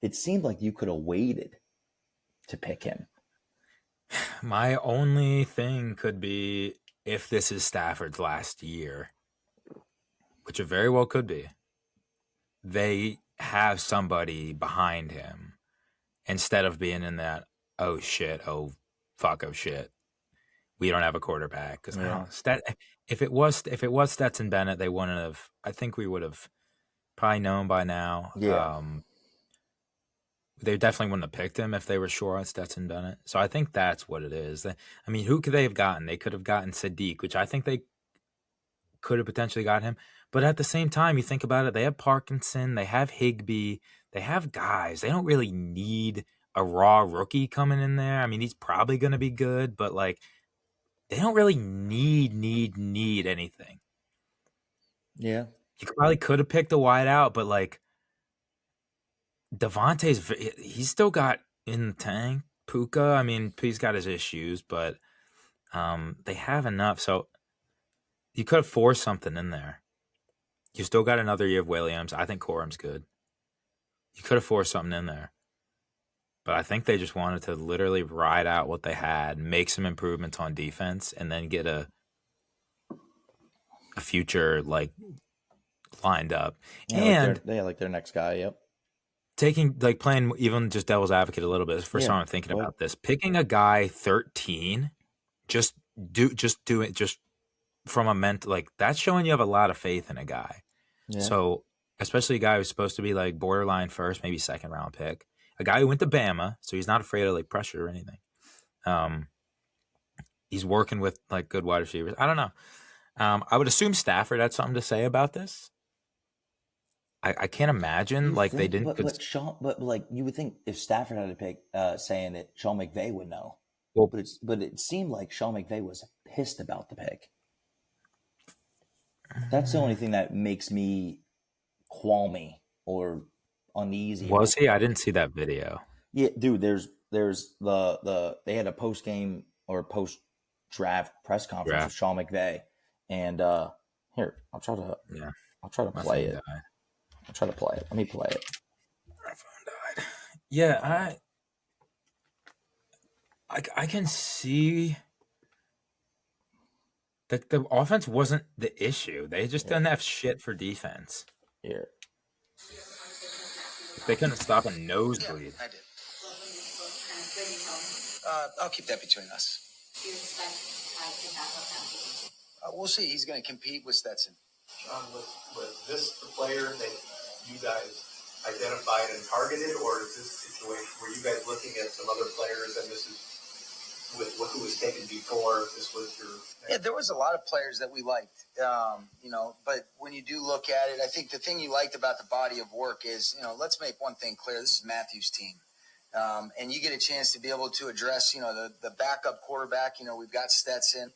it seemed like you could have waited to pick him? My only thing could be if this is Stafford's last year, which it very well could be, they have somebody behind him instead of being in that, oh shit, we don't have a quarterback. Because if it was Stetson Bennett, they wouldn't have. I think we would have probably known by now. Yeah. They definitely wouldn't have picked him if they were sure on Stetson Bennett. So I think that's what it is. I mean, who could they have gotten? They could have gotten Sadiq, which I think they could have potentially got him. But at the same time, you think about it, they have Parkinson, they have Higbee, they have guys. They don't really need a raw rookie coming in there. I mean, he's probably going to be good, but like, they don't really need anything. Yeah. You probably could have picked a wide out, but like, Devontae's, he's still got in the tank. Puka, I mean, he's got his issues, but they have enough. So you could have forced something in there. You still got another year of Williams. I think Corum's good. You could have forced something in there. But I think they just wanted to literally ride out what they had, make some improvements on defense, and then get a future like lined up. Yeah, and like their next guy, yep. Playing even just devil's advocate a little bit. It's the first time I'm thinking about this. Picking a guy 13, just do it just from a mental, like, that's showing you have a lot of faith in a guy. Yeah. So especially a guy who's supposed to be like borderline first, maybe second round pick. A guy who went to Bama, so he's not afraid of like pressure or anything. He's working with like good wide receivers. I don't know. I would assume Stafford had something to say about this. I can't imagine they didn't. But you would think if Stafford had to pick, saying it, Sean McVay would know. Well, but it seemed like Sean McVay was pissed about the pick. That's the only thing that makes me qualmy or uneasy. Was he? I didn't see that video. Yeah, dude. There's they had a post game or post draft press conference with Sean McVay, and here I'll try to play it. I'll try to play it. Let me play it. My phone died. Yeah, I can see that the offense wasn't the issue. They just didn't have shit for defense. Here. They couldn't stop a nosebleed. Yeah, I did. I'll keep that between us. Do you expect Ty to back up that game? We'll see. He's going to compete with Stetson. Sean, was this the player that you guys identified and targeted, or is this a situation where you guys looking at some other players and this is with who was taken before? This was your there was a lot of players that we liked, but when you do look at it, I think the thing you liked about the body of work is, let's make one thing clear. This is Matthew's team. And you get a chance to be able to address, the backup quarterback. We've got Stetson.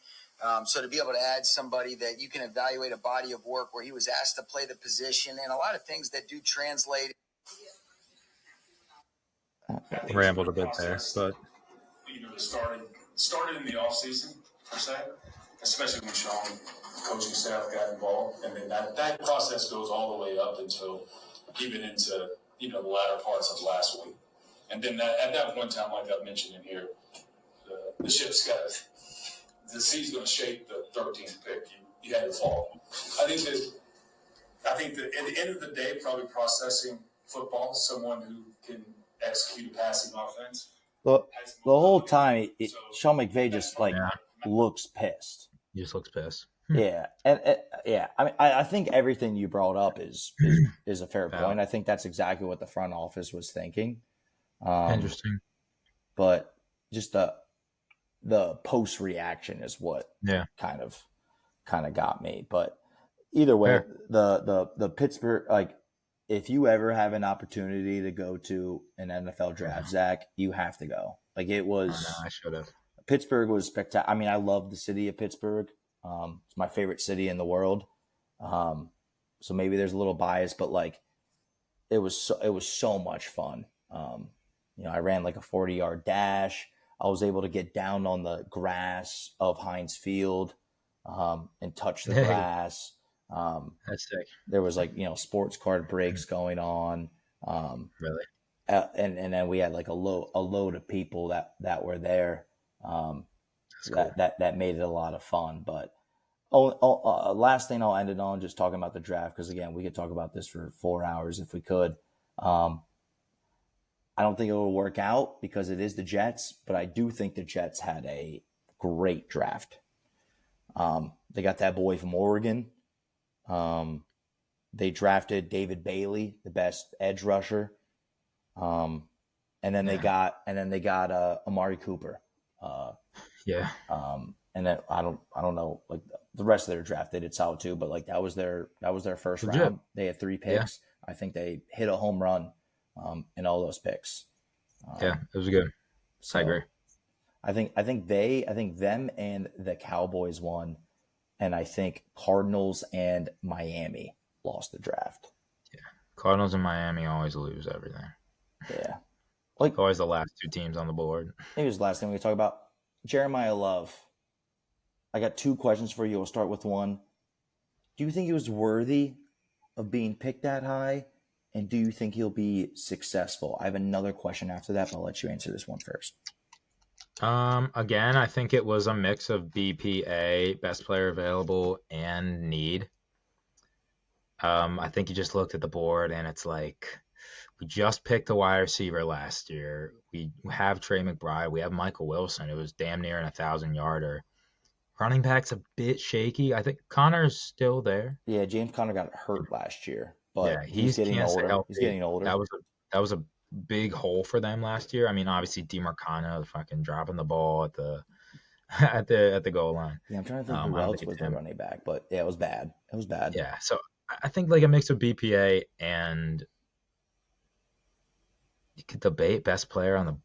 So to be able to add somebody that you can evaluate a body of work where he was asked to play the position and a lot of things that do translate. Rambled a bit there, but started in the offseason per se. especially when Sean, coaching staff, got involved, and then that process goes all the way up until even into the latter parts of last week, and then at that point in time, like I've mentioned in here, the ship's got the sea's going to shape the 13th pick. You had to fall. I think that at the end of the day, probably processing football, someone who can execute a passing offense. The whole time, Sean McVay just looks pissed. He just looks pissed. Yeah, and yeah. I mean, I think everything you brought up is a fair point. I think that's exactly what the front office was thinking. Interesting, but just the post reaction is what kind of got me. But either way, the Pittsburgh, like, if you ever have an opportunity to go to an NFL draft, Zach, you have to go. Like, it was. I should have. Pittsburgh was spectacular. I mean, I love the city of Pittsburgh. It's my favorite city in the world. So maybe there's a little bias, but like, it was so much fun. I ran like a 40-yard dash. I was able to get down on the grass of Heinz Field and touch the grass. That's sick. There was sports card breaks going on. Really? And then we had like a load of people that were there. Cool. That made it a lot of fun. But last thing I'll end it on, just talking about the draft, because again, we could talk about this for 4 hours if we could. I don't think it will work out because it is the Jets, but I do think the Jets had a great draft. They got that boy from Oregon. They drafted David Bailey, the best edge rusher. And then they got Amari Cooper. And then I don't know, like the rest of their draft, they did solid too, but like that was their first round. They had 3 picks. I think they hit a home run in all those picks. It was good. So I agree. I think them and the Cowboys won, and I think Cardinals and Miami lost the draft. Yeah, Cardinals and Miami always lose everything. Yeah, like always the last 2 teams on the board. Maybe it was the last thing we talk about. Jeremiah Love. I got 2 questions for you. We'll start with one. Do you think he was worthy of being picked that high? And do you think he'll be successful? I have another question after that, but I'll let you answer this one first. Again, I think it was a mix of BPA, best player available, and need. I think you just looked at the board and it's like, we just picked a wide receiver last year. We have Trey McBride. We have Michael Wilson. It was damn near an 1,000-yarder. Running back's a bit shaky. I think Connor's still there. Yeah, James Conner got hurt last year, but yeah, he's getting older. He's getting older. That was a big hole for them last year. I mean, obviously DeMarcano fucking dropping the ball at the goal line. Yeah, I'm trying to think who else was the running back, but yeah, it was bad. It was bad. Yeah, so I think like a mix of BPA and you could debate best player on the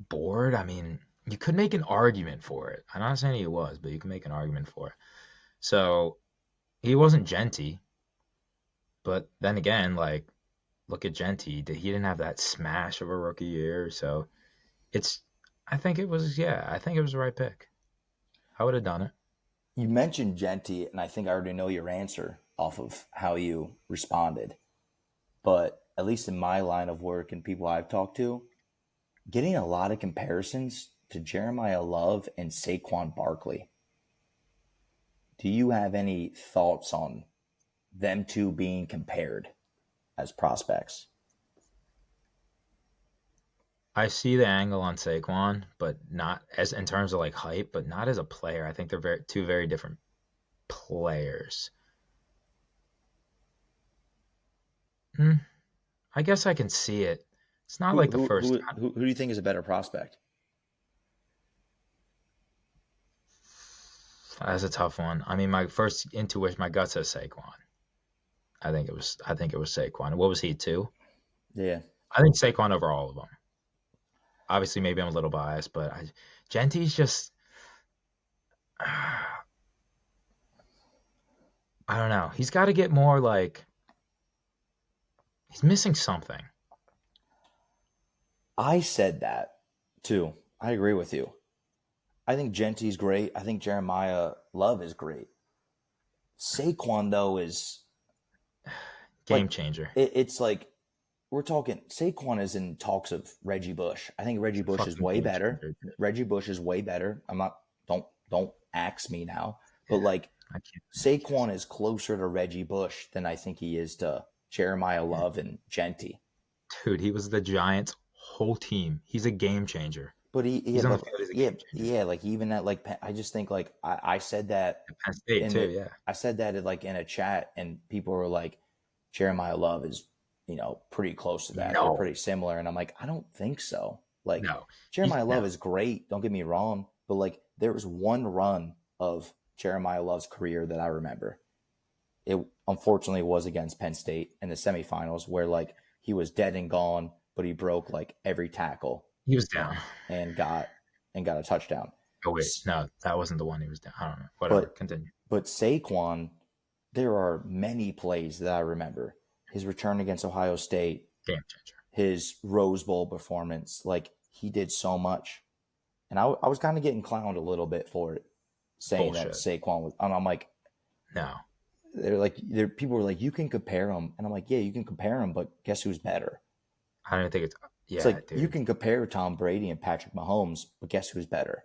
board. I mean, you could make an argument for it. I'm not saying he was, but you can make an argument for it. So he wasn't Genty, but then again, like, look at Genty. He didn't have that smash of a rookie year. So I think it was the right pick. I would have done it. You mentioned Genty, and I think I already know your answer off of how you responded. But at least in my line of work and people I've talked to, getting a lot of comparisons to Jeremiah Love and Saquon Barkley. Do you have any thoughts on them two being compared as prospects? I see the angle on Saquon, but not as in terms of like hype, but not as a player. I think they're two very different players. I guess I can see it. It's not like the first time. Who do you think is a better prospect? That's a tough one. I mean, my first intuition, my gut says Saquon. I think it was Saquon. What was he, 2? Yeah. I think Saquon over all of them. Obviously, maybe I'm a little biased, but Genty's just, I don't know. He's got to get more like, he's missing something. I said that too. I agree with you. I think Gentry's great. I think Jeremiah Love is great. Saquon, though, is Game changer. It's like we're talking. Saquon is in talks of Reggie Bush. I think Reggie Bush is Fucking way game better. changer. Reggie Bush is way better. I'm not. Don't axe me now. But like I can't. Saquon is closer to Reggie Bush than I think he is to Jeremiah Love and Genty. Dude, he was the Giants' whole team. He's a game changer. But He's on the field as a game changer. like even that, like I just think like I said that Penn State too, yeah. I said that like in a chat, and people were like, Jeremiah Love is pretty close to that. No. They're pretty similar, and I'm like, I don't think so. Like No. Jeremiah Love no. is great. Don't get me wrong, but like there was one run of Jeremiah Love's career that I remember. It unfortunately was against Penn State in the semifinals, where like he was dead and gone, but he broke like every tackle. He was down. And got a touchdown. Oh wait, no, that wasn't the one he was down. I don't know. Whatever. Continue. But Saquon, there are many plays that I remember. His return against Ohio State, Game changer. his Rose Bowl performance, like he did so much. And I was kind of getting clowned a little bit for it, saying that Saquon was. And I'm like, no. People were like, you can compare them, and I'm like, yeah, you can compare them, but guess who's better? I don't think it's. Yeah, It's like dude. you can compare Tom Brady and Patrick Mahomes, but guess who's better?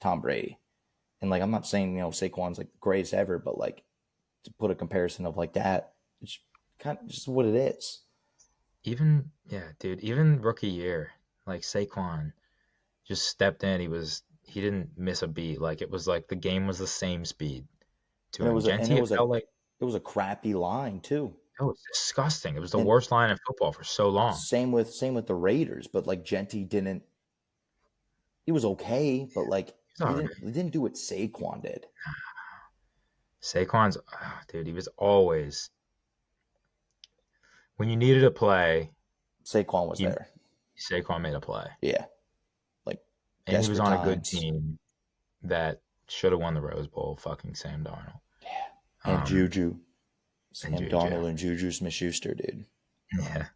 Tom Brady. And like I'm not saying Saquon's like the greatest ever, but like to put a comparison of like that, it's kind of just what it is. Even rookie year, like Saquon just stepped in. He didn't miss a beat. Like it was like the game was the same speed to him. It was a crappy line too. It was disgusting. It was the worst line in football for so long. Same with the Raiders, but like Genty didn't. He was okay, but like he didn't do what Saquon did. Saquon's dude. He was always when you needed a play. Saquon was there. Saquon made a play. Yeah, and he was on a good team that should have won the Rose Bowl. Fucking Sam Darnold. Yeah, and Juju. Sam Juju. Darnold and Juju Smith-Schuster, dude. Yeah.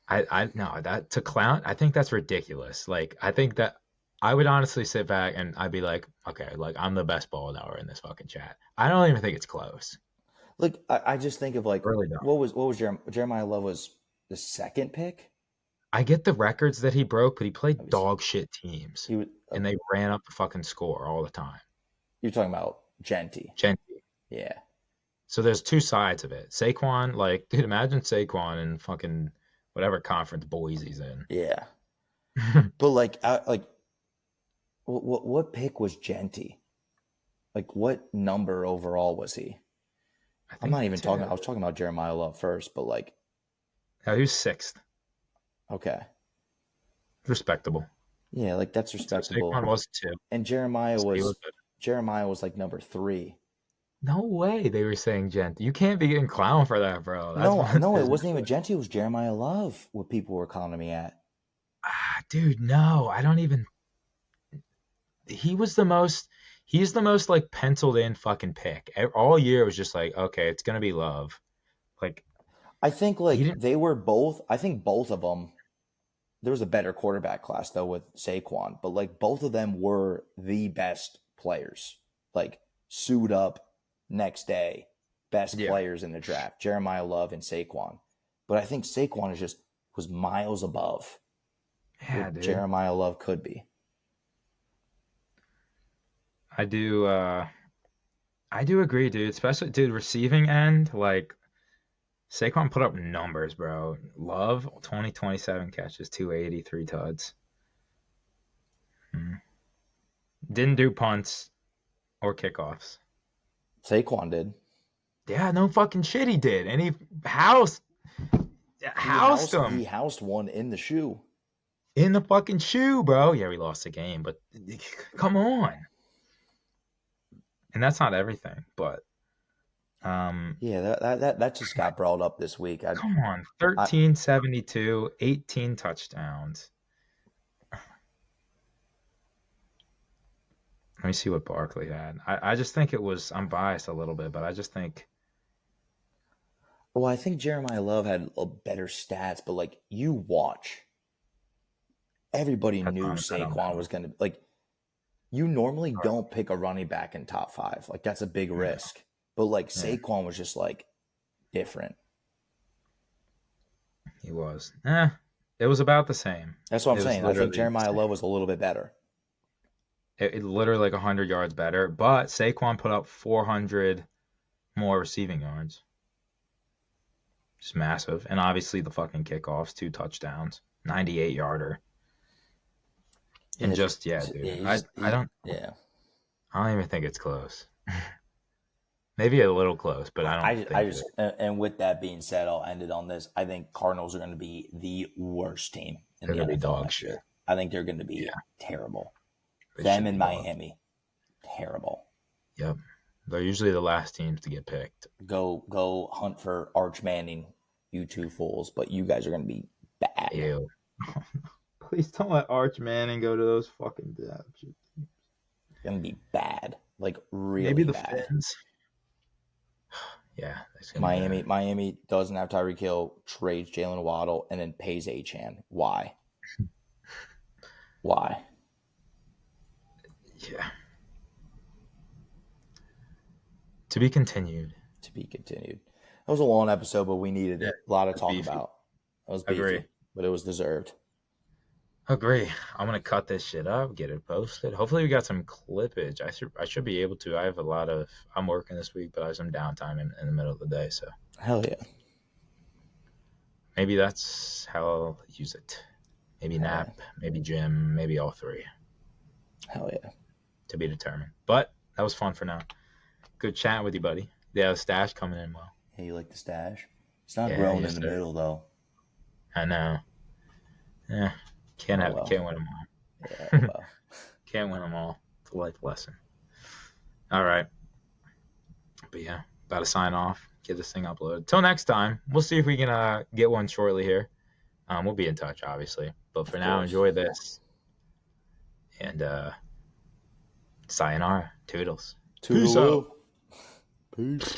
I no, that to clown, I think that's ridiculous. Like, I think that I would honestly sit back and I'd be like, okay, like I'm the best ball knower in this fucking chat. I don't even think it's close. Like, I just think of like, Really don't. what was Jeremiah Love was the second pick? I get the records that he broke, but he played dog shit teams. And they ran up the fucking score all the time. You're talking about Genty. Yeah. So there's two sides of it. Saquon, like, dude, imagine Saquon in fucking whatever conference Boise's in. Yeah. But like, what pick was Genty? Like, what number overall was he? I'm not even talking. I was talking about Jeremiah Love first, but like, he was 6th. Okay. Respectable. Yeah, like that's respectable. Saquon was 2. And Jeremiah was like number 3. No way they were saying Genty. You can't be getting clowned for that, bro. No, it wasn't even Genty. It was Jeremiah Love, what people were calling me at. Dude, no. I don't even... He's the most like penciled in fucking pick. All year it was just like, okay, it's going to be Love. Like, I think like they were both, I think both of them, there was a better quarterback class though with Saquon, but like both of them were the best players. Like suit up next day, best players in the draft, Jeremiah Love and Saquon. But I think Saquon was miles above what Jeremiah Love could be. I do agree, dude. Especially, dude, receiving end, like Saquon put up numbers, bro. Love 27 catches, 283 tuds. Didn't do punts or kickoffs. Saquon did. Yeah, no fucking shit he did. And he housed him. He housed one in the shoe. In the fucking shoe, bro. Yeah, we lost the game, but come on. And that's not everything, but yeah, that just got brought up this week. Come on, 1372, 18 touchdowns. Let me see what Barkley had. I just think it was, I'm biased a little bit, but I just think. Well, I think Jeremiah Love had a better stats, but like you watch, everybody knew Saquon was going to, like, You normally don't pick a running back in top 5. Like, that's a big risk. But, like, Saquon was just, like, different. He was. It was about the same. That's what I'm saying. I think Jeremiah Love was a little bit better. It literally like 100 yards better, but Saquon put up 400 more receiving yards. Just massive. And obviously the fucking kickoffs, 2 touchdowns, 98-yarder. And dude. I don't even think it's close. Maybe a little close, but and with that being said, I'll end it on this. I think Cardinals are going to be the worst team in the NFL dog shit. I think they're going to be terrible. Them in Miami, terrible. Yep. They're usually the last teams to get picked. Go hunt for Arch Manning, you two fools, but you guys are going to be bad. Ew. Please don't let Arch Manning go to those fucking depths. It's going to be bad. Like, really Maybe the bad. Fins. Yeah. Miami doesn't have Tyreek Hill, trades Jalen Waddle, and then pays Achane. Why? Why? Yeah. To be continued. That was a long episode, but we needed it. A lot to talk about. That was beefy, Agree. but it was deserved. Agree. I'm gonna cut this shit up, get it posted. Hopefully we got some clippage. I should be able to. I have I'm working this week, but I have some downtime in the middle of the day, so hell yeah. Maybe that's how I'll use it. Maybe nap, maybe gym, maybe all 3. Hell yeah. To be determined. But that was fun for now. Good chatting with you, buddy. Yeah, the stash coming in well. Hey, you like the stash? It's not growing in the middle, though. I know. Yeah. Can't win them all. Yeah, well. Can't win them all. It's a life lesson. All right. But yeah, about to sign off. Get this thing uploaded. Till next time. We'll see if we can get one shortly here. We'll be in touch, obviously. But for now, enjoy this. And sayonara. Toodles. Peace out. Peace.